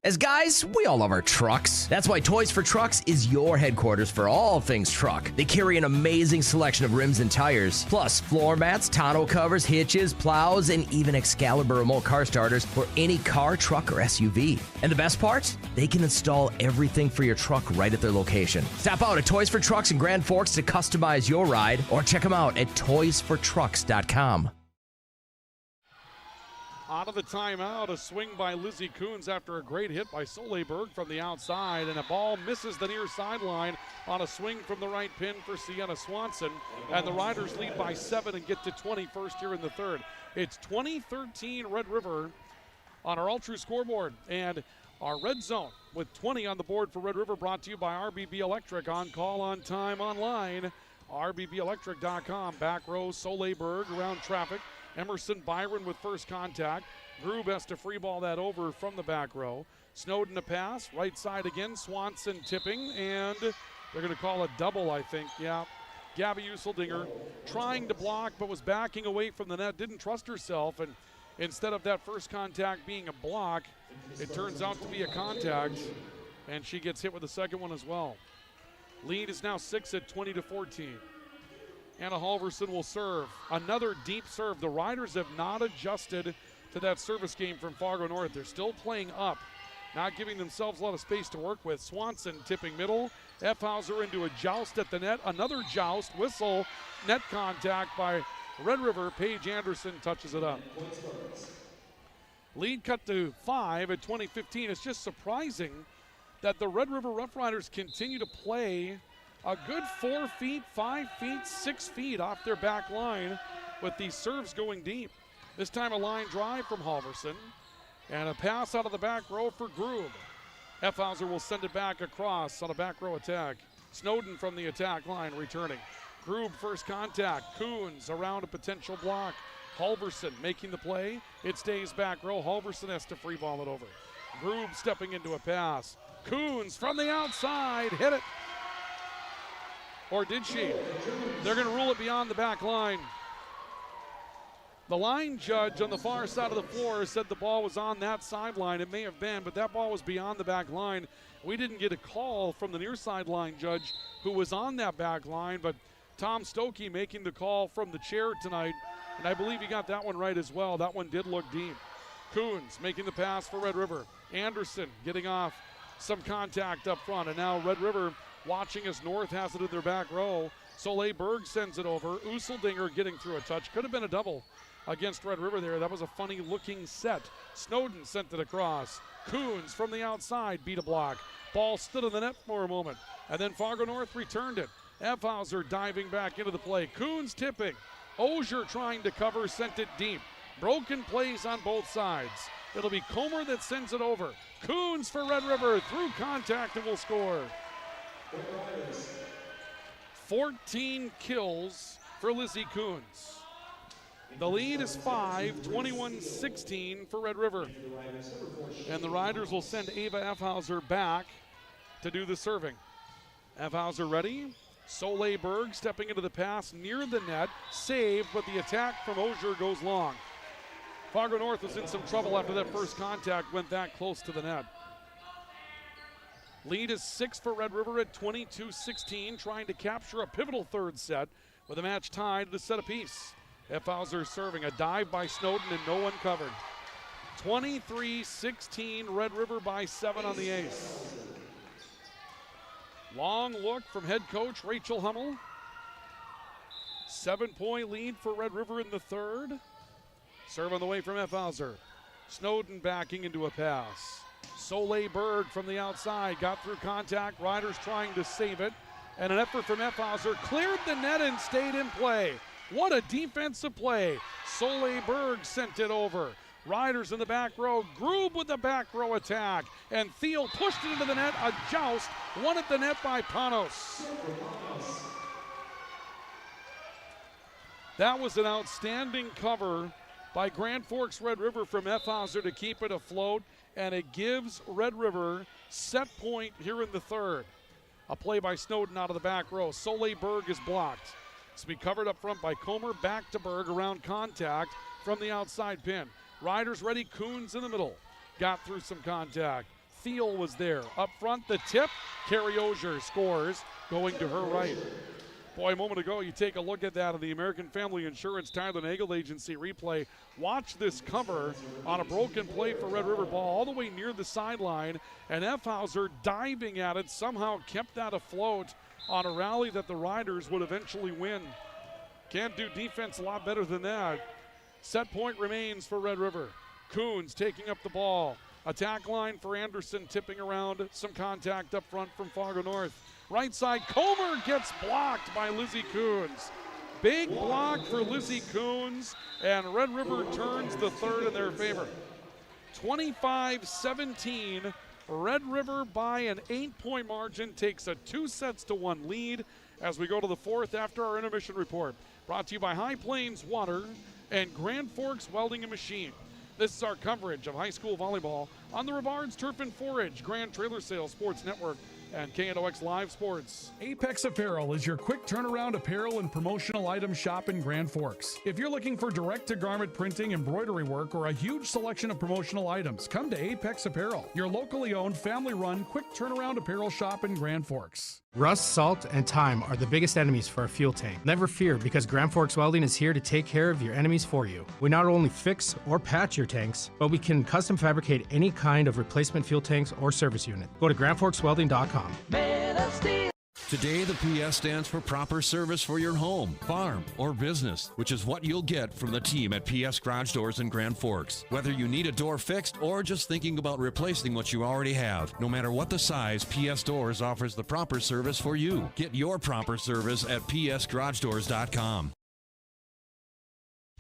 As guys, we all love our trucks. That's why Toys for Trucks is your headquarters for all things truck. They carry an amazing selection of rims and tires, plus floor mats, tonneau covers, hitches, plows, and even Excalibur remote car starters for any car, truck, or SUV. And the best part? They can install everything for your truck right at their location. Stop out at Toys for Trucks in Grand Forks to customize your ride, or check them out at toysfortrucks.com. Out of the timeout, a swing by Lizzie Coons after a great hit by Soleil Berg from the outside, and a ball misses the near sideline on a swing from the right pin for Sienna Swanson. And the Riders lead by 7 and get to 21st here in the third. It's 20-13 Red River on our all-true scoreboard. And our red zone with 20 on the board for Red River, brought to you by RBB Electric. On call, on time, online. RBBelectric.com. Back row, Soleil Berg around traffic. Emerson Byron with first contact. Grube has to free ball that over from the back row. Snowden a pass, right side again. Swanson tipping, and they're going to call a double, I think. Yeah. Gabby Useldinger trying to block, but was backing away from the net. Didn't trust herself, and Instead of that first contact being a block, it turns out to be a contact, and she gets hit with the second one as well. Lead is now 6 at 20-14. Anna Halverson will serve. Another deep serve. The Riders have not adjusted to that service game from Fargo North. They're still playing up, not giving themselves a lot of space to work with. Swanson tipping middle. Effhauser into a joust at the net. Another joust. Whistle. Net contact by Red River. Paige Anderson touches it up. Lead cut to 5 at 20-15. It's just surprising that the Red River Roughriders continue to play a good 4 feet, 5 feet, 6 feet off their back line with these serves going deep. This time a line drive from Halverson and a pass out of the back row for Grube. Effhauser will send it back across on a back row attack. Snowden from the attack line returning. Grube first contact. Coons around a potential block. Halverson making the play. It stays back row. Halverson has to free ball it over. Grube stepping into a pass. Coons from the outside. Hit it. Or did she? They're going to rule it beyond the back line. The line judge on the far side of the floor said the ball was on that sideline. It may have been, but that ball was beyond the back line. We didn't get a call from the near sideline judge who was on that back line, but Tom Stokey making the call from the chair tonight, and I believe he got that one right as well. That one did look deep. Coons making the pass for Red River. Anderson getting off some contact up front, and now Red River watching as North has it in their back row. Soleil Berg sends it over. Useldinger getting through a touch. Could have been a double against Red River there. That was a funny looking set. Snowden sent it across. Coons from the outside beat a block. Ball stood in the net for a moment, and then Fargo North returned it. Effhauser diving back into the play. Coons tipping. Ogier trying to cover, sent it deep. Broken plays on both sides. It'll be Comer that sends it over. Coons for Red River through contact and will score. 14 kills for Lizzie Coons. The lead is 5, 21-16 for Red River. And the Riders will send Ava Effhauser back to do the serving. Effhauser ready. Soleil Berg stepping into the pass near the net. Saved, but the attack from Ogier goes long. Fargo North was in some trouble after that first contact went that close to the net. Lead is 6 for Red River at 22-16, trying to capture a pivotal third set with a match tied to set apiece. Effhauser serving a dive by Snowden and no one covered. 23-16, Red River by 7 on the ace. Long look from head coach Rachel Hummel. 7-point lead for Red River in the third. Serve on the way from Effhauser. Snowden backing into a pass. Soleil Berg from the outside got through contact. Riders trying to save it. And an effort from Effhauser cleared the net and stayed in play. What a defensive play. Soleil Berg sent it over. Riders in the back row. Grube with the back row attack. And Thiel pushed it into the net. A joust. Won at the net by Panos. That was an outstanding cover by Grand Forks Red River from Effhauser to keep it afloat. And it gives Red River set point here in the third. A play by Snowden out of the back row. Soleil Berg is blocked. It's to be covered up front by Comer. Back to Berg around contact from the outside pin. Riders ready. Coons in the middle. Got through some contact. Thiel was there. Up front, the tip. Carrie Ogier scores, going to her right. Boy, a moment ago, you take a look at that on the American Family Insurance Tyler Nagel Agency replay. Watch this cover on a broken play for Red River ball all the way near the sideline. And Effhauser diving at it somehow kept that afloat on a rally that the Riders would eventually win. Can't do defense a lot better than that. Set point remains for Red River. Coons taking up the ball. Attack line for Anderson, tipping around. Some contact up front from Fargo North. Right side, Comer gets blocked by Lizzie Coons. Big block for Lizzie Coons, and Red River turns the third in their favor. 25-17, Red River by an 8-point margin takes a 2-1 lead as we go to the fourth after our intermission report. Brought to you by High Plains Water and Grand Forks Welding and Machine. This is our coverage of high school volleyball on the Rivards Turf and Forage Grand Trailer Sales Sports Network. and KNOX Live Sports. Apex Apparel is your quick turnaround apparel and promotional item shop in Grand Forks. If you're looking for direct-to-garment printing, embroidery work, or a huge selection of promotional items, come to Apex Apparel, your locally owned, family-run, quick turnaround apparel shop in Grand Forks. Rust, salt, and time are the biggest enemies for a fuel tank. Never fear, because Grand Forks Welding is here to take care of your enemies for you. We not only fix or patch your tanks, but we can custom fabricate any kind of replacement fuel tanks or service unit. Go to grandforkswelding.com. Today, the PS stands for proper service for your home, farm, or business, which is what you'll get from the team at PS Garage Doors in Grand Forks. Whether you need a door fixed or just thinking about replacing what you already have, no matter what the size, PS Doors offers the proper service for you. Get your proper service at psgaragedoors.com.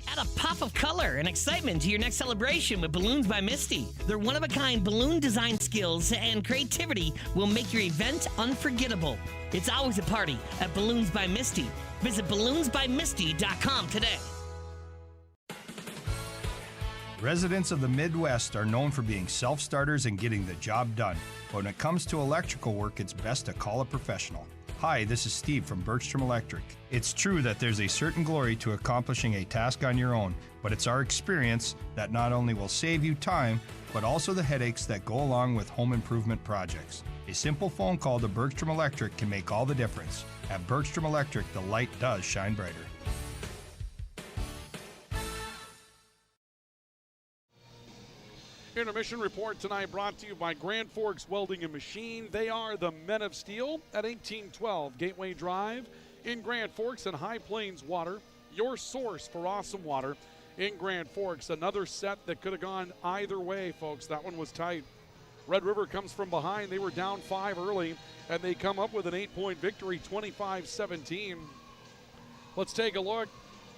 Add a pop of color and excitement to your next celebration with Balloons by Misty. Their one-of-a-kind balloon design skills and creativity will make your event unforgettable. It's always a party at Balloons by Misty. Visit balloonsbymisty.com today. Residents of the Midwest are known for being self-starters and getting the job done. But when it comes to electrical work, it's best to call a professional. Hi, this is Steve from Bergstrom Electric. It's true that there's a certain glory to accomplishing a task on your own, but it's our experience that not only will save you time, but also the headaches that go along with home improvement projects. A simple phone call to Bergstrom Electric can make all the difference. At Bergstrom Electric, the light does shine brighter. Intermission report tonight brought to you by Grand Forks Welding and Machine. They are the Men of Steel at 1812 Gateway Drive in Grand Forks and High Plains Water, your source for awesome water in Grand Forks. Another set that could have gone either way, folks. That one was tight. Red River comes from behind. They were down 5 early, and they come up with an 8-point victory, 25-17. Let's take a look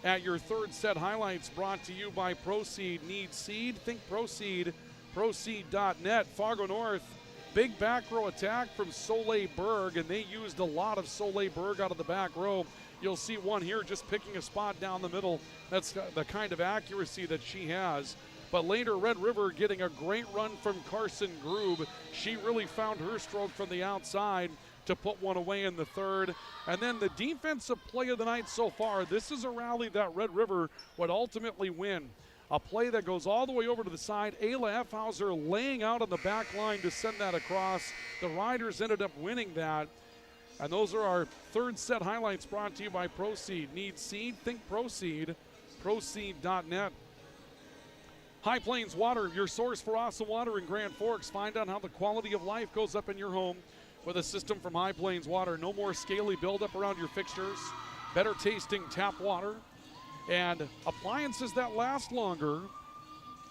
at your third set highlights brought to you by Proceed. Need seed? Think Proceed. Proceed.net. Fargo North, big back row attack from Soleil Berg, and they used a lot of Soleil Berg out of the back row. You'll see one here just picking a spot down the middle. That's the kind of accuracy that she has. But later, Red River getting a great run from Carson Grube. She really found her stroke from the outside to put one away in the third. And then the defensive play of the night so far, this is a rally that Red River would ultimately win. A play that goes all the way over to the side. Ayla Effhauser laying out on the back line to send that across. The Riders ended up winning that. And those are our third set highlights brought to you by Proceed. Need seed? Think Proceed. Proceed.net. High Plains Water, your source for awesome water in Grand Forks. Find out how the quality of life goes up in your home with a system from High Plains Water. No more scaly buildup around your fixtures. Better tasting tap water. And appliances that last longer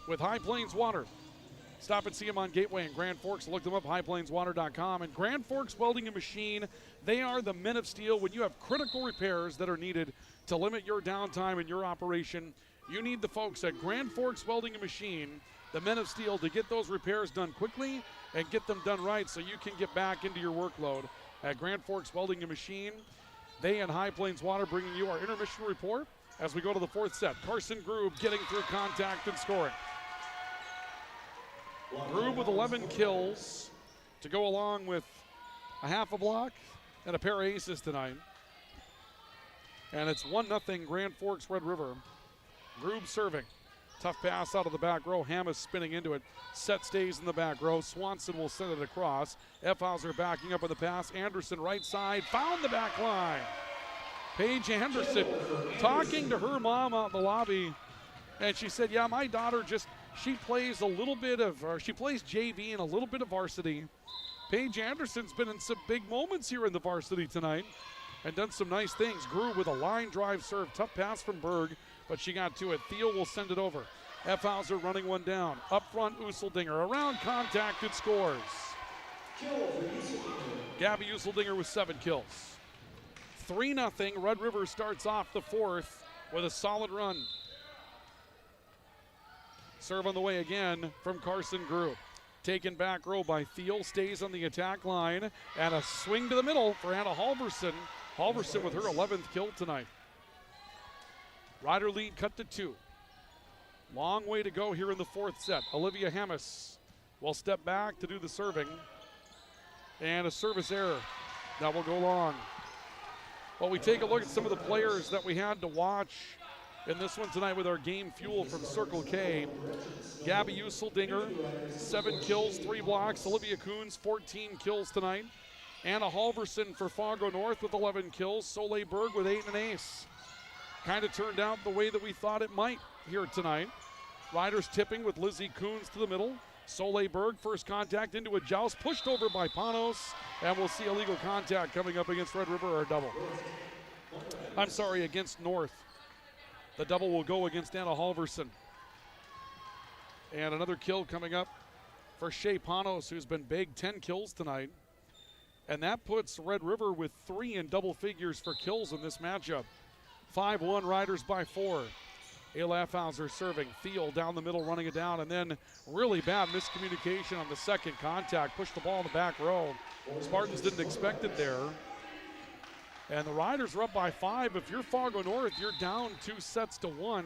with High Plains Water. Stop and see them on Gateway in Grand Forks. Look them up, highplainswater.com. And Grand Forks Welding and Machine, they are the Men of Steel. When you have critical repairs that are needed to limit your downtime in your operation, you need the folks at Grand Forks Welding and Machine, the Men of Steel, to get those repairs done quickly and get them done right so you can get back into your workload. At Grand Forks Welding and Machine, they and High Plains Water bringing you our intermission report as we go to the fourth set. Carson Grube getting through contact and scoring. Grube with 11 kills to go along with a half a block and a pair of aces tonight. And it's 1-0 Grand Forks Red River. Grube serving. Tough pass out of the back row. Hammes spinning into it. Set stays in the back row. Swanson will send it across. Effhauser backing up with the pass. Anderson right side. Found the back line. Paige Anderson talking to her mom out in the lobby. And she said, yeah, my daughter she plays a little bit of, she plays JV and a little bit of varsity. Paige Anderson's been in some big moments here in the varsity tonight and done some nice things. Grew with a line drive serve. Tough pass from Berg, but she got to it. Thiel will send it over. Effhauser running one down. Up front, Useldinger around contact and scores. Gabby Useldinger with 7 kills. 3-0. Red River starts off the fourth with a solid run. Serve on the way again from Carson Grube. Taken back row by Thiel, stays on the attack line, and a swing to the middle for Anna Halverson. Halverson with her 11th kill tonight. Rider lead cut to 2. Long way to go here in the fourth set. Olivia Hammes will step back to do the serving. And a service error. That will go long. Well, we take a look at some of the players that we had to watch in this one tonight with our game fuel from Circle K. Gabby Useldinger, 7 kills, 3 blocks. Olivia Coons, 14 kills tonight. Anna Halverson for Fargo North with 11 kills. Soleil Berg with 8 and an ace. Kind of turned out the way that we thought it might here tonight. Riders tipping with Lizzie Coons to the middle. Soleil Berg, first contact into a joust, pushed over by Panos, and we'll see illegal contact coming up against Red River or a double. I'm sorry, against North. The double will go against Anna Halverson. And another kill coming up for Shea Panos, who's been big, 10 kills tonight. And that puts Red River with 3 in double figures for kills in this matchup. 5-1 Riders by 4. Ayla Effhauser serving. Thiel down the middle, running it down, and then really bad miscommunication on the second contact. Pushed the ball in the back row. Spartans didn't expect it there. And the Riders are up by 5. If you're Fargo North, you're down 2-1.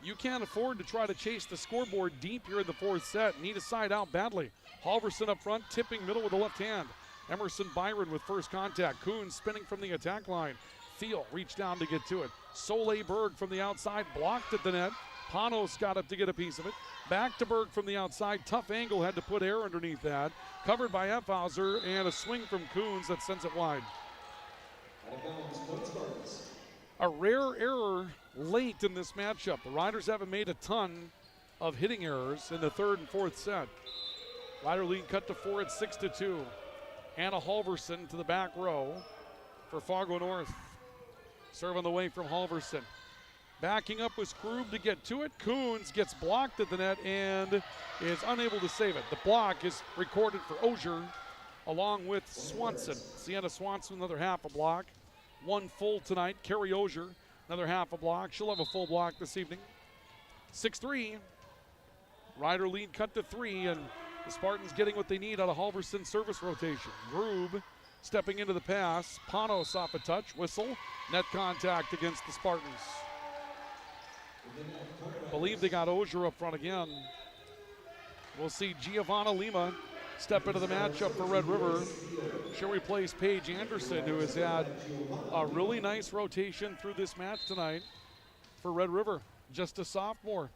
You can't afford to try to chase the scoreboard deep here in the 4th set. Need a side out badly. Halverson up front, tipping middle with the left hand. Emerson Byron with first contact. Coons spinning from the attack line. Thiel reached down to get to it. Soleil Berg from the outside, blocked at the net. Panos got up to get a piece of it. Back to Berg from the outside. Tough angle, had to put air underneath that. Covered by Effhauser, and a swing from Coons that sends it wide. A rare error late in this matchup. The Riders haven't made a ton of hitting errors in the 3rd and 4th set. Rider lead cut to 4 at 6-2. Anna Halverson to the back row for Fargo North. Serve on the way from Halverson. Backing up was Krug to get to it. Coons gets blocked at the net and is unable to save it. The block is recorded for Osier along with Swanson. Sienna Swanson, another half a block. 1 full tonight. Carrie Osier, another half a block. She'll have a full block this evening. 6-3. Rider lead cut to 3, and the Spartans getting what they need out of Halverson's service rotation. Grube stepping into the pass. Panos off a touch. Whistle. Net contact against the Spartans. Believe they got Osier up front again. We'll see Giovanna Lima step into the matchup for Red River. She'll replace Paige Anderson, who has had a really nice rotation through this match tonight for Red River. Just a sophomore.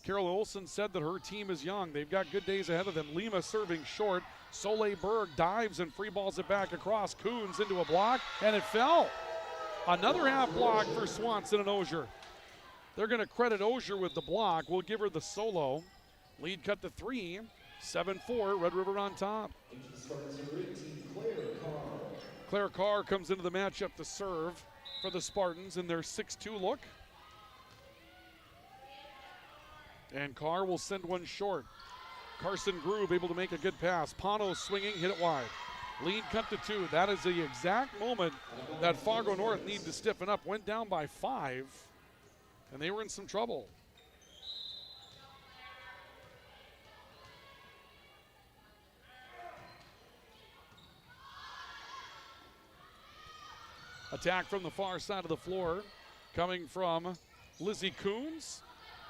Carol Olson said that her team is young. They've got good days ahead of them. Lima serving short. Soleil Berg dives and free balls it back across. Coons into a block, and it fell. Another half block for Swanson and Osier. They're going to credit Osier with the block. We'll give her the solo. Lead cut to 3. 7-4, Red River on top. Claire Carr comes into the matchup to serve for the Spartans in their 6-2 look. And Carr will send one short. Carson Grube able to make a good pass. Panos swinging, hit it wide. Lead cut to 2. That is the exact moment that Fargo North needed to stiffen up. Went down by 5, and they were in some trouble. Attack from the far side of the floor, coming from Lizzie Coons.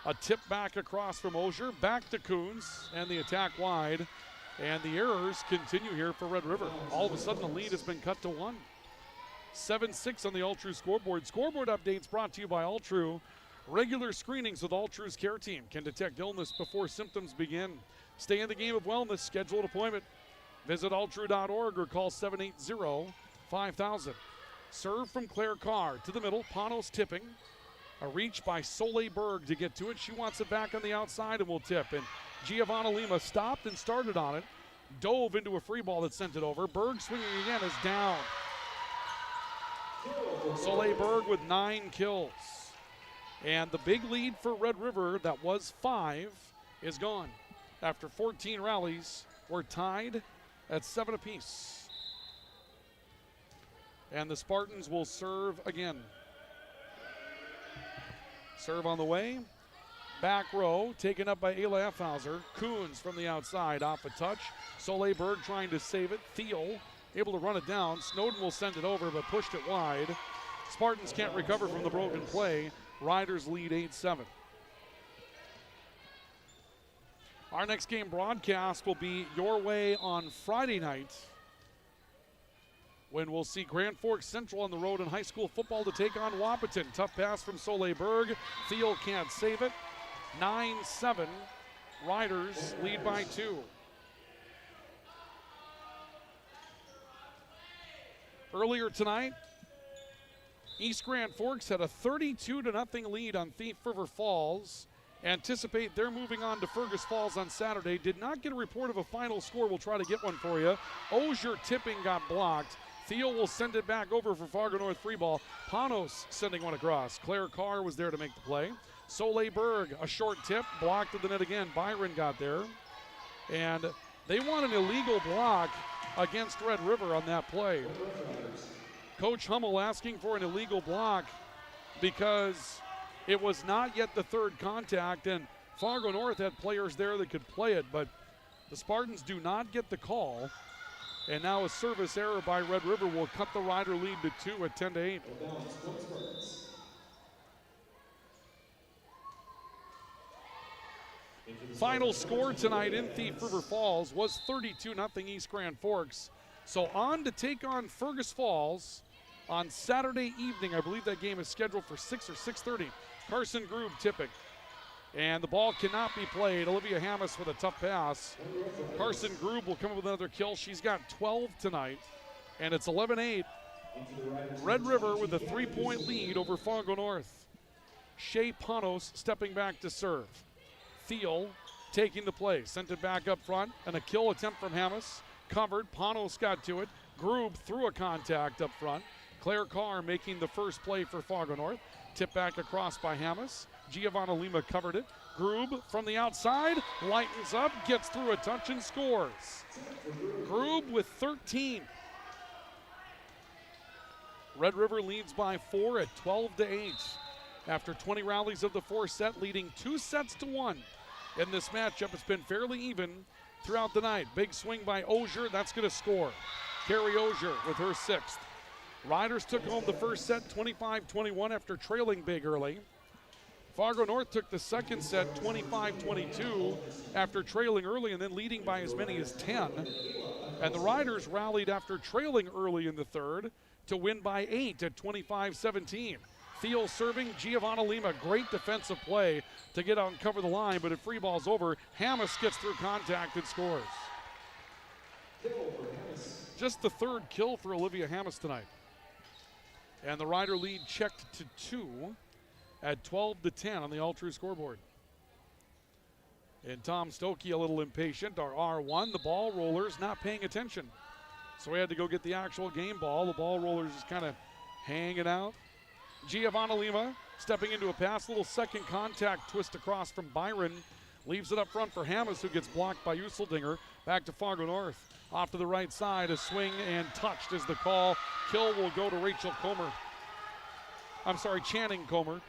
A tip back across from Osier, back to Coons, and the attack wide. And the errors continue here for Red River. All of a sudden, the lead has been cut to 1. 7-6 on the All-True scoreboard. Scoreboard updates brought to you by All-True. Regular screenings with All-True's care team can detect illness before symptoms begin. Stay in the game of wellness. Schedule an appointment. Visit alltrue.org or call 780-5000. Serve from Claire Carr to the middle. Panos tipping. A reach by Soleil Berg to get to it. She wants it back on the outside and will tip. And Giovanna Lima stopped and started on it. Dove into a free ball that sent it over. Berg swinging again is down. Soleil Berg with 9 kills. And the big lead for Red River that was 5 is gone. After 14 rallies, we're tied at 7 apiece. And the Spartans will serve again. Serve on the way. Back row, taken up by Ayla Effhauser. Coons from the outside, off a touch. Soleil Berg trying to save it. Thiel able to run it down. Snowden will send it over, but pushed it wide. Spartans can't recover from the broken play. Riders lead 8-7. Our next game broadcast will be your way on Friday night when we'll see Grand Forks Central on the road in high school football to take on Wahpeton. Tough pass from Soleil Berg. Thiel can't save it. 9-7. Riders lead by 2. Earlier tonight, East Grand Forks had a 32-0 lead on Thief River Falls. Anticipate they're moving on to Fergus Falls on Saturday. Did not get a report of a final score. We'll try to get one for you. Osier tipping got blocked. Thiel will send it back over for Fargo North free ball. Panos sending one across. Claire Carr was there to make the play. Soleil Berg, a short tip, blocked at the net again. Byron got there. And they want an illegal block against Red River on that play. Coach Hummel asking for an illegal block because it was not yet the third contact, and Fargo North had players there that could play it, but the Spartans do not get the call. And now a service error by Red River will cut the Rider lead to 2 at 10-8. Final score tonight in Thief River Falls was 32-0 East Grand Forks. So on to take on Fergus Falls on Saturday evening. I believe that game is scheduled for 6 or 6:30. Carson Grube tipping. And the ball cannot be played. Olivia Hammis with a tough pass. Carson Grube will come up with another kill. She's got 12 tonight. And it's 11-8. Red River with a 3-point lead over Fargo North. Shea Panos stepping back to serve. Thiel taking the play. Sent it back up front. And a kill attempt from Hammis. Covered. Panos got to it. Grube threw a contact up front. Claire Carr making the first play for Fargo North. Tip back across by Hammis. Giovanna Lima covered it. Grube from the outside, lightens up, gets through a touch and scores. Grube with 13. Red River leads by 4 at 12-8. After 20 rallies of the fourth set, leading 2-1 in this matchup. It's been fairly even throughout the night. Big swing by Osier, that's going to score. Carrie Osier with her 6th. Riders took home the first set 25-21 after trailing big early. Fargo North took the second set 25-22 after trailing early and then leading by as many as 10. And the Riders rallied after trailing early in the third to win by 8 at 25-17. Thiel serving, Giovanna Lima, great defensive play to get out and cover the line, but if free ball's over, Hammis gets through contact and scores. Just the third kill for Olivia Hammis tonight. And the Rider lead checked to 2 at 12-10 on the all-true scoreboard. And Tom Stokey a little impatient, our R1. The ball rollers not paying attention. So we had to go get the actual game ball. The ball rollers just kind of hanging out. Giovanna Lima stepping into a pass, little second contact twist across from Byron. Leaves it up front for Hammis, who gets blocked by Useldinger. Back to Fargo North. Off to the right side, a swing and touched is the call. Kill will go to Rachel Comer. I'm sorry, Channing Comer.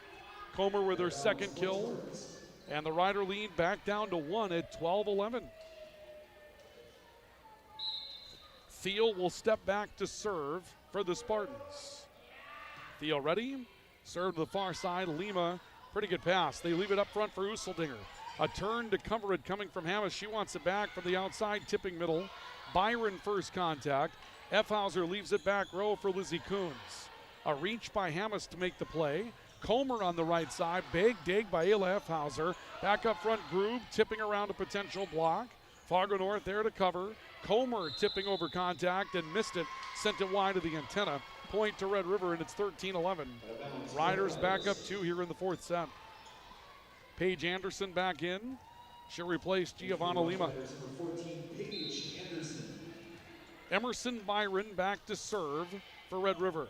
Comer with her second kill. And the Rider lead back down to 1 at 12-11. Thiel will step back to serve for the Spartans. Thiel ready. Serve to the far side. Lima, pretty good pass. They leave it up front for Useldinger. A turn to cover it coming from Hammis. She wants it back from the outside, tipping middle. Byron first contact. Effhauser leaves it back row for Lizzie Coons. A reach by Hammis to make the play. Comer on the right side. Big dig by Ayla Effhauser. Back up front, Grube tipping around a potential block. Fargo North there to cover. Comer tipping over contact and missed it. Sent it wide of the antenna. Point to Red River, and it's 13-11. Riders back up 2 here in the fourth set. Paige Anderson back in. She'll replace Giovanna Lima. Emerson Byron back to serve for Red River.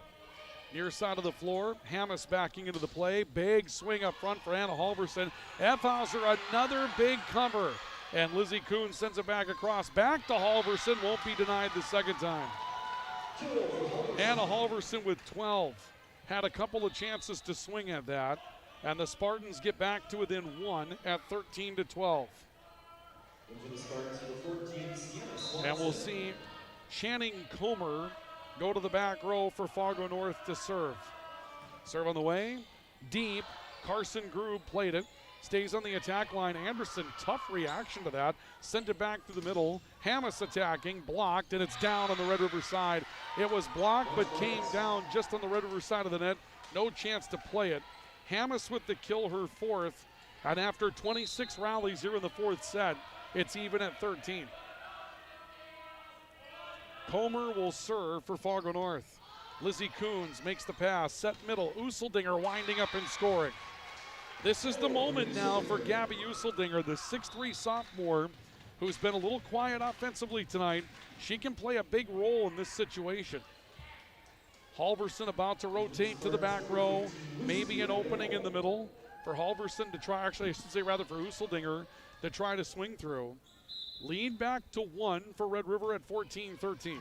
Near side of the floor, Hammis backing into the play. Big swing up front for Anna Halverson. Effhauser, another big cover. And Lizzie Kuhn sends it back across. Back to Halverson, won't be denied the second time. Anna Halverson with 12. Had a couple of chances to swing at that. And the Spartans get back to within 1 at 13-12. And we'll see Channing Comer go to the back row for Fargo North to serve. Serve on the way. Deep. Carson Grube played it. stays on the attack line. Anderson, tough reaction to that. Sent it back through the middle. Hammes attacking, blocked, and it's down on the Red River side. It was blocked, but came down just on the Red River side of the net. No chance to play it. Hammes with the kill, her fourth. And after 26 rallies here in the fourth set, it's even at 13. Comer will serve for Fargo North. Lizzie Coons makes the pass, set middle. Useldinger winding up and scoring. This is the moment now for Gabby Useldinger, the 6'3 sophomore, who's been a little quiet offensively tonight. She can play a big role in this situation. Halverson about to rotate to the back row. Maybe an opening in the middle for Halverson to try, actually I should say rather for Useldinger to try to swing through. Lead back to 1 for Red River at 14-13.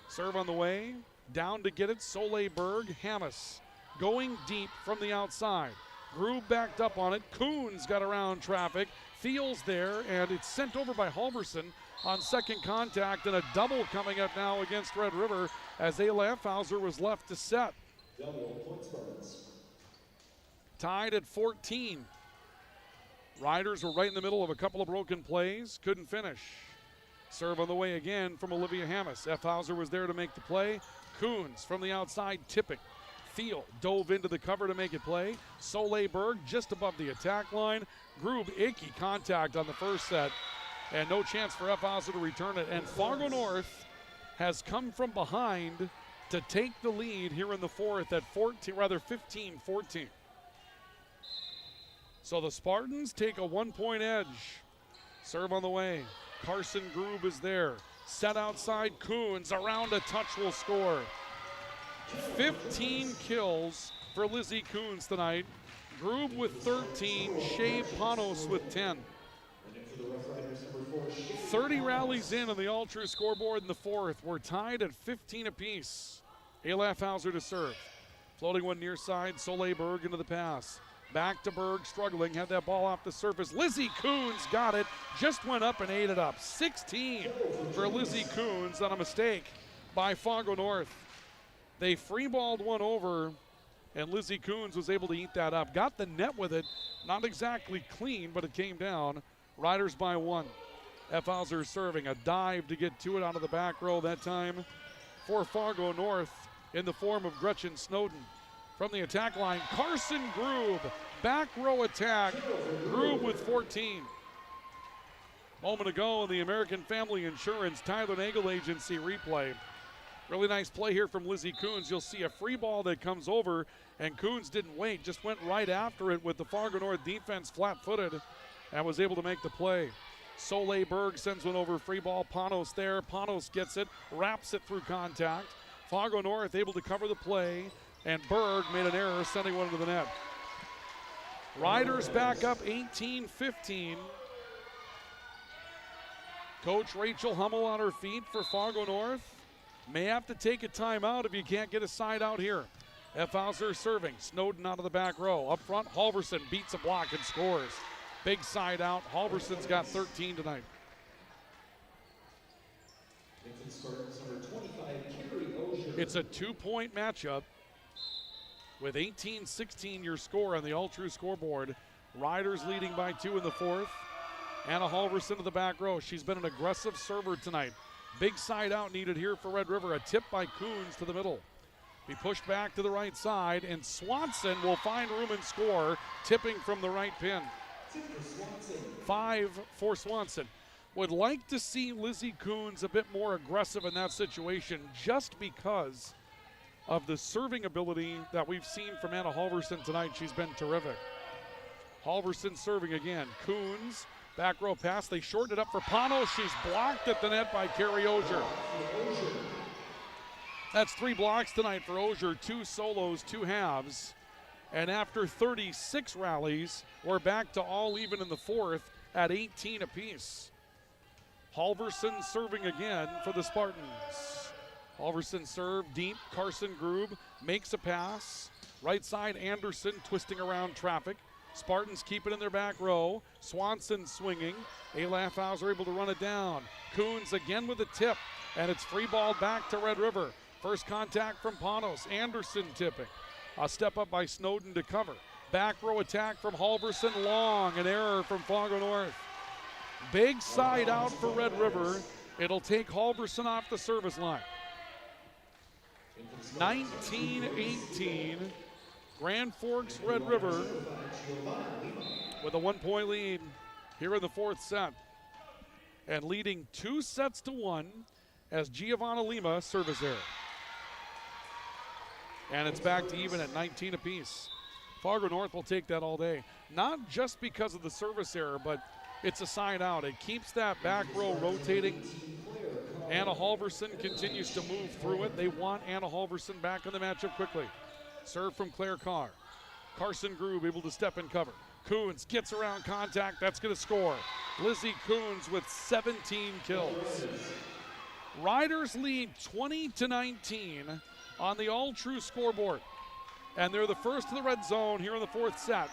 Serve on the way. Down to get it, Soleil Berg. Hammes going deep from the outside. Grube backed up on it. Coons got around traffic. Thiel's there, and it's sent over by Halverson on second contact, and a double coming up now against Red River as Ayla Effhauser was left to set. Tied at 14. Riders were right in the middle of a couple of broken plays. Couldn't finish. Serve on the way again from Olivia Hammes. Effhauser was there to make the play. Coons from the outside tipping. Thiel dove into the cover to make it play. Soleil Berg just above the attack line. Grube, icky contact on the first set. And no chance for Effhauser to return it. And Fargo North has come from behind to take the lead here in the fourth at 15-14. So the Spartans take a 1-point edge. Serve on the way. Carson Grube is there. Set outside, Coons around a touch will score. 15 kills for Lizzie Coons tonight. Grube with 13, Shea Panos with 10. 30 rallies in on the all-true scoreboard in the fourth. We're tied at 15 apiece. Ayla Effhauser to serve. Floating one near side, Soleil Berg into the pass. Back to Berg, struggling, had that ball off the surface. Lizzie Coons got it, just went up and ate it up. 16 for Lizzie Coons on a mistake by Fargo North. They free-balled one over, and Lizzie Coons was able to eat that up. Got the net with it, not exactly clean, but it came down. Riders by 1. Effhauser serving, a dive to get to it out of the back row that time for Fargo North in the form of Gretchen Snowden. From the attack line, Carson Grube, back row attack, Grube with 14. Moment ago in the American Family Insurance Tyler Nagel Agency replay. Really nice play here from Lizzie Coons. You'll see a free ball that comes over, and Coons didn't wait, just went right after it with the Fargo North defense flat-footed and was able to make the play. Soleil Berg sends one over, free ball, Panos there. Panos gets it, wraps it through contact. Fargo North able to cover the play, and Berg made an error, sending one to the net. Riders back up 18-15. Coach Rachel Hummel on her feet for Fargo North. May have to take a timeout if you can't get a side out here. Effhauser serving, Snowden out of the back row. Up front, Halverson beats a block and scores. Big side out, Halverson's got 13 tonight. It's a 2-point matchup with 18-16 your score on the all-true scoreboard. Riders leading by 2 in the fourth. Anna Halverson to the back row. She's been an aggressive server tonight. Big side out needed here for Red River. A tip by Coons to the middle. Be pushed back to the right side, and Swanson will find room and score, tipping from the right pin. 5 for Swanson. Would like to see Lizzie Coons a bit more aggressive in that situation just because of the serving ability that we've seen from Anna Halverson tonight. She's been terrific. Halverson serving again. Coons, back row pass. They shorten it up for Panos. She's blocked at the net by Carrie Ogier. That's 3 blocks tonight for Ogier. 2 solos, 2 halves. And after 36 rallies, we're back to all even in the fourth at 18 apiece. Halverson serving again for the Spartans. Halverson serve deep. Carson Grube makes a pass. Right side, Anderson twisting around traffic. Spartans keep it in their back row. Swanson swinging. Ayla Effhauser able to run it down. Coons again with a tip, and it's free ball back to Red River. First contact from Panos. Anderson tipping. A step up by Snowden to cover. Back row attack from Halverson. Long, an error from Fargo North. Big side out for Red River. It'll take Halverson off the service line. 19-18. Grand Forks Red River with a 1-point lead here in the fourth set. And leading 2-1 as Giovanna Lima service error. And it's back to even at 19 apiece. Fargo North will take that all day. Not just because of the service error, but it's a side out. It keeps that back row rotating. Anna Halverson continues to move through it. They want Anna Halverson back in the matchup quickly. Serve from Claire Carr. Carson Grube able to step and cover. Coons gets around contact. That's going to score. Lizzie Coons with 17 kills. Riders lead 20-19 on the all-true scoreboard. And they're the first to the red zone here in the fourth set.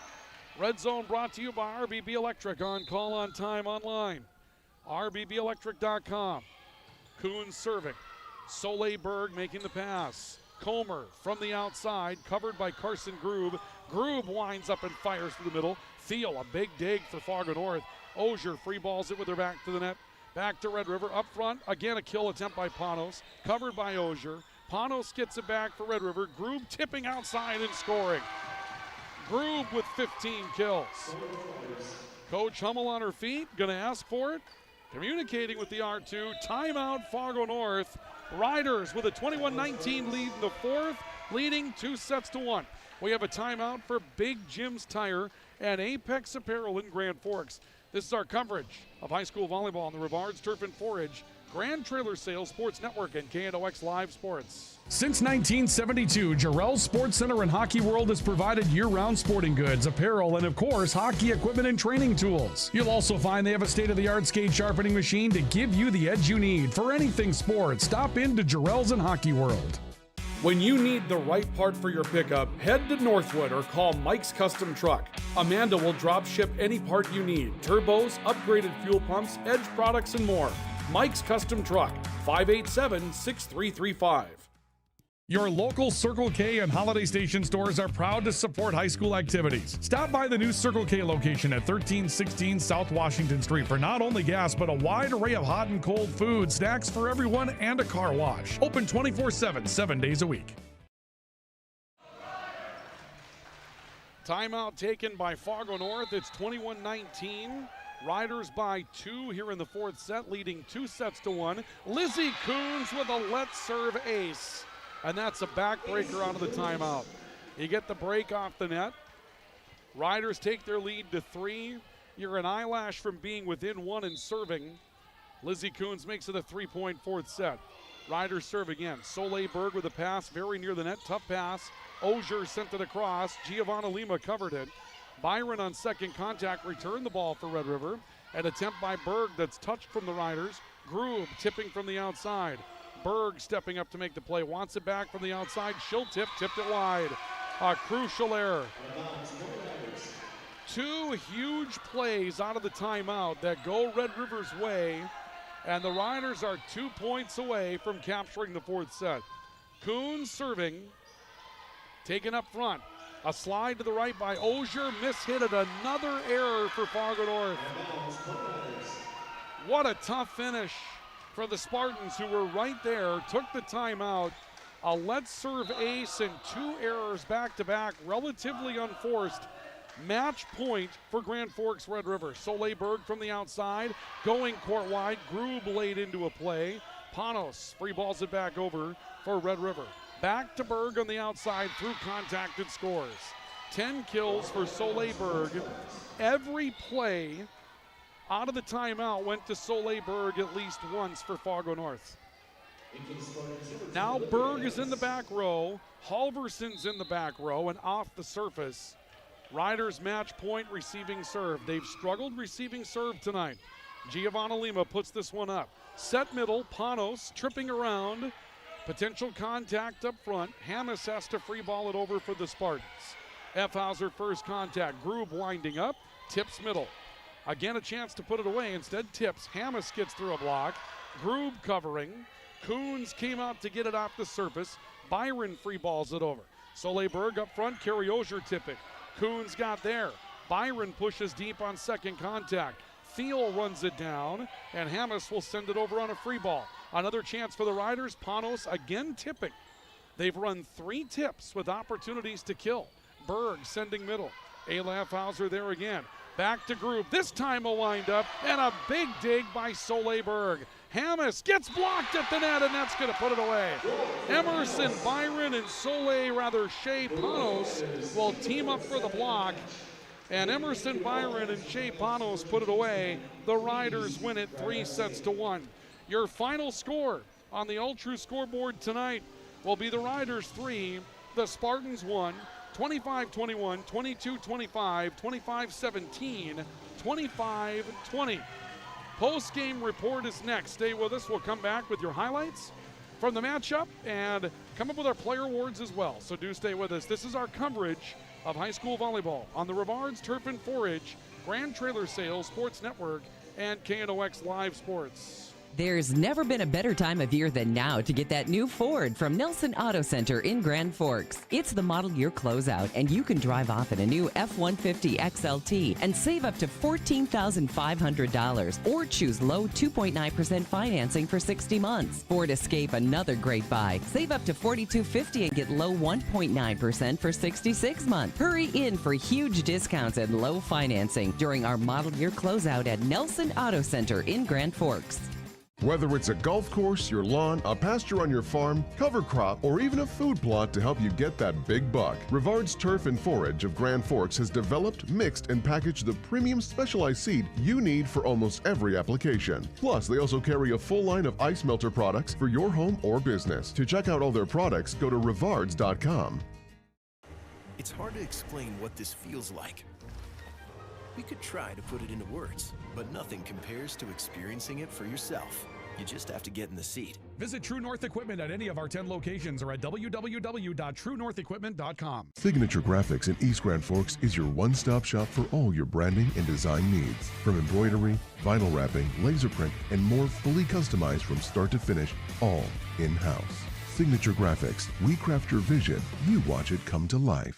Red zone brought to you by RBB Electric on Call on Time online. RBBelectric.com. Coons serving. Soleil Berg making the pass. Comer from the outside, covered by Carson Grube. Grube winds up and fires to the middle. Thiel, a big dig for Fargo North. Ozier free balls it with her back to the net. Back to Red River. Up front, again a kill attempt by Panos. Covered by Ozier. Panos gets it back for Red River. Grube tipping outside and scoring. Grube with 15 kills. Coach Hummel on her feet, gonna ask for it. Communicating with the R2. Timeout Fargo North. Riders with a 21-19 lead in the fourth, leading 2-1. We have a timeout for Big Jim's Tire and Apex Apparel in Grand Forks. This is our coverage of high school volleyball on the Rivards Turf and Forage, Grand Trailer Sales Sports Network, and KNOX Live Sports. Since 1972, Jarrell's Sports Center and Hockey World has provided year-round sporting goods, apparel, and of course, hockey equipment and training tools. You'll also find they have a state-of-the-art skate sharpening machine to give you the edge you need for anything sports. Stop into Jarrell's and Hockey World. When you need the right part for your pickup, head to Northwood or call Mike's Custom Truck. Amanda will drop ship any part you need. Turbos, upgraded fuel pumps, Edge products, and more. Mike's Custom Truck, 587-6335. Your local Circle K and Holiday Station stores are proud to support high school activities. Stop by the new Circle K location at 1316 South Washington Street for not only gas, but a wide array of hot and cold food, snacks for everyone, and a car wash. Open 24/7, 7 days a week. Timeout taken by Fargo North. It's 21-19. Riders by 2 here in the fourth set, leading 2-1. Lizzie Coons with a let's serve ace. And that's a backbreaker out of the timeout. You get the break off the net. Riders take their lead to 3. You're an eyelash from being within 1 and serving. Lizzie Coons makes it a 3-point fourth set. Riders serve again. Soleil Berg with a pass very near the net. Tough pass. Ozier sent it across. Giovanna Lima covered it. Byron on second contact returned the ball for Red River. An attempt by Berg that's touched from the Riders. Grube tipping from the outside. Berg stepping up to make the play. Wants it back from the outside. She'll tipped it wide. A crucial error. 2 huge plays out of the timeout that go Red River's way. And the Riders are 2 points away from capturing the fourth set. Coons serving. Taken up front. A slide to the right by Ozier. Mishit it. Another error for Fargo North. What a tough finish for the Spartans, who were right there, took the timeout. A let's serve ace and 2 errors back-to-back, relatively unforced. Match point for Grand Forks Red River. Soleil Berg from the outside, going court wide. Grube laid into a play. Panos free balls it back over for Red River. Back to Berg on the outside, through contact and scores. 10 kills for Soleil Berg. Every play out of the timeout went to Soleil Berg at least once for Fargo North. Now Berg is in the back row. Halverson's in the back row and off the surface. Riders match point receiving serve. They've struggled receiving serve tonight. Giovanna Lima puts this one up. Set middle, Panos tripping around. Potential contact up front. Hammes has to free ball it over for the Spartans. Effhauser first contact. Grube winding up. Tips middle. Again, a chance to put it away. Instead, tips. Hammes gets through a block. Grube covering. Coons came out to get it off the surface. Byron free balls it over. Soleil Berg up front. Carrie Ozier tipping. Coons got there. Byron pushes deep on second contact. Thiel runs it down, and Hammes will send it over on a free ball. Another chance for the Riders. Panos again tipping. They've run 3 tips with opportunities to kill. Berg sending middle. Alaf Hauser there again. Back to Grube. This time a windup and a big dig by Soleil Berg. Hammes gets blocked at the net, and that's going to put it away. Emerson, Byron, and Shea Panos will team up for the block. And Emerson, Byron, and Shea Panos put it away. The Riders win it 3-1. Your final score on the Ultra scoreboard tonight will be the Riders 3, the Spartans 1, 25-21, 22-25, 25-17, 25-20. Post-game report is next. Stay with us. We'll come back with your highlights from the matchup and come up with our player awards as well. So do stay with us. This is our coverage of high school volleyball on the Rivards Turf and Forage, Grand Trailer Sales, Sports Network, and KNOX Live Sports. There's never been a better time of year than now to get that new Ford from Nelson Auto Center in Grand Forks. It's the model year closeout, and you can drive off in a new F-150 XLT and save up to $14,500 or choose low 2.9% financing for 60 months. Ford Escape, another great buy. Save up to $4,250 and get low 1.9% for 66 months. Hurry in for huge discounts and low financing during our model year closeout at Nelson Auto Center in Grand Forks. Whether it's a golf course, your lawn, a pasture on your farm, cover crop, or even a food plot to help you get that big buck, Rivards Turf and Forage of Grand Forks has developed, mixed, and packaged the premium specialized seed you need for almost every application. Plus, they also carry a full line of ice melter products for your home or business. To check out all their products, go to rivards.com. It's hard to explain what this feels like. We could try to put it into words, but nothing compares to experiencing it for yourself. You just have to get in the seat. Visit True North Equipment at any of our 10 locations or at www.truenorthequipment.com. Signature Graphics in East Grand Forks is your one-stop shop for all your branding and design needs. From embroidery, vinyl wrapping, laser print, and more fully customized from start to finish, all in-house. Signature Graphics. We craft your vision. You watch it come to life.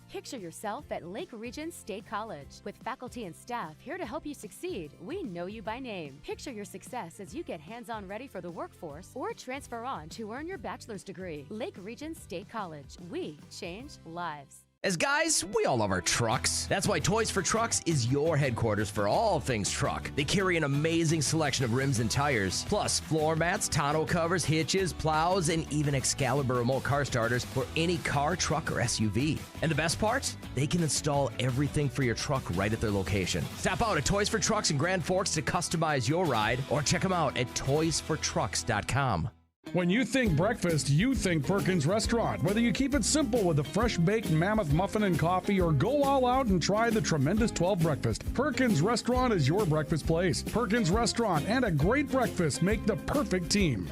Picture yourself at Lake Region State College. With faculty and staff here to help you succeed, we know you by name. Picture your success as you get hands-on ready for the workforce or transfer on to earn your bachelor's degree. Lake Region State College. We change lives. As guys, we all love our trucks. That's why Toys for Trucks is your headquarters for all things truck. They carry an amazing selection of rims and tires, plus floor mats, tonneau covers, hitches, plows, and even Excalibur remote car starters for any car, truck, or SUV. And the best part? They can install everything for your truck right at their location. Stop out at Toys for Trucks in Grand Forks to customize your ride, or check them out at toysfortrucks.com. When you think breakfast, you think Perkins Restaurant. Whether you keep it simple with a fresh baked mammoth muffin and coffee or go all out and try the tremendous 12 breakfast, Perkins Restaurant is your breakfast place. Perkins Restaurant and a great breakfast make the perfect team.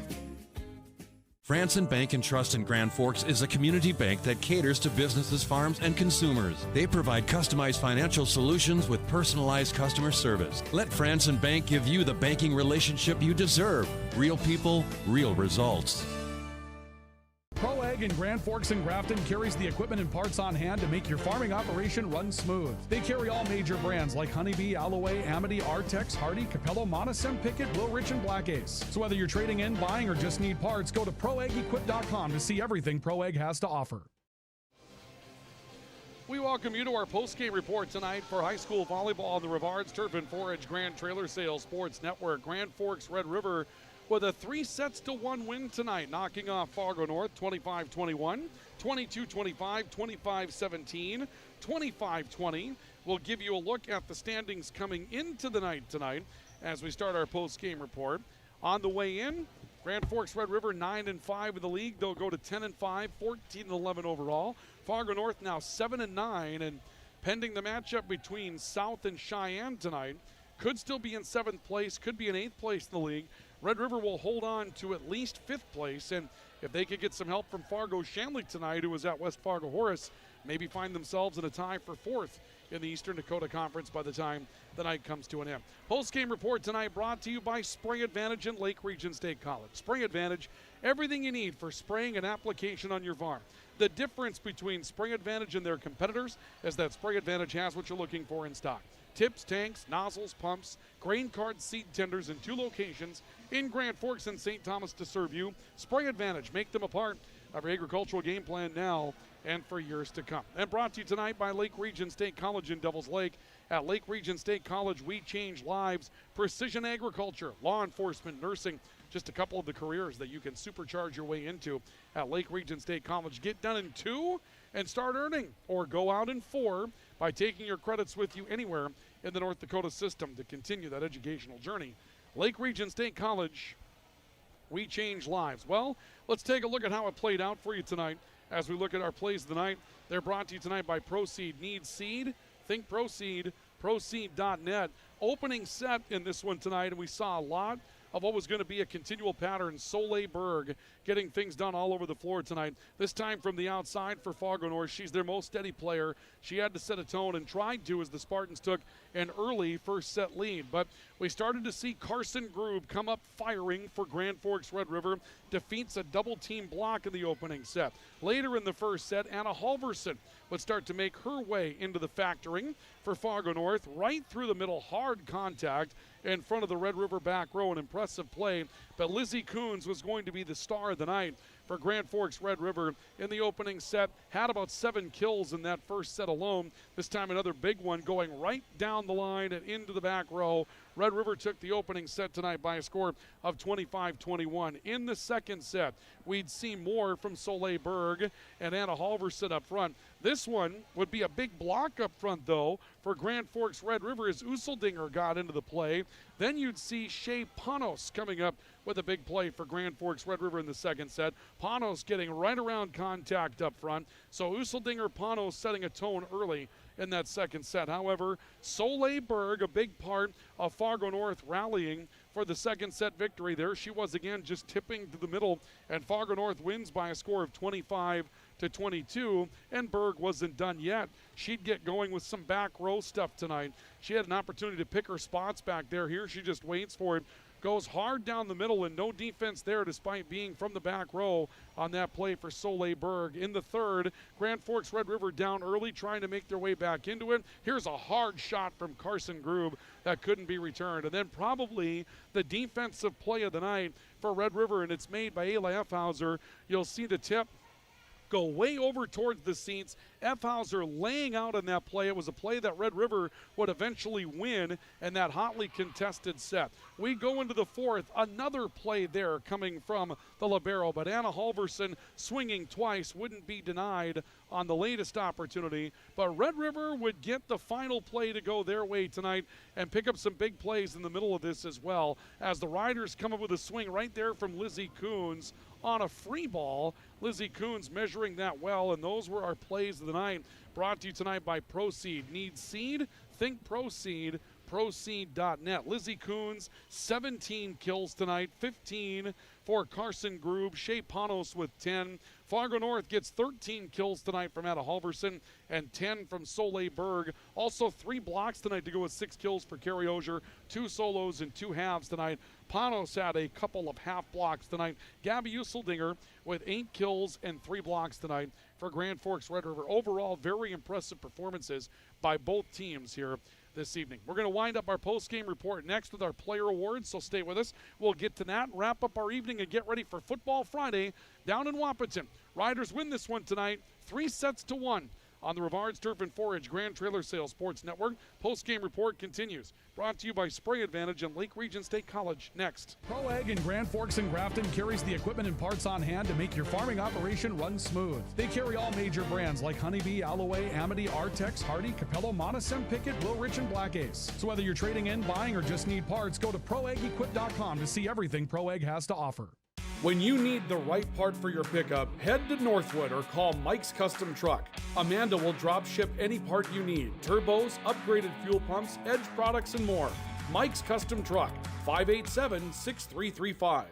Franson Bank and Trust in Grand Forks is a community bank that caters to businesses, farms, and consumers. They provide customized financial solutions with personalized customer service. Let Franson Bank give you the banking relationship you deserve. Real people, real results. ProAg in Grand Forks and Grafton carries the equipment and parts on hand to make your farming operation run smooth. They carry all major brands like Honeybee, Alloway, Amity, Artex, Hardy, Capello, Monosem, Pickett, Wilrich, and Black Ace. So whether you're trading in, buying, or just need parts, go to ProAgEquip.com to see everything ProAg has to offer. We welcome you to our post-game report tonight for high school volleyball on the Rivards Turf and Forage Grand Trailer Sales Sports Network. Grand Forks Red River with a 3-1 win tonight, knocking off Fargo North 25-21, 22-25, 25-17, 25-20. We'll give you a look at the standings coming into the night tonight as we start our post-game report. On the way in, Grand Forks Red River 9-5 in the league. They'll go to 10-5, 14-11 overall. Fargo North now 7-9, and pending the matchup between South and Cheyenne tonight, could still be in 7th place, could be in 8th place in the league. Red River will hold on to at least 5th place, and if they could get some help from Fargo Shanley tonight, who was at West Fargo Horace, maybe find themselves in a tie for 4th in the Eastern Dakota Conference by the time the night comes to an end. Post-game report tonight brought to you by Spray Advantage and Lake Region State College. Spray Advantage, everything you need for spraying and application on your farm. The difference between Spray Advantage and their competitors is that Spray Advantage has what you're looking for in stock. Tips, tanks, nozzles, pumps, grain carts, seed tenders in 2 locations in Grand Forks and St. Thomas to serve you. Spray Advantage, make them a part of your agricultural game plan now and for years to come. And brought to you tonight by Lake Region State College in Devils Lake. At Lake Region State College, we change lives. Precision agriculture, law enforcement, nursing, just a couple of the careers that you can supercharge your way into at Lake Region State College. Get done in 2 and start earning, or go out in 4 by taking your credits with you anywhere in the North Dakota system to continue that educational journey. Lake Region State College, we change lives. Well, let's take a look at how it played out for you tonight as we look at our plays of the night. They're brought to you tonight by Proceed. Need seed? Think Proceed. Proceed.net. Opening set in this one tonight, and we saw a lot of what was going to be a continual pattern. Soleil Berg getting things done all over the floor tonight. This time from the outside for Fargo North. She's their most steady player. She had to set a tone and tried to as the Spartans took an early first set lead. But we started to see Carson Grube come up firing for Grand Forks Red River. Defeats a double team block in the opening set. Later in the first set, Anna Halverson would start to make her way into the factoring for Fargo North. Right through the middle, hard contact in front of the Red River back row. An impressive play, but Lizzie Coons was going to be the star of the night for Grand Forks Red River in the opening set. Had about 7 kills in that first set alone. This time another big one going right down the line and into the back row. Red River took the opening set tonight by a score of 25-21. In the second set, we'd see more from Soleil Berg and Anna Halverson up front. This one would be a big block up front, though, for Grand Forks Red River as Useldinger got into the play. Then you'd see Shea Panos coming up with a big play for Grand Forks Red River in the second set. Panos getting right around contact up front. So Useldinger, Panos setting a tone early in that second set. However, Soleil Berg, a big part of Fargo North rallying for the second set victory. There she was again, just tipping to the middle, and Fargo North wins by a score of 25-22, and Berg wasn't done yet. She'd get going with some back row stuff tonight. She had an opportunity to pick her spots back there. Here she just waits for it. Goes hard down the middle and no defense there despite being from the back row on that play for Soleil Berg. In the third, Grand Forks Red River down early trying to make their way back into it. Here's a hard shot from Carson Grube that couldn't be returned. And then probably the defensive play of the night for Red River, and it's made by Ayla Effhauser. You'll see the tip go way over towards the seats. Effhauser laying out on that play. It was a play that Red River would eventually win in that hotly contested set. We go into the fourth. Another play there coming from the libero, but Anna Halverson swinging twice wouldn't be denied on the latest opportunity. But Red River would get the final play to go their way tonight and pick up some big plays in the middle of this as well, as the Riders come up with a swing right there from Lizzie Coons on a free ball. Lizzie Coons measuring that well, and those were our plays of the night. Brought to you tonight by Proceed. Need seed? Think Proceed. Proceed.net. Lizzie Coons, 17 kills tonight, 15 for Carson Grube. Shea Panos with 10. Fargo North gets 13 kills tonight from Anna Halverson and 10 from Soleil Berg. Also 3 blocks tonight to go with 6 kills for Carrie Osier. 2 solos and 2 halves tonight. Panos had a couple of half blocks tonight. Gabby Useldinger with 8 kills and 3 blocks tonight for Grand Forks Red River. Overall, very impressive performances by both teams here this evening. We're going to wind up our post-game report next with our player awards, so stay with us. We'll get to that, wrap up our evening, and get ready for Football Friday down in Wahpeton. Riders win this one tonight, 3-1 on the Rivards Turf and Forage Grand Trailer Sales Sports Network. Post-game report continues. Brought to you by Spray Advantage and Lake Region State College. Next. Pro Ag in Grand Forks and Grafton carries the equipment and parts on hand to make your farming operation run smooth. They carry all major brands like Honeybee, Alloway, Amity, Artex, Hardy, Capello, Monosem, Pickett, Wilrich, and Black Ace. So whether you're trading in, buying, or just need parts, go to ProAgEquip.com to see everything Pro Ag has to offer. When you need the right part for your pickup, head to Northwood or call Mike's Custom Truck. Amanda will drop ship any part you need. Turbos, upgraded fuel pumps, Edge products, and more. Mike's Custom Truck, 587-6335.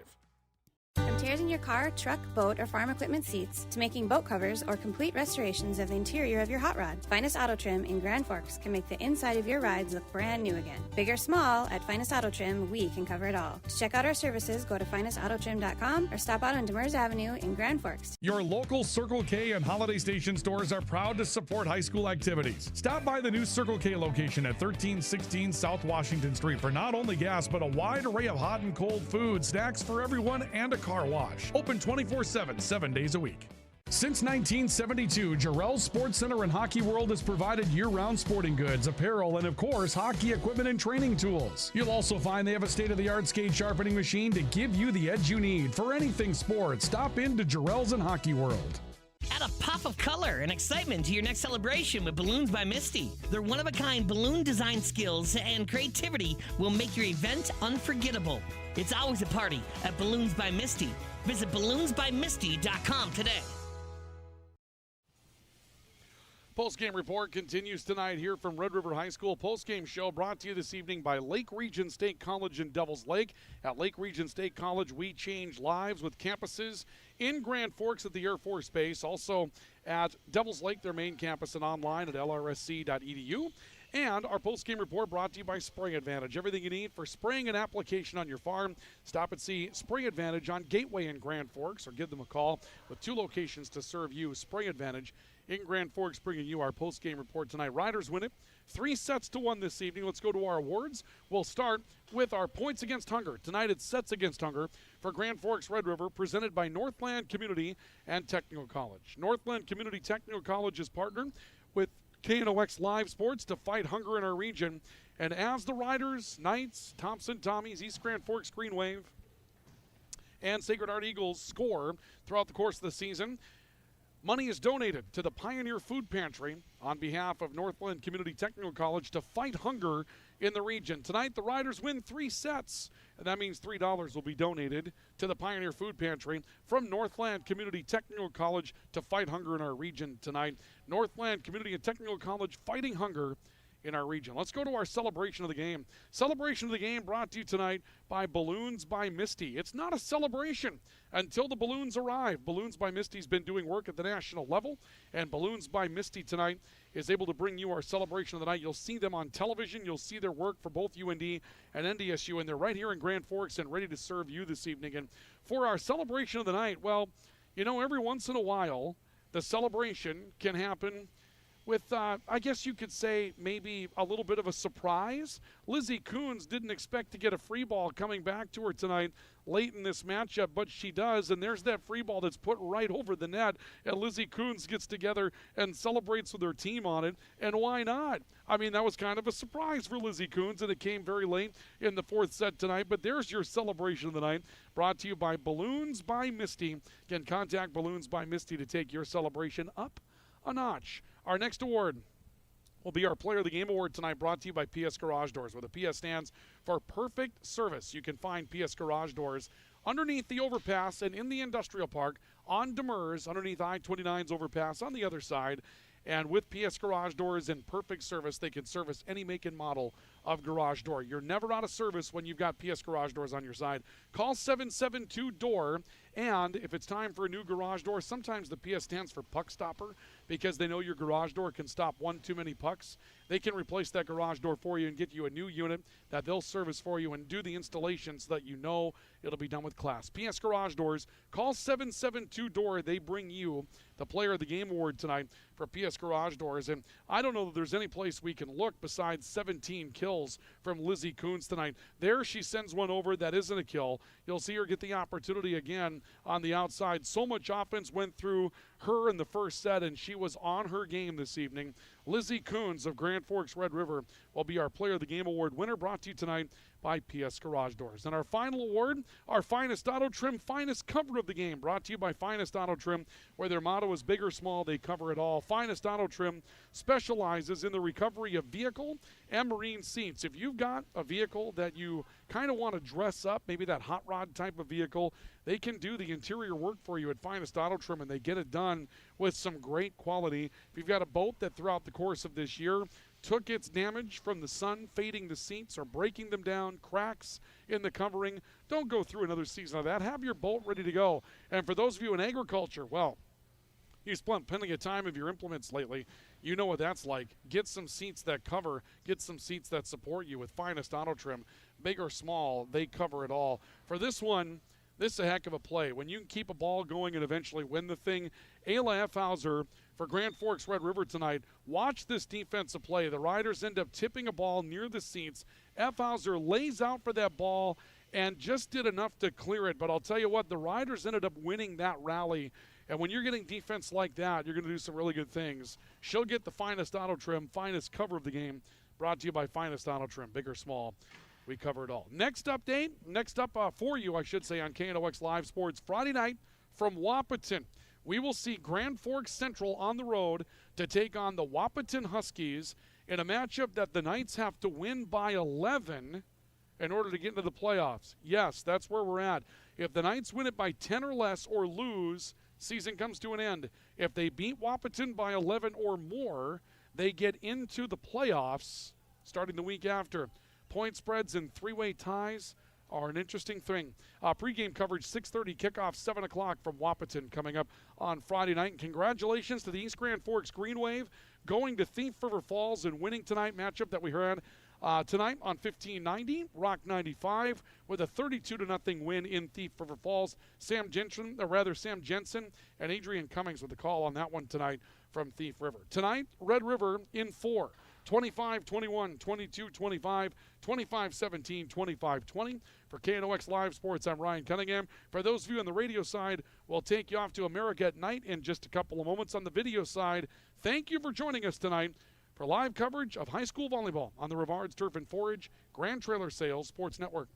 From repairs in your car, truck, boat, or farm equipment seats to making boat covers or complete restorations of the interior of your hot rod, Finest Auto Trim in Grand Forks can make the inside of your rides look brand new again. Big or small, at Finest Auto Trim, we can cover it all. To check out our services, go to finestautotrim.com or stop out on Demers Avenue in Grand Forks. Your local Circle K and Holiday Station stores are proud to support high school activities. Stop by the new Circle K location at 1316 South Washington Street for not only gas, but a wide array of hot and cold food, snacks for everyone, and a car wash. Open 24/7, 7 days a week. Since 1972, Jarrell's Sports Center and Hockey World has provided year-round sporting goods, apparel, and of course, hockey equipment and training tools. You'll also find they have a state-of-the-art skate sharpening machine to give you the edge you need for anything sports. Stop into Jarrell's and Hockey World. Add a pop of color and excitement to your next celebration with Balloons by Misty. Their one-of-a-kind balloon design skills and creativity will make your event unforgettable. It's always a party at Balloons by Misty. Visit balloonsbymisty.com today. Postgame report continues tonight here from Red River High School. Postgame show brought to you this evening by Lake Region State College in Devils Lake. At Lake Region State College, we change lives with campuses in Grand Forks at the Air Force Base. Also at Devils Lake, their main campus, and online at lrsc.edu. And our postgame report brought to you by Spray Advantage. Everything you need for spraying and application on your farm. Stop and see Spray Advantage on Gateway in Grand Forks or give them a call with 2 locations to serve you. Spray Advantage in Grand Forks bringing you our postgame report tonight. Riders win it 3-1 this evening. Let's go to our awards. We'll start with our points against hunger. Tonight it's sets against hunger for Grand Forks Red River, presented by Northland Community and Technical College. Northland Community Technical College is partnered with KNOX Live Sports to fight hunger in our region. And as the Riders, Knights, Thompson Tommies, East Grand Forks Green Wave, and Sacred Heart Eagles score throughout the course of the season, money is donated to the Pioneer Food Pantry on behalf of Northland Community Technical College to fight hunger in the region. Tonight, the Riders win 3 sets, and that means $3 will be donated to the Pioneer Food Pantry from Northland Community Technical College to fight hunger in our region tonight. Northland Community and Technical College fighting hunger in our region. Let's go to our celebration of the game. Celebration of the game brought to you tonight by Balloons by Misty. It's not a celebration until the balloons arrive. Balloons by Misty's been doing work at the national level, and Balloons by Misty tonight is able to bring you our celebration of the night. You'll see them on television. You'll see their work for both UND and NDSU, and they're right here in Grand Forks and ready to serve you this evening. And for our celebration of the night, well, you know, every once in a while, the celebration can happen with, I guess you could say, maybe a little bit of a surprise. Lizzie Coons didn't expect to get a free ball coming back to her tonight late in this matchup, but she does, and there's that free ball that's put right over the net, and Lizzie Coons gets together and celebrates with her team on it, and why not? I mean, that was kind of a surprise for Lizzie Coons, and it came very late in the 4th set tonight, but there's your celebration of the night, brought to you by Balloons by Misty. Again, contact Balloons by Misty to take your celebration up a notch. Our next award will be our Player of the Game Award tonight, brought to you by PS Garage Doors, where the PS stands for Perfect Service. You can find PS Garage Doors underneath the overpass and in the industrial park on Demers, underneath I-29's overpass on the other side. And with PS Garage Doors in perfect service, they can service any make and model of garage door. You're never out of service when you've got PS Garage Doors on your side. Call 772-DOOR, and if it's time for a new garage door, sometimes the PS stands for Puck Stopper because they know your garage door can stop one too many pucks. They can replace that garage door for you and get you a new unit that they'll service for you and do the installation so that you know it'll be done with class. PS Garage Doors, call 772-DOOR. They bring you the Player of the Game Award tonight for PS Garage Doors. And I don't know that there's any place we can look besides 17 kills from Lizzie Coons tonight. There she sends one over that isn't a kill. You'll see her get the opportunity again on the outside. So much offense went through her in the first set, and she was on her game this evening. Lizzie Coons of Grand Forks Red River will be our Player of the Game Award winner, brought to you tonight by PS Garage Doors. And our final award, our Finest Auto Trim Finest Cover of the Game, brought to you by Finest Auto Trim, where their motto is big or small, they cover it all. Finest Auto Trim specializes in the recovery of vehicle and marine seats. If you've got a vehicle that you kind of want to dress up, maybe that hot rod type of vehicle, they can do the interior work for you at Finest Auto Trim, and they get it done with some great quality. If you've got a boat that throughout the course of this year took its damage from the sun fading the seats or breaking them down, cracks in the covering, don't go through another season of that. Have your bolt ready to go. And for those of you in agriculture, well, you spent plenty of time of your implements lately. You know what that's like. Get some seats that cover. Get some seats that support you with Finest Auto Trim. Big or small, they cover it all. For this one, this is a heck of a play. When you can keep a ball going and eventually win the thing, Ayla Effhauser for Grand Forks Red River tonight. Watch this defensive play. The Riders end up tipping a ball near the seats. Effhauser lays out for that ball and just did enough to clear it. But I'll tell you what, the Riders ended up winning that rally. And when you're getting defense like that, you're going to do some really good things. She'll get the Finest Auto Trim, finest cover of the game, brought to you by Finest Auto Trim. Big or small, we cover it all. Next up for you, I should say, on KNOX Live Sports, Friday night from Wahpeton. We will see Grand Forks Central on the road to take on the Wahpeton Huskies in a matchup that the Knights have to win by 11 in order to get into the playoffs. Yes, that's where we're at. If the Knights win it by 10 or less or lose, season comes to an end. If they beat Wahpeton by 11 or more, they get into the playoffs starting the week after. Point spreads and three-way ties are an interesting thing. Pre-game coverage, 6:30, kickoff, 7 o'clock from Wahpeton coming up on Friday night. And congratulations to the East Grand Forks Green Wave going to Thief River Falls and winning tonight matchup that we heard tonight on 1590, Rock 95, with a 32-0 win in Thief River Falls. Sam Jensen and Adrian Cummings with the call on that one tonight from Thief River. Tonight, Red River in 4. 25-21, 22-25, 25-17, 25-20. For KNOX Live Sports, I'm Ryan Cunningham. For those of you on the radio side, we'll take you off to America at Night in just a couple of moments. On the video side, thank you for joining us tonight for live coverage of high school volleyball on the Rivards Turf and Forage Grand Trailer Sales Sports Network.